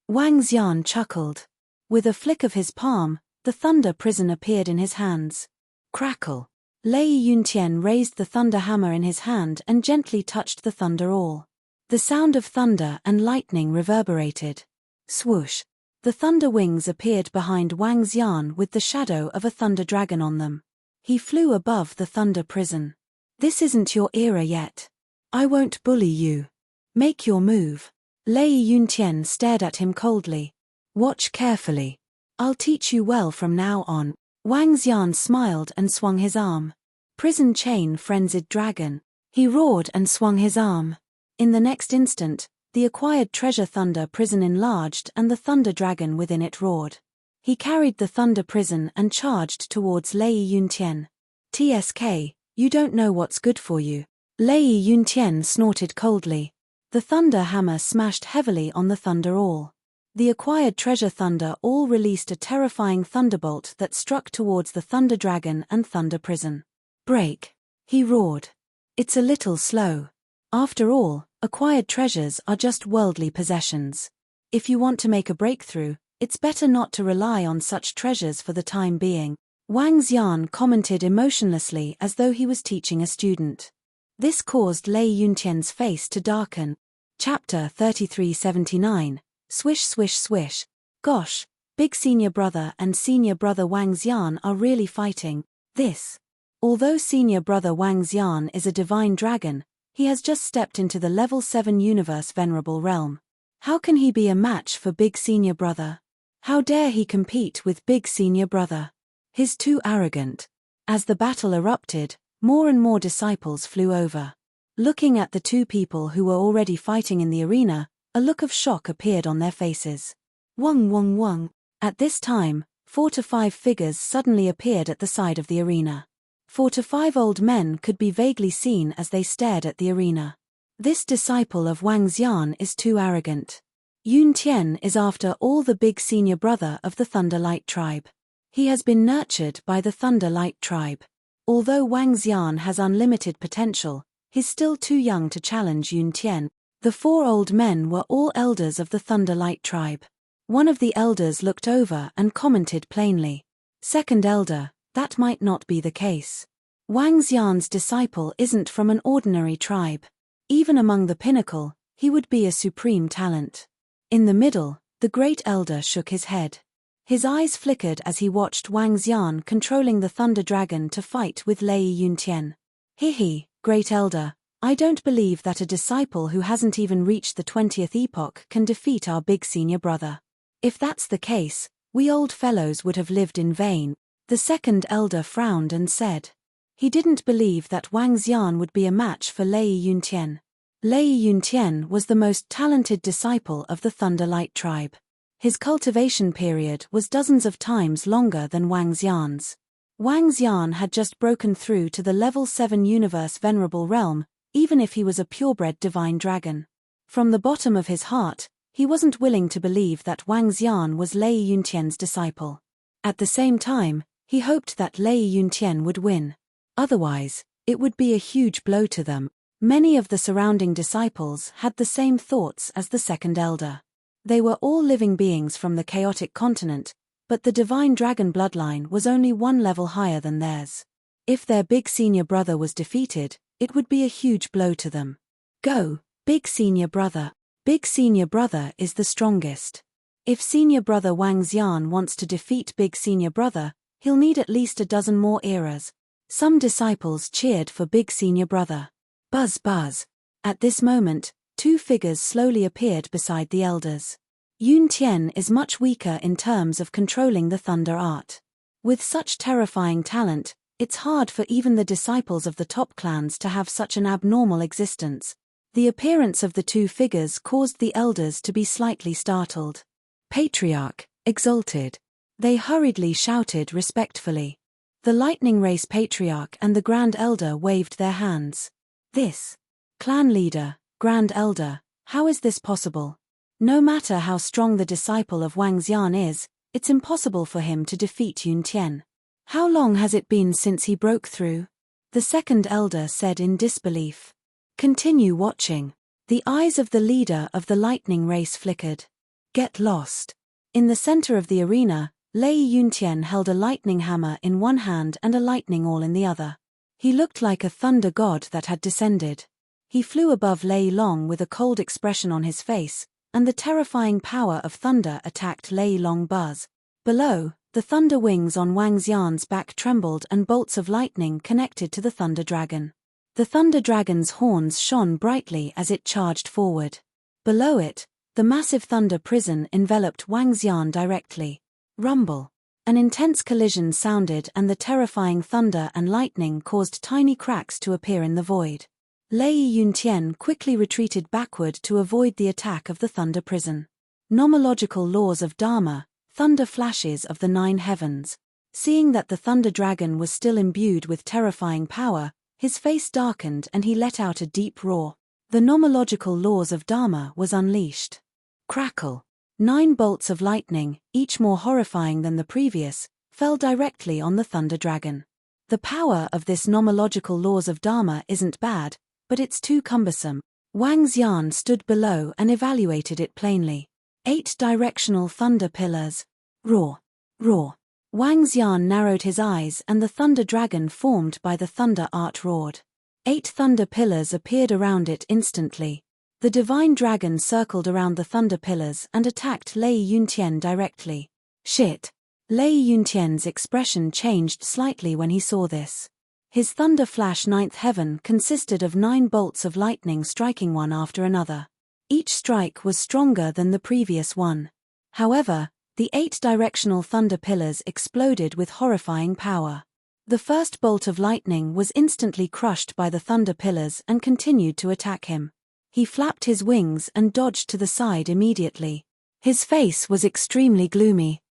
Wang Xian chuckled. With a flick of his palm, the thunder prison appeared in his hands. Crackle. Lei Yuntian raised the thunder hammer in his hand and gently touched the thunder awl. The sound of thunder and lightning reverberated. Swoosh. The thunder wings appeared behind Wang Xian with the shadow of a thunder dragon on them. He flew above the thunder prison. This isn't your era yet. I won't bully you. Make your move. Lei Yuntian stared at him coldly. Watch carefully. I'll teach you well from now on. Wang Xian smiled and swung his arm. Prison chain frenzied dragon. He roared and swung his arm. In the next instant, the acquired treasure thunder prison enlarged and the thunder dragon within it roared. He carried the thunder prison and charged towards Lei Yuntian. TSK, you don't know what's good for you. Lei Yuntian snorted coldly. The thunder hammer smashed heavily on the thunder awl. The acquired treasure thunder all released a terrifying thunderbolt that struck towards the thunder dragon and thunder prison. Break! He roared. It's a little slow. After all, acquired treasures are just worldly possessions. If you want to make a breakthrough, it's better not to rely on such treasures for the time being. Wang Xian commented emotionlessly as though he was teaching a student. This caused Lei Yuntian's face to darken. Chapter 3379. Swish swish swish. Gosh, big senior brother and senior brother Wang Xian are really fighting. This. Although senior brother Wang Xian is a divine dragon, he has just stepped into the level 7 universe venerable realm. How can he be a match for big senior brother? How dare he compete with big senior brother? He's too arrogant. As the battle erupted, more and more disciples flew over. Looking at the two people who were already fighting in the arena, a look of shock appeared on their faces. Wong wong wong. At this time, 4 to 5 figures suddenly appeared at the side of the arena. 4 to 5 old men could be vaguely seen as they stared at the arena. This disciple of Wang Xian is too arrogant. Yun Tian is after all the big senior brother of the Thunder Light tribe. He has been nurtured by the Thunder Light tribe. Although Wang Xian has unlimited potential, he's still too young to challenge Yun Tian. The 4 old men were all elders of the Thunder Light tribe. One of the elders looked over and commented plainly. Second elder, that might not be the case. Wang Xian's disciple isn't from an ordinary tribe. Even among the pinnacle, he would be a supreme talent. In the middle, the great elder shook his head. His eyes flickered as he watched Wang Xian controlling the Thunder Dragon to fight with Lei Yuntian. Hihi, great elder, I don't believe that a disciple who hasn't even reached the 20th epoch can defeat our big senior brother. If that's the case, we old fellows would have lived in vain. The second elder frowned and said. He didn't believe that Wang Xian would be a match for Lei Yuntian. Lei Yuntian was the most talented disciple of the Thunder Light tribe. His cultivation period was dozens of times longer than Wang Xian's. Wang Xian had just broken through to the level 7 universe venerable realm, even if he was a purebred divine dragon. From the bottom of his heart, he wasn't willing to believe that Wang Xian was Lei Yuntian's disciple. At the same time, he hoped that Lei Yuntian would win. Otherwise, it would be a huge blow to them. Many of the surrounding disciples had the same thoughts as the second elder. They were all living beings from the chaotic continent, but the divine dragon bloodline was only one level higher than theirs. If their big senior brother was defeated, it would be a huge blow to them. Go, big senior brother. Big senior brother is the strongest. If senior brother Wang Xian wants to defeat big senior brother, he'll need at least a dozen more eras. Some disciples cheered for big senior brother. Buzz buzz. At this moment, 2 figures slowly appeared beside the elders. Yun Tian is much weaker in terms of controlling the thunder art. With such terrifying talent, it's hard for even the disciples of the top clans to have such an abnormal existence. The appearance of the 2 figures caused the elders to be slightly startled. Patriarch, exalted. They hurriedly shouted respectfully. The Lightning Race Patriarch and the Grand Elder waved their hands. This. Clan leader, Grand Elder, how is this possible? No matter how strong the disciple of Wang Xian is, it's impossible for him to defeat Yun Tian. How long has it been since he broke through? The second elder said in disbelief. Continue watching. The eyes of the leader of the lightning race flickered. Get lost. In the center of the arena, Lei Yuntian held a lightning hammer in one hand and a lightning awl in the other. He looked like a thunder god that had descended. He flew above Lei Long with a cold expression on his face, and the terrifying power of thunder attacked Lei Long Buzz. Below, the thunder wings on Wang Xian's back trembled and bolts of lightning connected to the thunder dragon. The thunder dragon's horns shone brightly as it charged forward. Below it, the massive thunder prison enveloped Wang Xian directly. Rumble. An intense collision sounded and the terrifying thunder and lightning caused tiny cracks to appear in the void. Lei Yuntian quickly retreated backward to avoid the attack of the thunder prison. Nomological laws of Dharma, thunder flashes of the 9 heavens. Seeing that the thunder dragon was still imbued with terrifying power, his face darkened and he let out a deep roar. The nomological laws of Dharma was unleashed. Crackle. 9 bolts of lightning, each more horrifying than the previous, fell directly on the thunder dragon. The power of this nomological laws of Dharma isn't bad, but it's too cumbersome. Wang Xian stood below and evaluated it plainly. 8 directional thunder pillars. Roar. Roar. Wang Xian narrowed his eyes and the thunder dragon formed by the thunder art roared. 8 thunder pillars appeared around it instantly. The divine dragon circled around the thunder pillars and attacked Lei Yuntian directly. Shit! Lei Yuntian's expression changed slightly when he saw this. His thunder flash ninth heaven consisted of 9 bolts of lightning striking one after another. Each strike was stronger than the previous one. However, the 8 directional thunder pillars exploded with horrifying power. The first bolt of lightning was instantly crushed by the thunder pillars and continued to attack him. He flapped his wings and dodged to the side immediately. His face was extremely gloomy.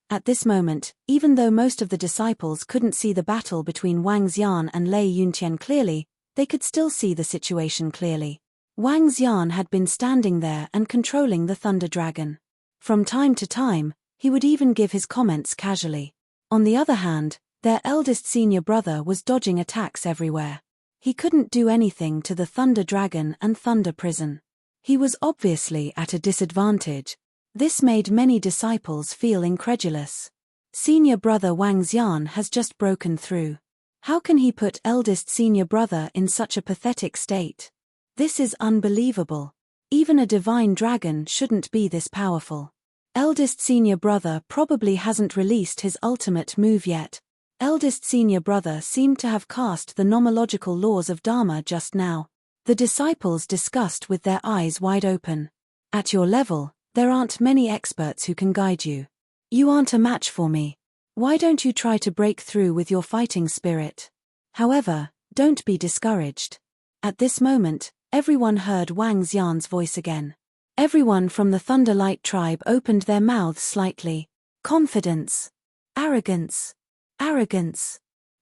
At this moment, even though most of the disciples couldn't see the battle between Wang Xian and Lei Yuntian clearly, they could still see the situation clearly. Wang Xian had been standing there and controlling the thunder dragon. From time to time, he would even give his comments casually. On the other hand, their eldest senior brother was dodging attacks everywhere. He couldn't do anything to the thunder dragon and thunder prison. He was obviously at a disadvantage. This made many disciples feel incredulous. Senior brother Wang Xian has just broken through. How can he put eldest senior brother in such a pathetic state? This is unbelievable. Even a divine dragon shouldn't be this powerful. Eldest senior brother probably hasn't released his ultimate move yet. Eldest senior brother seemed to have cast the nomological laws of Dharma just now. The disciples discussed with their eyes wide open. At your level, there aren't many experts who can guide you. You aren't a match for me. Why don't you try to break through with your fighting spirit? However, don't be discouraged. At this moment, everyone heard Wang Xian's voice again. Everyone from the Thunderlight tribe opened their mouths slightly. Confidence. Arrogance.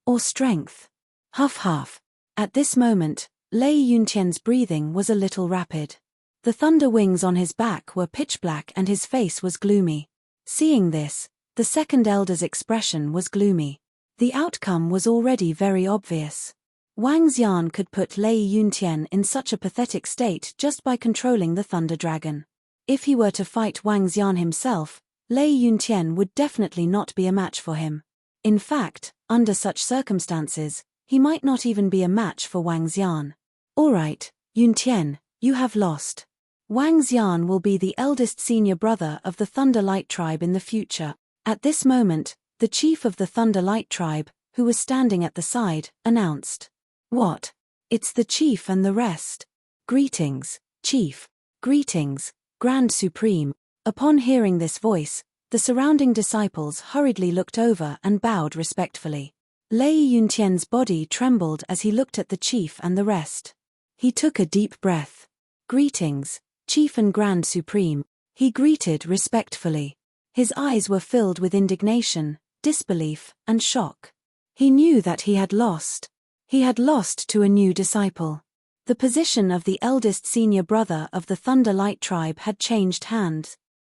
Or strength. Huff. At this moment, Lei Yuntian's breathing was a little rapid. The thunder wings on his back were pitch black and his face was gloomy. Seeing this, the second elder's expression was gloomy. The outcome was already very obvious. Wang Xian could put Lei Yuntian in such a pathetic state just by controlling the thunder dragon. If he were to fight Wang Xian himself, Lei Yuntian would definitely not be a match for him. In fact, under such circumstances, he might not even be a match for Wang Xian. Alright, Yuntian, you have lost. Wang Xian will be the eldest senior brother of the Thunderlight tribe in the future. At this moment, the chief of the Thunderlight tribe, who was standing at the side, announced. What? It's the chief and the rest. Greetings, chief. Greetings, Grand Supreme. Upon hearing this voice, the surrounding disciples hurriedly looked over and bowed respectfully. Lei Yuntian's body trembled as he looked at the chief and the rest. He took a deep breath. Greetings, Chief and Grand Supreme, he greeted respectfully. His eyes were filled with indignation, disbelief, and shock. He knew that he had lost. He had lost to a new disciple. The position of the eldest senior brother of the Thunderlight tribe had changed hands.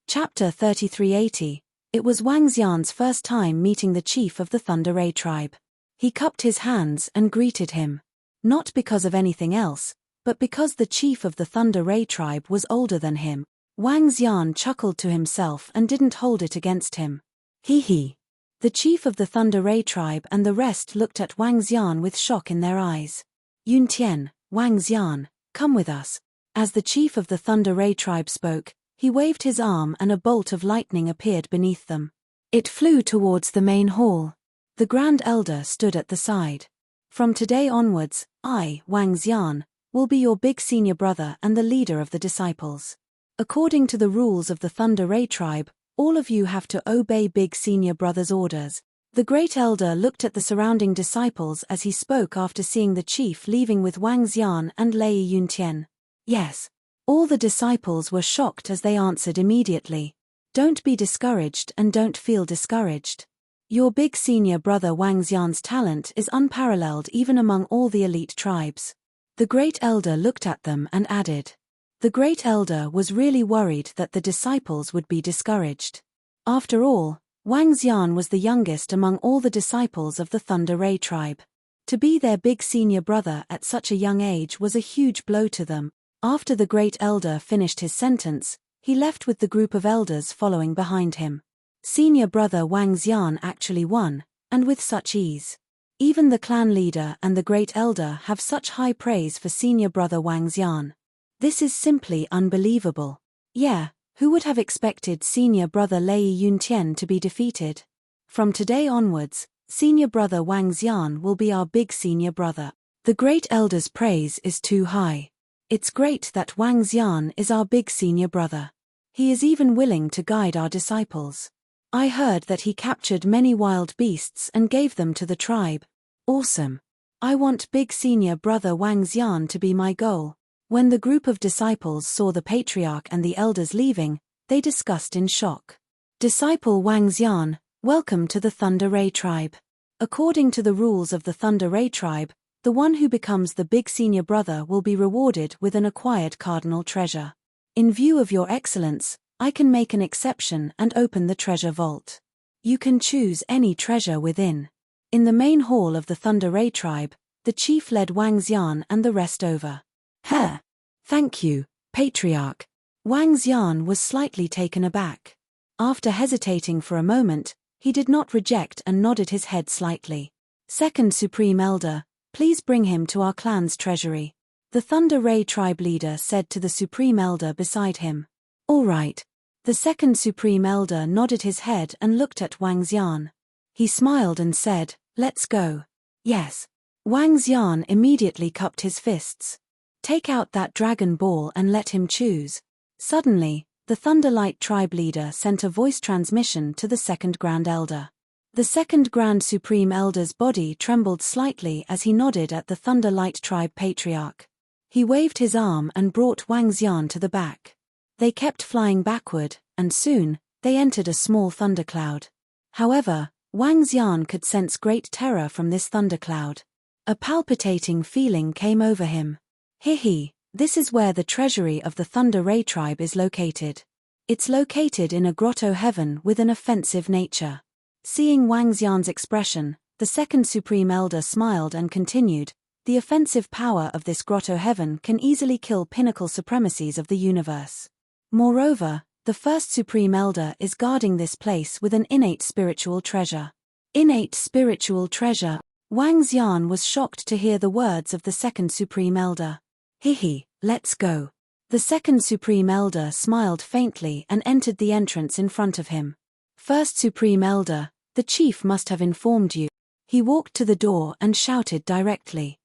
Chapter 3380. It was Wang Xian's first time meeting the chief of the Thunder Ray tribe. He cupped his hands and greeted him. Not because of anything else, but because the chief of the Thunder Ray tribe was older than him. Wang Xian chuckled to himself and didn't hold it against him. Hee. The chief of the Thunder Ray tribe and the rest looked at Wang Xian with shock in their eyes. Yuntian, Wang Xian, come with us. As the chief of the Thunder Ray tribe spoke, he waved his arm and a bolt of lightning appeared beneath them. It flew towards the main hall. The Grand Elder stood at the side. From today onwards, I, Wang Xian, will be your big senior brother and the leader of the disciples. According to the rules of the Thunder Ray tribe, all of you have to obey big senior brother's orders. The Great Elder looked at the surrounding disciples as he spoke after seeing the chief leaving with Wang Xian and Lei Yuntian. Yes. All the disciples were shocked as they answered immediately. Don't be discouraged and don't feel discouraged. Your big senior brother Wang Xian's talent is unparalleled even among all the elite tribes. The Great Elder looked at them and added. The Great Elder was really worried that the disciples would be discouraged. After all, Wang Xian was the youngest among all the disciples of the Thunder Ray tribe. To be their big senior brother at such a young age was a huge blow to them. After the Great Elder finished his sentence, he left with the group of elders following behind him. Senior brother Wang Xian actually won, and with such ease. Even the clan leader and the great elder have such high praise for senior brother Wang Xian. This is simply unbelievable. Yeah, who would have expected senior brother Lei Yuntian to be defeated? From today onwards, senior brother Wang Xian will be our big senior brother. The great elder's praise is too high. It's great that Wang Xian is our big senior brother. He is even willing to guide our disciples. I heard that he captured many wild beasts and gave them to the tribe. Awesome. I want big senior brother Wang Xian to be my goal. When the group of disciples saw the patriarch and the elders leaving, they discussed in shock. Disciple Wang Xian, welcome to the Thunder Ray tribe. According to the rules of the Thunder Ray tribe, the one who becomes the big senior brother will be rewarded with an acquired cardinal treasure. In view of your excellence, I can make an exception and open the treasure vault. You can choose any treasure within. In the main hall of the Thunder Ray tribe, the chief led Wang Xian and the rest over. Thank you, Patriarch. Wang Xian was slightly taken aback. After hesitating for a moment, he did not reject and nodded his head slightly. Second Supreme Elder, please bring him to our clan's treasury. The Thunder Ray tribe leader said to the Supreme Elder beside him. All right. The second Supreme Elder nodded his head and looked at Wang Xian. He smiled and said, let's go. Yes. Wang Xian immediately cupped his fists. Take out that dragon ball and let him choose. Suddenly, the Thunderlight tribe leader sent a voice transmission to the second Grand Elder. The second Grand Supreme Elder's body trembled slightly as he nodded at the Thunderlight tribe patriarch. He waved his arm and brought Wang Xian to the back. They kept flying backward, and soon, they entered a small thundercloud. However, Wang Xian could sense great terror from this thundercloud. A palpitating feeling came over him. This is where the treasury of the Thunder Ray tribe is located. It's located in a grotto heaven with an offensive nature. Seeing Wang Xian's expression, the second Supreme Elder smiled and continued, the offensive power of this grotto heaven can easily kill pinnacle supremacies of the universe. Moreover, the first Supreme Elder is guarding this place with an innate spiritual treasure. Innate spiritual treasure. Wang Xian was shocked to hear the words of the second Supreme Elder. Let's go. The second Supreme Elder smiled faintly and entered the entrance in front of him. First Supreme Elder, the chief must have informed you. He walked to the door and shouted directly.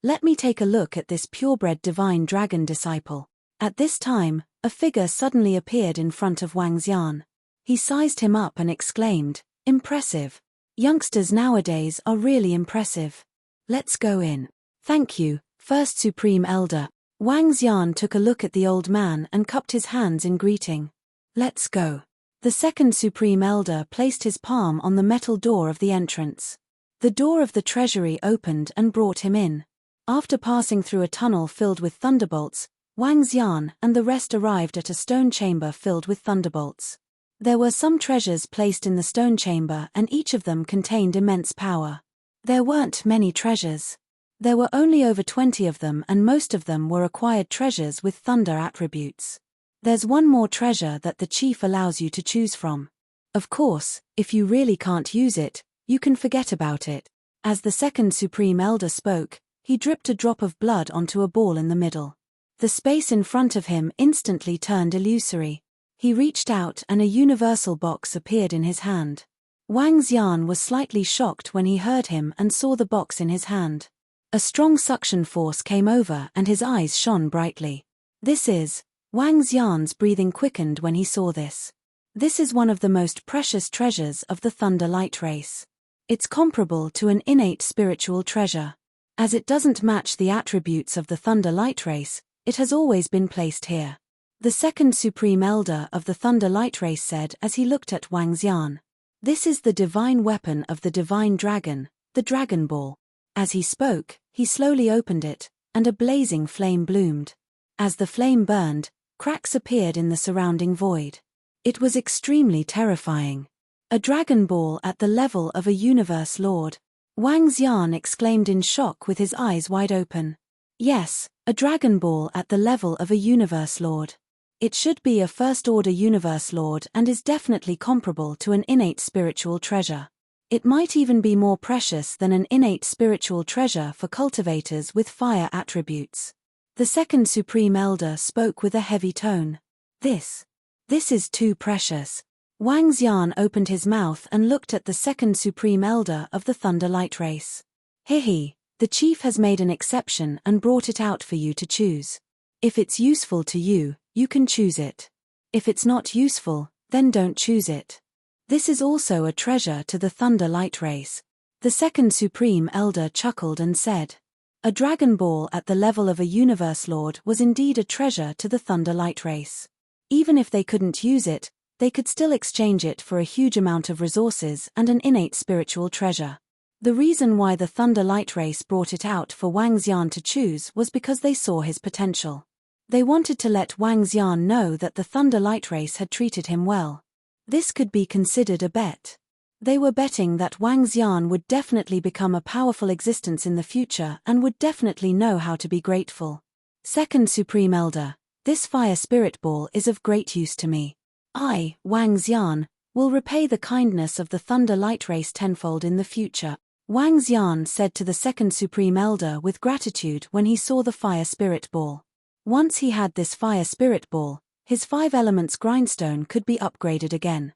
Let me take a look at this purebred divine dragon disciple. At this time, a figure suddenly appeared in front of Wang Xian. He sized him up and exclaimed, impressive. Youngsters nowadays are really impressive. Let's go in. Thank you, First Supreme Elder. Wang Xian took a look at the old man and cupped his hands in greeting. Let's go. The second Supreme Elder placed his palm on the metal door of the entrance. The door of the treasury opened and brought him in. After passing through a tunnel filled with thunderbolts, Wang Xian and the rest arrived at a stone chamber filled with thunderbolts. There were some treasures placed in the stone chamber and each of them contained immense power. There weren't many treasures. There were only over 20 of them and most of them were acquired treasures with thunder attributes. There's one more treasure that the chief allows you to choose from. Of course, if you really can't use it, you can forget about it. As the second Supreme Elder spoke, he dripped a drop of blood onto a ball in the middle. The space in front of him instantly turned illusory. He reached out and a universal box appeared in his hand. Wang Xian was slightly shocked when he heard him and saw the box in his hand. A strong suction force came over and his eyes shone brightly. Wang Xian's breathing quickened when he saw this. This is one of the most precious treasures of the Thunder Light race. It's comparable to an innate spiritual treasure. As it doesn't match the attributes of the Thunder Light race, it has always been placed here. The second Supreme Elder of the Thunder Light race said as he looked at Wang Xian. This is the divine weapon of the divine dragon, the Dragon Ball. As he spoke, he slowly opened it, and a blazing flame bloomed. As the flame burned, cracks appeared in the surrounding void. It was extremely terrifying. A Dragon Ball at the level of a Universe Lord. Wang Xian exclaimed in shock with his eyes wide open. Yes, a Dragon Ball at the level of a Universe Lord. It should be a First Order Universe Lord and is definitely comparable to an innate spiritual treasure. It might even be more precious than an innate spiritual treasure for cultivators with fire attributes. The second Supreme Elder spoke with a heavy tone. This is too precious. Wang Xian opened his mouth and looked at the second Supreme Elder of the Thunder Light Race. Hihi, the chief has made an exception and brought it out for you to choose. If it's useful to you, you can choose it. If it's not useful, then don't choose it. This is also a treasure to the Thunder Light Race. The second Supreme Elder chuckled and said, a Dragon Ball at the level of a Universe Lord was indeed a treasure to the Thunder Light Race. Even if they couldn't use it, they could still exchange it for a huge amount of resources and an innate spiritual treasure. The reason why the Thunder Light Race brought it out for Wang Xian to choose was because they saw his potential. They wanted to let Wang Xian know that the Thunder Light Race had treated him well. This could be considered a bet. They were betting that Wang Xian would definitely become a powerful existence in the future and would definitely know how to be grateful. Second Supreme Elder, this fire spirit ball is of great use to me. I, Wang Xian, will repay the kindness of the Thunder Light Race tenfold in the future, Wang Xian said to the second Supreme Elder with gratitude when he saw the fire spirit ball. Once he had this fire spirit ball, his 5 elements grindstone could be upgraded again.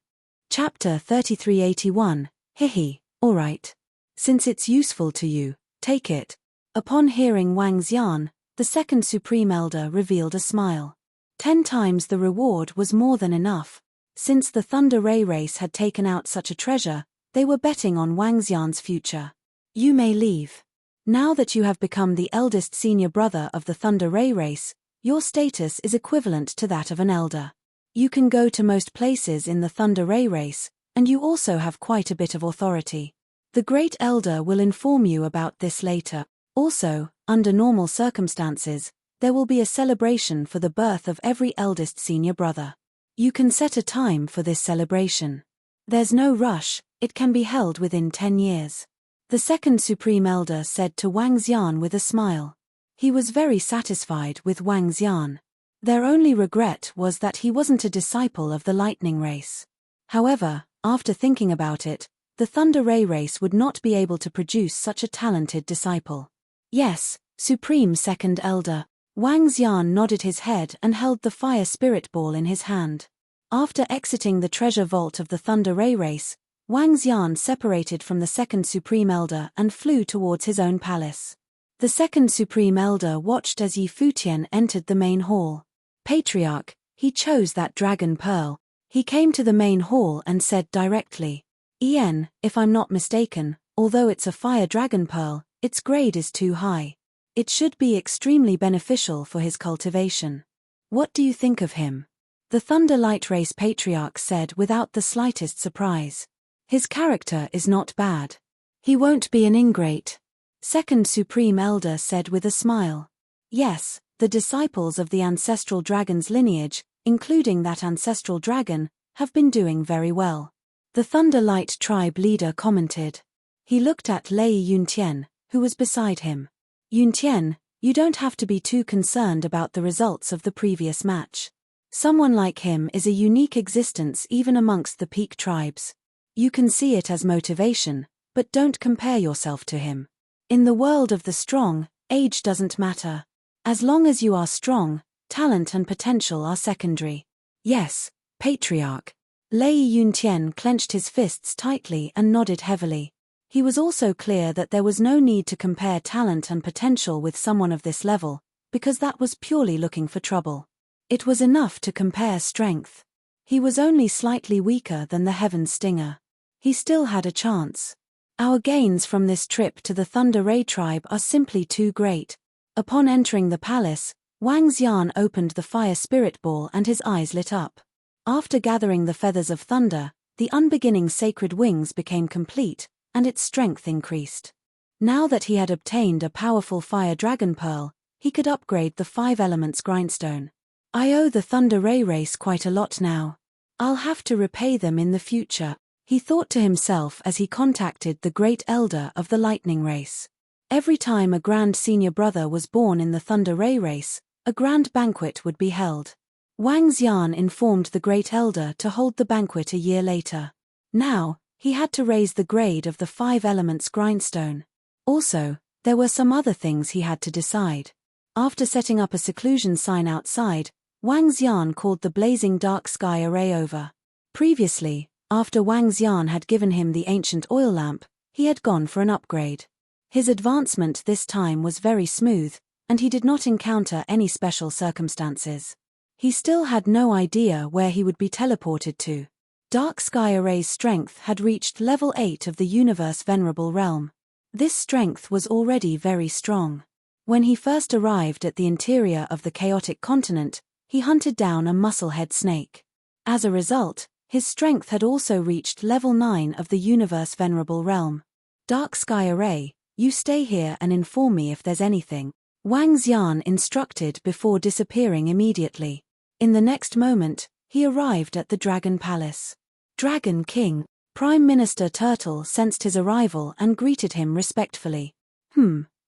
Chapter 3381, Hihi, alright. Since it's useful to you, take it. Upon hearing Wang Xian, the second Supreme Elder revealed a smile. 10 times the reward was more than enough. Since the Thunder Ray Race had taken out such a treasure, they were betting on Wang Xian's future. You may leave. Now that you have become the eldest senior brother of the Thunder Ray Race, your status is equivalent to that of an elder. You can go to most places in the Thunder Ray Race, and you also have quite a bit of authority. The Great Elder will inform you about this later. Also, under normal circumstances, there will be a celebration for the birth of every eldest senior brother. You can set a time for this celebration. There's no rush, it can be held within 10 years. The second Supreme Elder said to Wang Xian with a smile. He was very satisfied with Wang Xian. Their only regret was that he wasn't a disciple of the Lightning Race. However, after thinking about it, the Thunder Ray Race would not be able to produce such a talented disciple. Yes, Supreme Second Elder. Wang Xian nodded his head and held the fire spirit ball in his hand. After exiting the treasure vault of the Thunder Ray Race, Wang Xian separated from the second Supreme Elder and flew towards his own palace. The second Supreme Elder watched as Yi Futian entered the main hall. Patriarch, he chose that dragon pearl. He came to the main hall and said directly, if I'm not mistaken, although it's a fire dragon pearl, its grade is too high. It should be extremely beneficial for his cultivation. What do you think of him? The Thunder Light Race Patriarch said without the slightest surprise. His character is not bad. He won't be an ingrate. Second Supreme Elder said with a smile. Yes, the disciples of the ancestral dragon's lineage, including that ancestral dragon, have been doing very well. The Thunder Light tribe leader commented. He looked at Lei Yuntian, who was beside him. Yuntian, you don't have to be too concerned about the results of the previous match. Someone like him is a unique existence even amongst the peak tribes. You can see it as motivation, but don't compare yourself to him. In the world of the strong, age doesn't matter. As long as you are strong, talent and potential are secondary. Yes, Patriarch. Lei Yuntian clenched his fists tightly and nodded heavily. He was also clear that there was no need to compare talent and potential with someone of this level, because that was purely looking for trouble. It was enough to compare strength. He was only slightly weaker than the Heaven Stinger. He still had a chance. Our gains from this trip to the Thunder Ray tribe are simply too great. Upon entering the palace, Wang Xian opened the fire spirit ball and his eyes lit up. After gathering the feathers of thunder, the unbeginning sacred wings became complete, and its strength increased. Now that he had obtained a powerful fire dragon pearl, he could upgrade the 5 elements grindstone. I owe the Thunder Ray Race quite a lot now. I'll have to repay them in the future, he thought to himself as he contacted the Great Elder of the Lightning Race. Every time a grand senior brother was born in the Thunder Ray Race, a grand banquet would be held. Wang Xian informed the Great Elder to hold the banquet a year later. Now, He had to raise the grade of the 5 elements grindstone. Also, there were some other things he had to decide. After setting up a seclusion sign outside, Wang Xian called the blazing dark sky array over. Previously, after Wang Xian had given him the ancient oil lamp, he had gone for an upgrade. His advancement this time was very smooth, and he did not encounter any special circumstances. He still had no idea where he would be teleported to. Dark Sky Array's strength had reached level 8 of the Universe Venerable Realm. This strength was already very strong. When he first arrived at the interior of the chaotic continent, he hunted down a musclehead snake. As a result, his strength had also reached level 9 of the Universe Venerable Realm. Dark Sky Array, you stay here and inform me if there's anything, Wang Xian instructed before disappearing immediately. In the next moment, he arrived at the Dragon Palace. Dragon King, Prime Minister Turtle sensed his arrival and greeted him respectfully.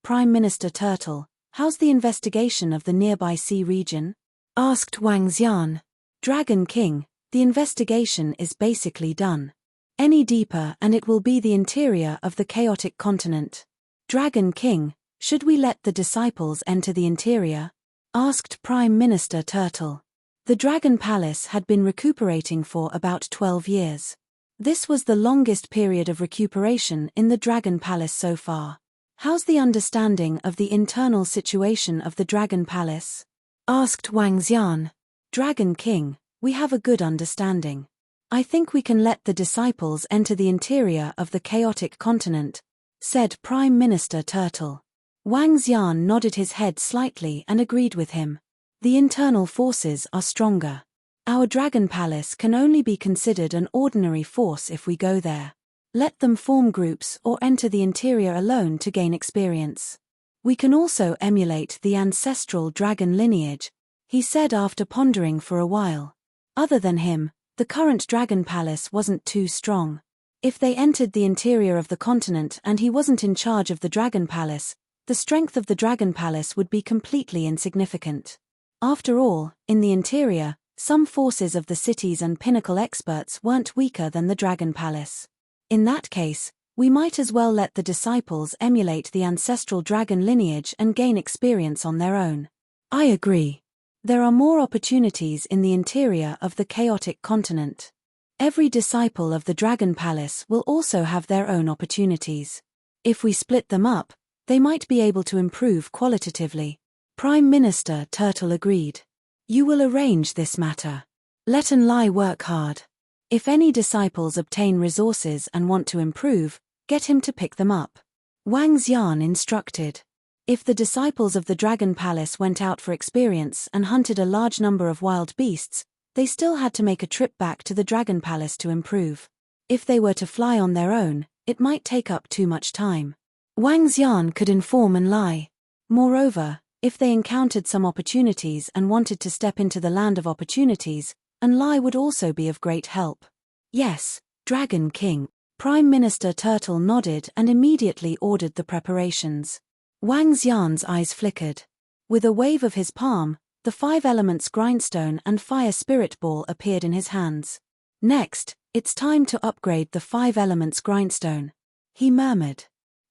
Prime Minister Turtle, how's the investigation of the nearby sea region? Asked Wang Xian. Dragon King, the investigation is basically done. Any deeper and it will be the interior of the chaotic continent. Dragon King, should we let the disciples enter the interior? Asked Prime Minister Turtle. The Dragon Palace had been recuperating for about 12 years. This was the longest period of recuperation in the Dragon Palace so far. How's the understanding of the internal situation of the Dragon Palace? Asked Wang Xian. Dragon King, we have a good understanding. I think we can let the disciples enter the interior of the chaotic continent, said Prime Minister Turtle. Wang Xian nodded his head slightly and agreed with him. The internal forces are stronger. Our Dragon Palace can only be considered an ordinary force if we go there. Let them form groups or enter the interior alone to gain experience. We can also emulate the ancestral dragon lineage, he said after pondering for a while. Other than him, the current Dragon Palace wasn't too strong. If they entered the interior of the continent and he wasn't in charge of the Dragon Palace, the strength of the Dragon Palace would be completely insignificant. After all, in the interior, some forces of the cities and pinnacle experts weren't weaker than the Dragon Palace. In that case, we might as well let the disciples emulate the ancestral dragon lineage and gain experience on their own. I agree. There are more opportunities in the interior of the chaotic continent. Every disciple of the Dragon Palace will also have their own opportunities. If we split them up, they might be able to improve qualitatively. Prime Minister Turtle agreed. You will arrange this matter. Let Enlai work hard. If any disciples obtain resources and want to improve, get him to pick them up. Wang Xian instructed. If the disciples of the Dragon Palace went out for experience and hunted a large number of wild beasts, they still had to make a trip back to the Dragon Palace to improve. If they were to fly on their own, it might take up too much time. Wang Xian could inform Enlai. Moreover, if they encountered some opportunities and wanted to step into the land of opportunities, Enlai would also be of great help. Yes, Dragon King. Prime Minister Turtle nodded and immediately ordered the preparations. Wang Xian's eyes flickered. With a wave of his palm, the 5 elements grindstone and fire spirit ball appeared in his hands. Next, it's time to upgrade the 5 elements grindstone, he murmured.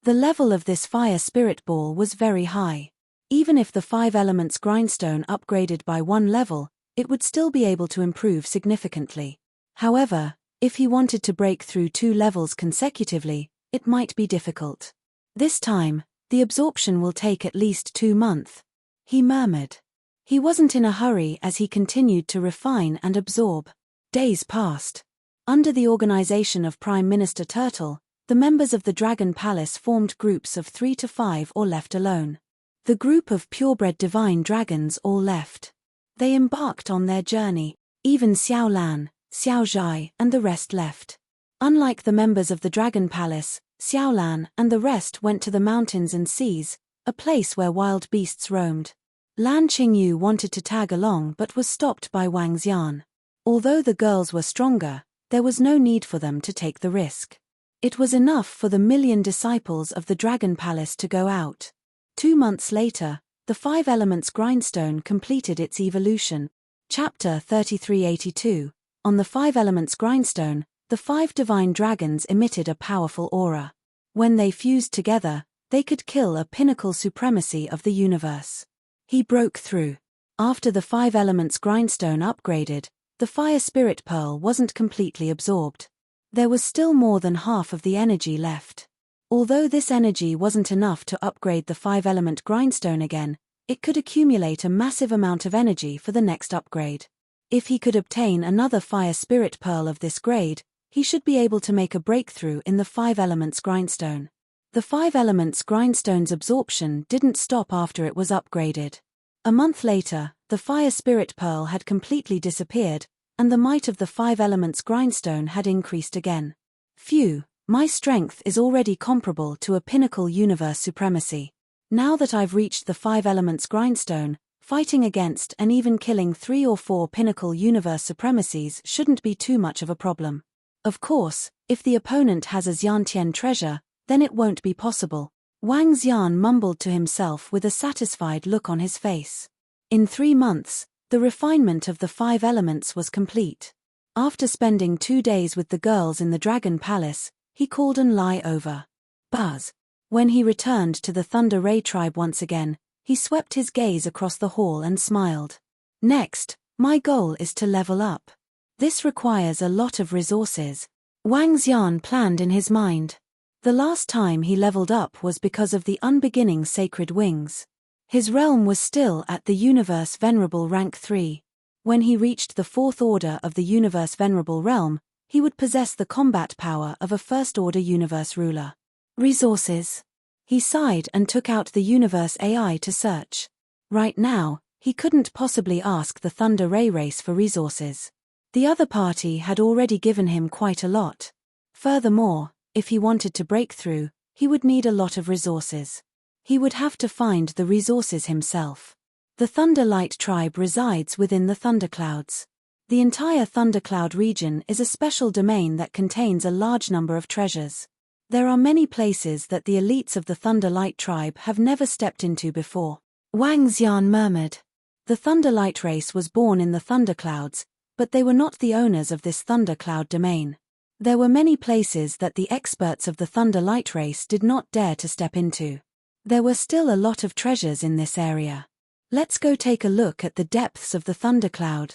The level of this fire spirit ball was very high. Even if the 5 elements grindstone upgraded by 1 level, it would still be able to improve significantly. However, if he wanted to break through 2 levels consecutively, it might be difficult. This time, the absorption will take at least 2 months, he murmured. He wasn't in a hurry as he continued to refine and absorb. Days passed. Under the organization of Prime Minister Turtle, the members of the Dragon Palace formed groups of 3 to 5 or left alone. The group of purebred divine dragons all left. They embarked on their journey. Even Xiao Lan, Xiao Zhai, and the rest left. Unlike the members of the Dragon Palace, Xiao Lan and the rest went to the mountains and seas, a place where wild beasts roamed. Lan Qingyu wanted to tag along but was stopped by Wang Xian. Although the girls were stronger, there was no need for them to take the risk. It was enough for the million disciples of the Dragon Palace to go out. 2 months later, the 5 elements grindstone completed its evolution. Chapter 3382. On the 5 elements grindstone, The 5 divine dragons emitted a powerful aura. When they fused together, they could kill a pinnacle supremacy of the universe. He broke through. After the 5 elements grindstone upgraded, the fire spirit pearl wasn't completely absorbed. There was still more than half of the energy left. Although this energy wasn't enough to upgrade the 5-element grindstone again, it could accumulate a massive amount of energy for the next upgrade. If he could obtain another fire spirit pearl of this grade, he should be able to make a breakthrough in the 5 elements grindstone. The 5 elements grindstone's absorption didn't stop after it was upgraded. A month later, the fire spirit pearl had completely disappeared, and the might of the 5 elements grindstone had increased again. Phew, my strength is already comparable to a pinnacle universe supremacy. Now that I've reached the 5 elements grindstone, fighting against and even killing 3 or 4 pinnacle universe supremacies shouldn't be too much of a problem. Of course, if the opponent has a Xiantian treasure, then it won't be possible. Wang Xian mumbled to himself with a satisfied look on his face. In 3 months, the refinement of the 5 elements was complete. After spending 2 days with the girls in the Dragon Palace, he called an lie over. Buzz. When he returned to the Thunder Ray tribe once again, he swept his gaze across the hall and smiled. Next, my goal is to level up. This requires a lot of resources. Wang Xian planned in his mind. The last time he leveled up was because of the unbeginning sacred wings. His realm was still at the Universe Venerable rank 3. When he reached the 4th order of the Universe Venerable realm, he would possess the combat power of a first-order universe ruler. Resources. He sighed and took out the Universe AI to search. Right now, he couldn't possibly ask the Thunder Ray race for resources. The other party had already given him quite a lot. Furthermore, if he wanted to break through, he would need a lot of resources. He would have to find the resources himself. The Thunderlight tribe resides within the thunderclouds. The entire thundercloud region is a special domain that contains a large number of treasures. There are many places that the elites of the Thunderlight tribe have never stepped into before. Wang Xian murmured. The Thunderlight race was born in the thunderclouds, but they were not the owners of this thundercloud domain. There were many places that the experts of the Thunderlight race did not dare to step into. There were still a lot of treasures in this area. Let's go take a look at the depths of the thundercloud,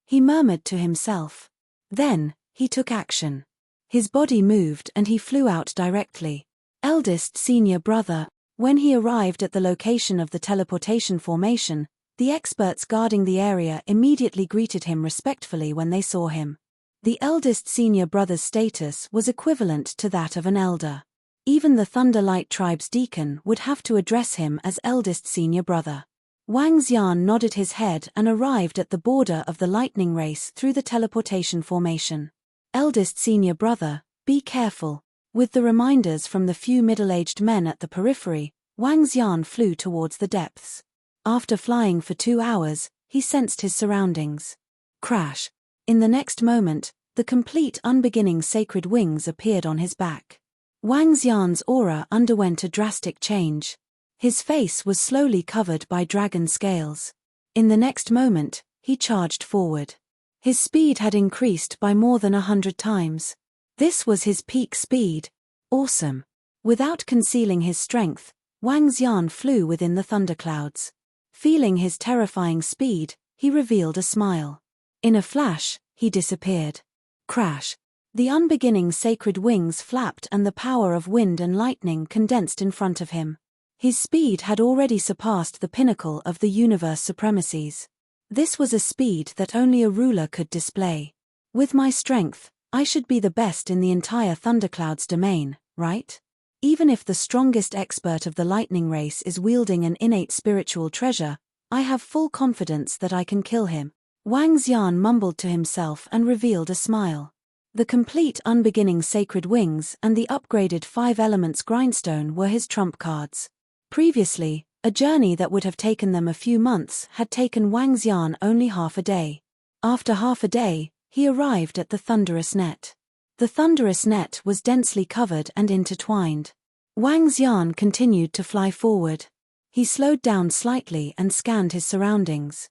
he murmured to himself. Then, he took action. His body moved and he flew out directly. Eldest senior brother. When he arrived at the location of the teleportation formation, the experts guarding the area immediately greeted him respectfully when they saw him. The eldest senior brother's status was equivalent to that of an elder. Even the Thunderlight tribe's deacon would have to address him as eldest senior brother. Wang Xian nodded his head and arrived at the border of the lightning race through the teleportation formation. Eldest senior brother, be careful. With the reminders from the few middle-aged men at the periphery, Wang Xian flew towards the depths. After flying for 2 hours, he sensed his surroundings. Crash. In the next moment, the complete unbeginning sacred wings appeared on his back. Wang Xian's aura underwent a drastic change. His face was slowly covered by dragon scales. In the next moment, he charged forward. His speed had increased by more than 100 times. This was his peak speed. Awesome. Without concealing his strength, Wang Xian flew within the thunderclouds. Feeling his terrifying speed, he revealed a smile. In a flash, he disappeared. Crash. The unbeginning sacred wings flapped and the power of wind and lightning condensed in front of him. His speed had already surpassed the pinnacle of the universe supremacies. This was a speed that only a ruler could display. With my strength, I should be the best in the entire Thunderclouds domain, right? Even if the strongest expert of the lightning race is wielding an innate spiritual treasure, I have full confidence that I can kill him. Wang Xian mumbled to himself and revealed a smile. The complete unbeginning sacred wings and the upgraded 5 elements grindstone were his trump cards. Previously, a journey that would have taken them a few months had taken Wang Xian only half a day. After half a day, he arrived at the thunderous net. The thunderous net was densely covered and intertwined. Wang Xian continued to fly forward. He slowed down slightly and scanned his surroundings.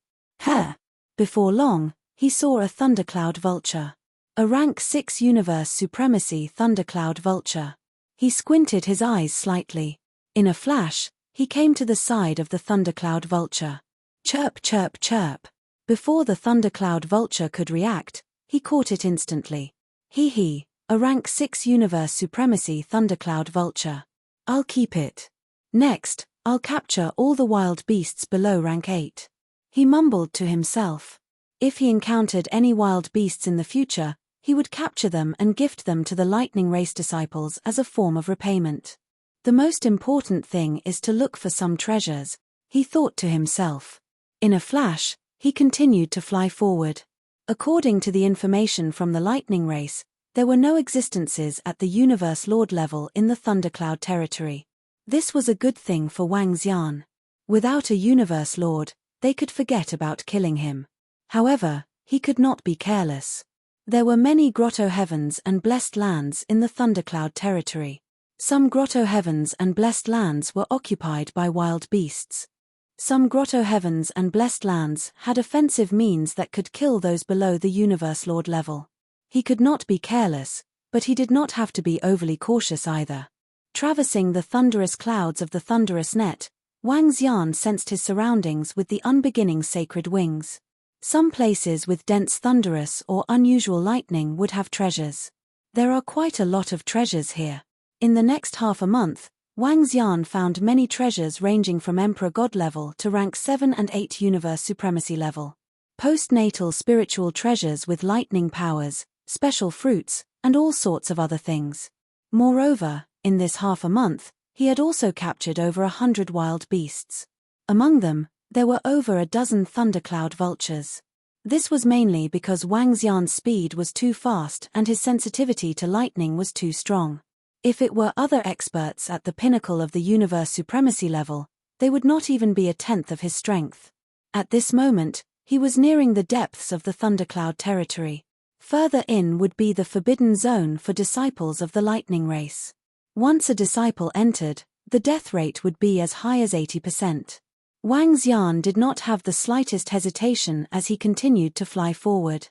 Before long, he saw a thundercloud vulture. A rank 6 universe supremacy thundercloud vulture. He squinted his eyes slightly. In a flash, he came to the side of the thundercloud vulture. Chirp, chirp, chirp. Before the thundercloud vulture could react, he caught it instantly. Hee, a rank 6 universe supremacy thundercloud vulture. I'll keep it. Next, I'll capture all the wild beasts below rank 8. He mumbled to himself. If he encountered any wild beasts in the future, he would capture them and gift them to the lightning race disciples as a form of repayment. The most important thing is to look for some treasures, he thought to himself. In a flash, he continued to fly forward. According to the information from the lightning race, there were no existences at the Universe Lord level in the Thundercloud territory. This was a good thing for Wang Xian. Without a Universe Lord, they could forget about killing him. However, he could not be careless. There were many grotto heavens and blessed lands in the Thundercloud territory. Some grotto heavens and blessed lands were occupied by wild beasts. Some grotto heavens and blessed lands had offensive means that could kill those below the Universe Lord level. He could not be careless, but he did not have to be overly cautious either. Traversing the thunderous clouds of the thunderous net, Wang Xian sensed his surroundings with the unbeginning sacred wings. Some places with dense thunderous or unusual lightning would have treasures. There are quite a lot of treasures here. In the next half a month, Wang Xian found many treasures ranging from Emperor God level to rank 7 and 8 Universe Supremacy level. Postnatal spiritual treasures with lightning powers, special fruits, and all sorts of other things. Moreover, in this half a month, he had also captured over 100 wild beasts. Among them, there were over a dozen thundercloud vultures. This was mainly because Wang Xian's speed was too fast and his sensitivity to lightning was too strong. If it were other experts at the pinnacle of the Universe Supremacy level, they would not even be a tenth of his strength. At this moment, he was nearing the depths of the Thundercloud territory. Further in would be the forbidden zone for disciples of the lightning race. Once a disciple entered, the death rate would be as high as 80%. Wang Xian did not have the slightest hesitation as he continued to fly forward.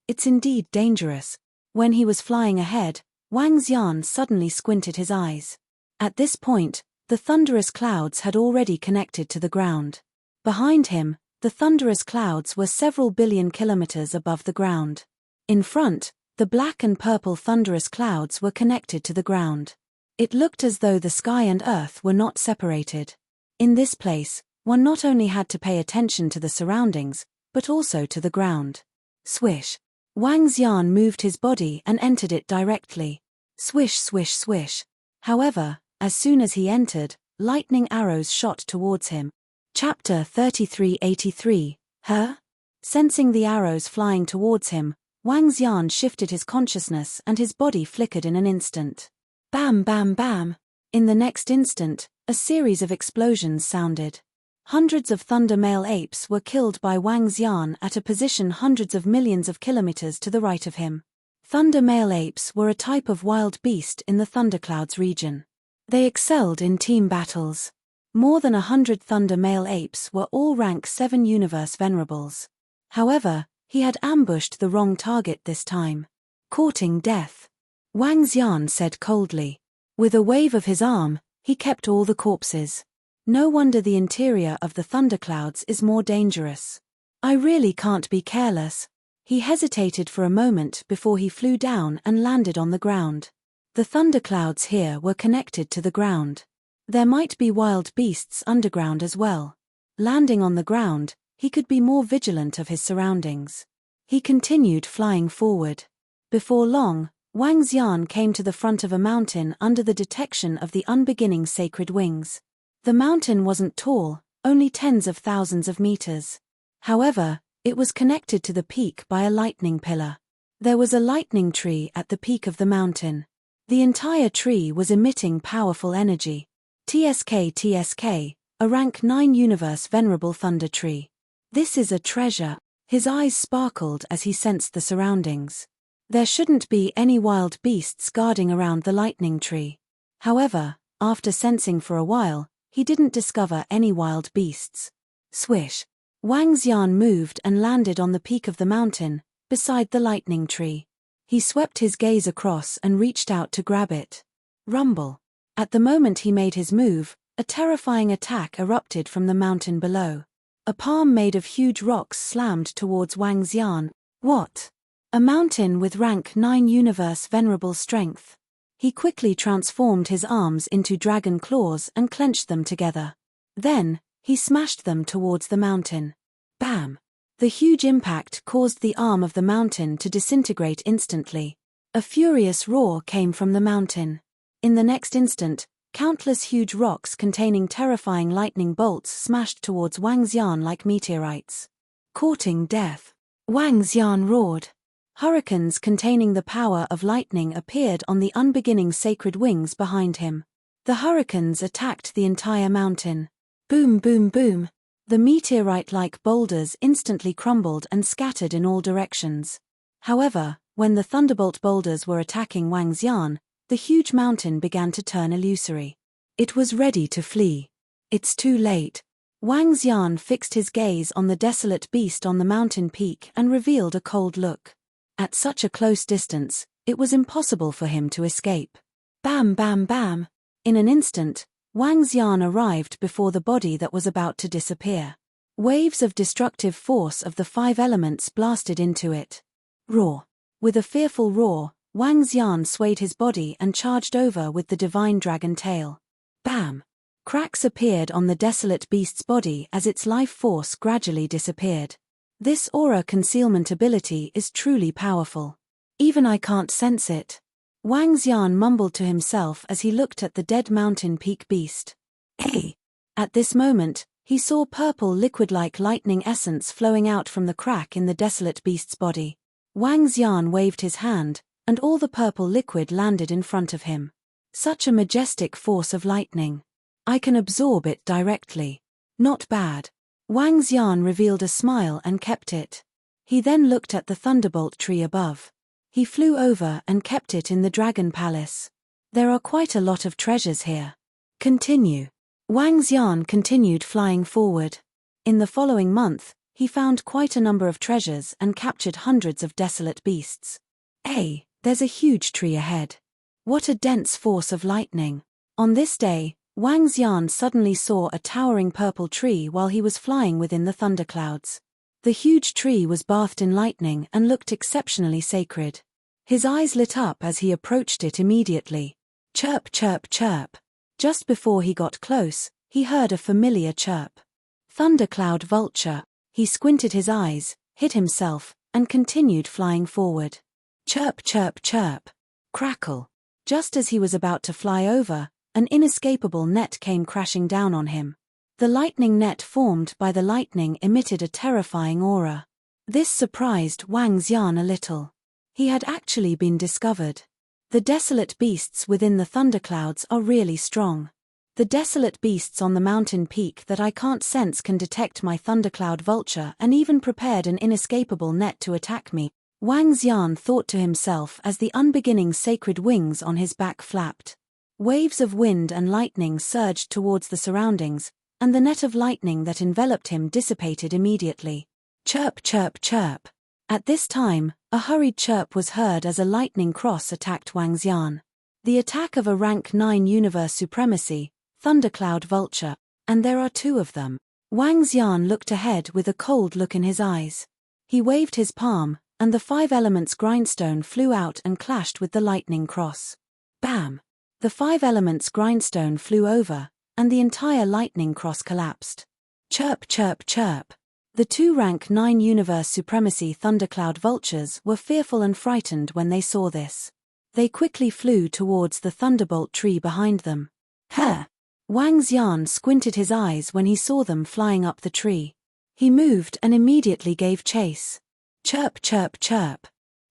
It's indeed dangerous. When he was flying ahead, Wang Xian suddenly squinted his eyes. At this point, the thunderous clouds had already connected to the ground. Behind him, the thunderous clouds were several billion kilometers above the ground. In front, the black and purple thunderous clouds were connected to the ground. It looked as though the sky and earth were not separated. In this place, one not only had to pay attention to the surroundings, but also to the ground. Swish. Wang Xian moved his body and entered it directly. Swish, swish, swish. However, as soon as he entered, lightning arrows shot towards him. Chapter 3383, Huh? Sensing the arrows flying towards him, Wang Xian shifted his consciousness and his body flickered in an instant. Bam, bam, bam. In the next instant, a series of explosions sounded. Hundreds of thunder male apes were killed by Wang Xian at a position hundreds of millions of kilometers to the right of him. Thunder male apes were a type of wild beast in the Thunderclouds region. They excelled in team battles. More than 100 thunder male apes were all rank 7 universe venerables. However, he had ambushed the wrong target this time. Courting death. Wang Xian said coldly. With a wave of his arm, he kept all the corpses. No wonder the interior of the thunderclouds is more dangerous. I really can't be careless. He hesitated for a moment before he flew down and landed on the ground. The thunderclouds here were connected to the ground. There might be wild beasts underground as well. Landing on the ground, he could be more vigilant of his surroundings. He continued flying forward. Before long, Wang Xian came to the front of a mountain under the detection of the unbeginning sacred wings. The mountain wasn't tall, only tens of thousands of meters. However, it was connected to the peak by a lightning pillar. There was a lightning tree at the peak of the mountain. The entire tree was emitting powerful energy. TSK, a rank 9 universe venerable thunder tree. This is a treasure. His eyes sparkled as he sensed the surroundings. There shouldn't be any wild beasts guarding around the lightning tree. However, after sensing for a while, he didn't discover any wild beasts. Swish. Wang Xian moved and landed on the peak of the mountain, beside the lightning tree. He swept his gaze across and reached out to grab it. Rumble. At the moment he made his move, a terrifying attack erupted from the mountain below. A palm made of huge rocks slammed towards Wang Xian. What? A mountain with rank 9 universe venerable strength. He quickly transformed his arms into dragon claws and clenched them together. Then, he smashed them towards the mountain. Bam! The huge impact caused the arm of the mountain to disintegrate instantly. A furious roar came from the mountain. In the next instant, countless huge rocks containing terrifying lightning bolts smashed towards Wang Xian like meteorites. Courting death. Wang Xian roared. Hurricanes containing the power of lightning appeared on the unbeginning sacred wings behind him. The hurricanes attacked the entire mountain. Boom, boom, boom. The meteorite-like boulders instantly crumbled and scattered in all directions. However, when the thunderbolt boulders were attacking Wang Xian, the huge mountain began to turn illusory. It was ready to flee. It's too late. Wang Xian fixed his gaze on the desolate beast on the mountain peak and revealed a cold look. At such a close distance, it was impossible for him to escape. Bam, bam, bam. In an instant, Wang Xian arrived before the body that was about to disappear. Waves of destructive force of the 5 elements blasted into it. Roar. With a fearful roar, Wang Xian swayed his body and charged over with the divine dragon tail. Bam! Cracks appeared on the desolate beast's body as its life force gradually disappeared. This aura concealment ability is truly powerful. Even I can't sense it. Wang Xian mumbled to himself as he looked at the dead mountain peak beast. Hey! At this moment, he saw purple liquid-like lightning essence flowing out from the crack in the desolate beast's body. Wang Xian waved his hand, and all the purple liquid landed in front of him. Such a majestic force of lightning. I can absorb it directly. Not bad. Wang Xian revealed a smile and kept it. He then looked at the thunderbolt tree above. He flew over and kept it in the Dragon Palace. There are quite a lot of treasures here. Continue. Wang Xian continued flying forward. In the following month, he found quite a number of treasures and captured hundreds of desolate beasts. Hey, there's a huge tree ahead. What a dense force of lightning. On this day, Wang Xian suddenly saw a towering purple tree while he was flying within the thunderclouds. The huge tree was bathed in lightning and looked exceptionally sacred. His eyes lit up as he approached it immediately. Chirp, chirp, chirp. Just before he got close, he heard a familiar chirp. Thundercloud vulture. He squinted his eyes, hid himself, and continued flying forward. Chirp, chirp, chirp. Crackle. Just as he was about to fly over, an inescapable net came crashing down on him. The lightning net formed by the lightning emitted a terrifying aura. This surprised Wang Xian a little. He had actually been discovered. The desolate beasts within the thunderclouds are really strong. The desolate beasts on the mountain peak that I can't sense can detect my thundercloud vulture and even prepared an inescapable net to attack me, Wang Xian thought to himself as the unbeginning sacred wings on his back flapped. Waves of wind and lightning surged towards the surroundings, and the net of lightning that enveloped him dissipated immediately. Chirp, chirp, chirp. At this time, a hurried chirp was heard as a lightning cross attacked Wang Xian. The attack of a rank 9 universe supremacy, Thundercloud Vulture, and there are 2 of them. Wang Xian looked ahead with a cold look in his eyes. He waved his palm, and the 5 elements grindstone flew out and clashed with the lightning cross. Bam! The 5 elements grindstone flew over, and the entire lightning cross collapsed. Chirp, chirp, chirp. The 2 rank 9 universe supremacy thundercloud vultures were fearful and frightened when they saw this. They quickly flew towards the thunderbolt tree behind them. Huh! Wang Xian squinted his eyes when he saw them flying up the tree. He moved and immediately gave chase. Chirp, chirp, chirp.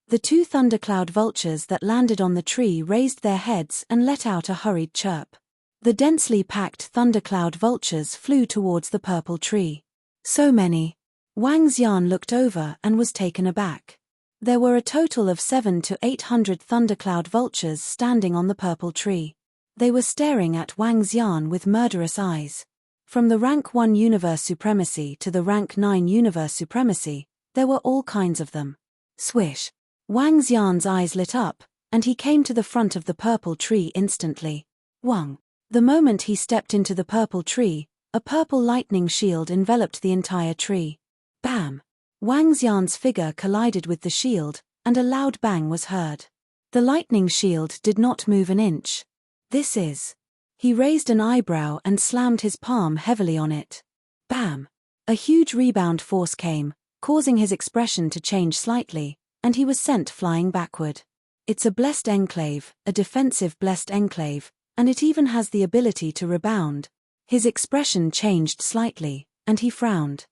The 2 thundercloud vultures that landed on the tree raised their heads and let out a hurried chirp. The densely packed thundercloud vultures flew towards the purple tree. So many. Wang Xian looked over and was taken aback. There were a total of 700 to 800 thundercloud vultures standing on the purple tree. They were staring at Wang Xian with murderous eyes. From the rank 1 universe supremacy to the rank 9 universe supremacy, there were all kinds of them. Swish. Wang Xian's eyes lit up, and he came to the front of the purple tree instantly. Wang. The moment he stepped into the purple tree, a purple lightning shield enveloped the entire tree. Bam! Wang Xian's figure collided with the shield, and a loud bang was heard. The lightning shield did not move an inch. This is. He raised an eyebrow and slammed his palm heavily on it. Bam! A huge rebound force came, causing his expression to change slightly, and he was sent flying backward. It's a blessed enclave, a defensive blessed enclave, and it even has the ability to rebound. His expression changed slightly, and he frowned.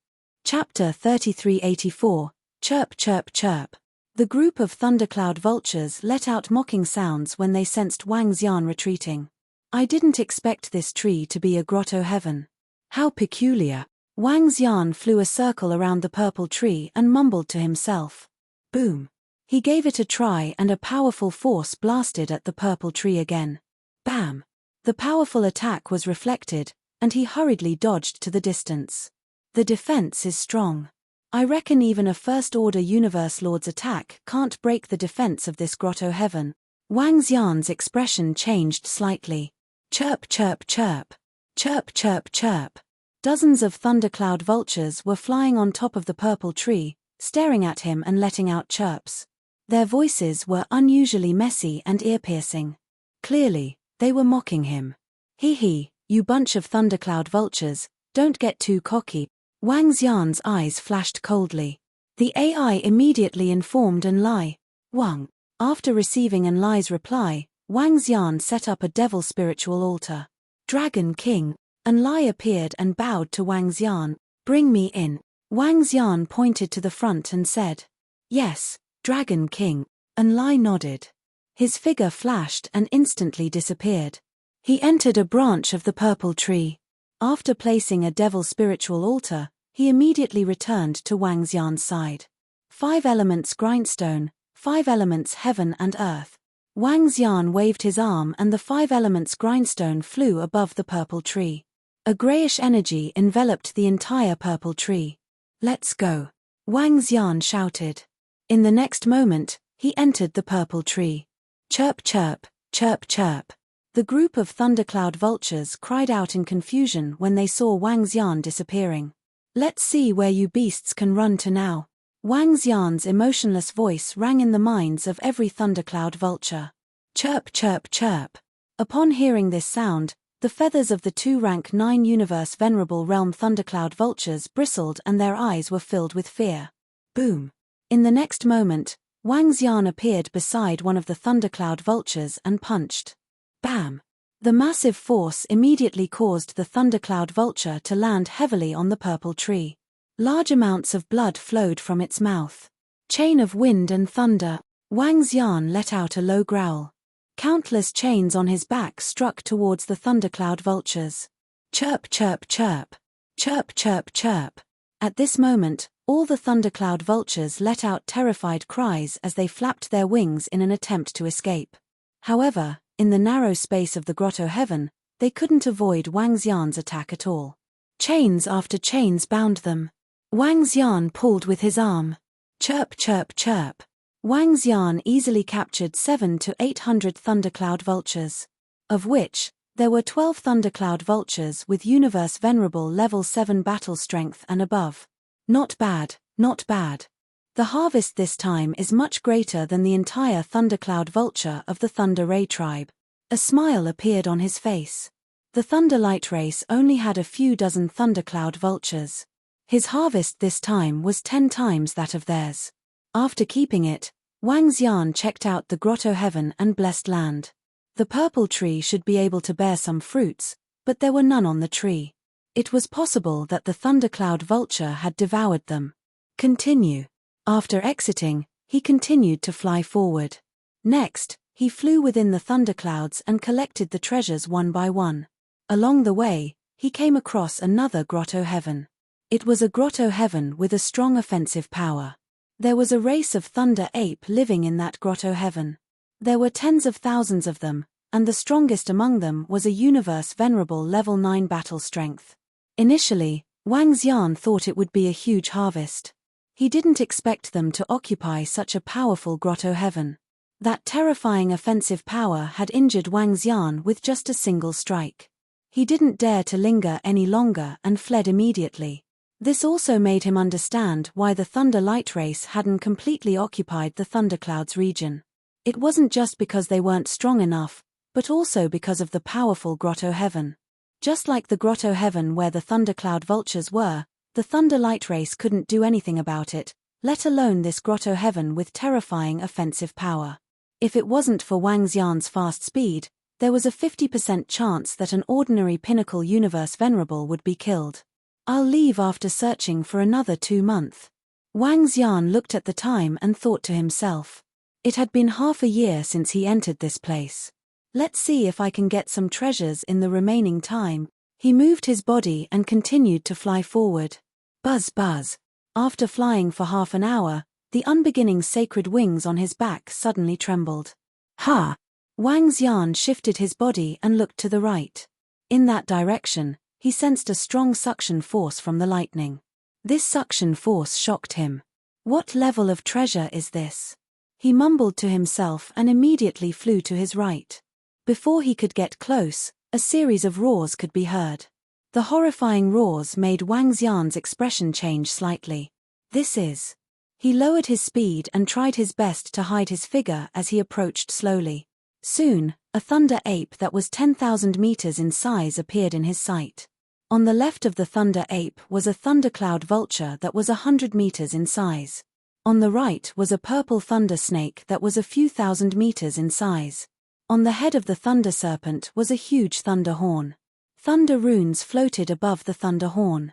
Chapter 3384, Chirp Chirp Chirp. The group of thundercloud vultures let out mocking sounds when they sensed Wang Xian retreating. I didn't expect this tree to be a grotto heaven. How peculiar. Wang Xian flew a circle around the purple tree and mumbled to himself. Boom. He gave it a try and a powerful force blasted at the purple tree again. Bam! The powerful attack was reflected, and he hurriedly dodged to the distance. The defense is strong. I reckon even a First-Order Universe Lord's attack can't break the defense of this grotto heaven. Wang Xian's expression changed slightly. Chirp chirp chirp. Chirp chirp chirp. Dozens of thundercloud vultures were flying on top of the purple tree, staring at him and letting out chirps. Their voices were unusually messy and ear-piercing. Clearly, they were mocking him. Hee hee, you bunch of thundercloud vultures, don't get too cocky. Wang Xian's eyes flashed coldly. The AI immediately informed Enlai. Wang. After receiving Enlai's reply, Wang Xian set up a devil spiritual altar. Dragon King. Enlai appeared and bowed to Wang Xian. Bring me in. Wang Xian pointed to the front and said. Yes, Dragon King. Enlai nodded. His figure flashed and instantly disappeared. He entered a branch of the purple tree. After placing a devil spiritual altar, he immediately returned to Wang Xian's side. 5 elements grindstone, 5 elements heaven and earth. Wang Xian waved his arm and the 5 elements grindstone flew above the purple tree. A grayish energy enveloped the entire purple tree. Let's go. Wang Xian shouted. In the next moment, he entered the purple tree. Chirp chirp, chirp chirp. The group of thundercloud vultures cried out in confusion when they saw Wang Xian disappearing. Let's see where you beasts can run to now. Wang Xian's emotionless voice rang in the minds of every thundercloud vulture. Chirp chirp chirp. Upon hearing this sound, the feathers of the 2 rank 9 universe venerable realm thundercloud vultures bristled and their eyes were filled with fear. Boom. In the next moment, Wang Xian appeared beside one of the thundercloud vultures and punched. Bam! The massive force immediately caused the thundercloud vulture to land heavily on the purple tree. Large amounts of blood flowed from its mouth. Chain of wind and thunder. Wang Xian let out a low growl. Countless chains on his back struck towards the thundercloud vultures. Chirp chirp chirp. Chirp chirp chirp. At this moment, all the thundercloud vultures let out terrified cries as they flapped their wings in an attempt to escape. However, in the narrow space of the grotto heaven, they couldn't avoid Wang Xian's attack at all. Chains after chains bound them. Wang Xian pulled with his arm. Chirp chirp chirp. Wang Xian easily captured 700 to 800 thundercloud vultures. Of which, there were 12 thundercloud vultures with universe venerable level 7 battle strength and above. Not bad, not bad. The harvest this time is much greater than the entire thundercloud vulture of the Thunder Ray tribe. A smile appeared on his face. The Thunder Light race only had a few dozen thundercloud vultures. His harvest this time was 10 times that of theirs. After keeping it, Wang Xian checked out the grotto heaven and blessed land. The purple tree should be able to bear some fruits, but there were none on the tree. It was possible that the thundercloud vulture had devoured them. Continue. After exiting, he continued to fly forward. Next, he flew within the thunderclouds and collected the treasures one by one. Along the way, he came across another grotto heaven. It was a grotto heaven with a strong offensive power. There was a race of thunder ape living in that grotto heaven. There were tens of thousands of them, and the strongest among them was a universe venerable level 9 battle strength. Initially, Wang Xian thought it would be a huge harvest. He didn't expect them to occupy such a powerful grotto heaven. That terrifying offensive power had injured Wang Xian with just a single strike. He didn't dare to linger any longer and fled immediately. This also made him understand why the Thunder Light Race hadn't completely occupied the Thunderclouds region. It wasn't just because they weren't strong enough, but also because of the powerful grotto heaven. Just like the grotto heaven where the Thundercloud vultures were, the Thunder Light Race couldn't do anything about it, let alone this grotto heaven with terrifying offensive power. If it wasn't for Wang Xian's fast speed, there was a 50% chance that an ordinary Pinnacle Universe Venerable would be killed. I'll leave after searching for another 2 months. Wang Xian looked at the time and thought to himself. It had been half a year since he entered this place. Let's see if I can get some treasures in the remaining time. He moved his body and continued to fly forward. Buzz buzz. After flying for half an hour, the unbeginning sacred wings on his back suddenly trembled. Ha! Wang Xian shifted his body and looked to the right. In that direction, he sensed a strong suction force from the lightning. This suction force shocked him. What level of treasure is this? He mumbled to himself and immediately flew to his right. Before he could get close, a series of roars could be heard. The horrifying roars made Wang Xian's expression change slightly. This is. He lowered his speed and tried his best to hide his figure as he approached slowly. Soon, a thunder ape that was 10,000 meters in size appeared in his sight. On the left of the thunder ape was a thundercloud vulture that was 100 meters in size. On the right was a purple thunder snake that was a few thousand meters in size. On the head of the thunder serpent was a huge thunder horn. Thunder runes floated above the thunder horn.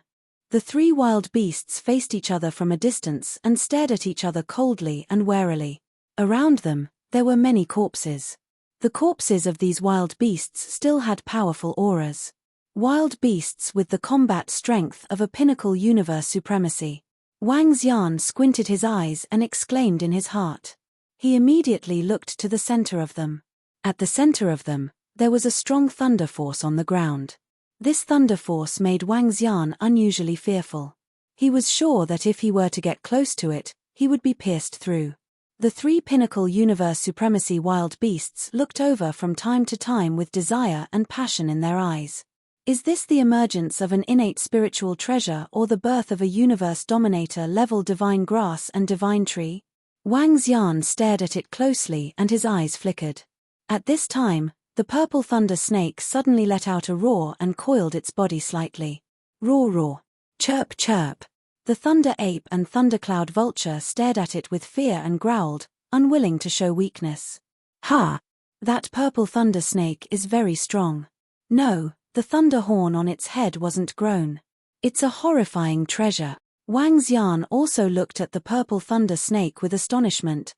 The 3 wild beasts faced each other from a distance and stared at each other coldly and warily. Around them, there were many corpses. The corpses of these wild beasts still had powerful auras. Wild beasts with the combat strength of a Pinnacle Universe supremacy. Wang Xian squinted his eyes and exclaimed in his heart. He immediately looked to the center of them. At the center of them, there was a strong thunder force on the ground. This thunder force made Wang Xian unusually fearful. He was sure that if he were to get close to it, he would be pierced through. The 3 Pinnacle Universe Supremacy wild beasts looked over from time to time with desire and passion in their eyes. Is this the emergence of an innate spiritual treasure or the birth of a universe dominator level divine grass and divine tree? Wang Xian stared at it closely and his eyes flickered. At this time, the purple thunder snake suddenly let out a roar and coiled its body slightly. Roar roar. Chirp chirp. The thunder ape and thundercloud vulture stared at it with fear and growled, unwilling to show weakness. Ha! That purple thunder snake is very strong. No, the thunder horn on its head wasn't grown. It's a horrifying treasure. Wang Xian also looked at the purple thunder snake with astonishment,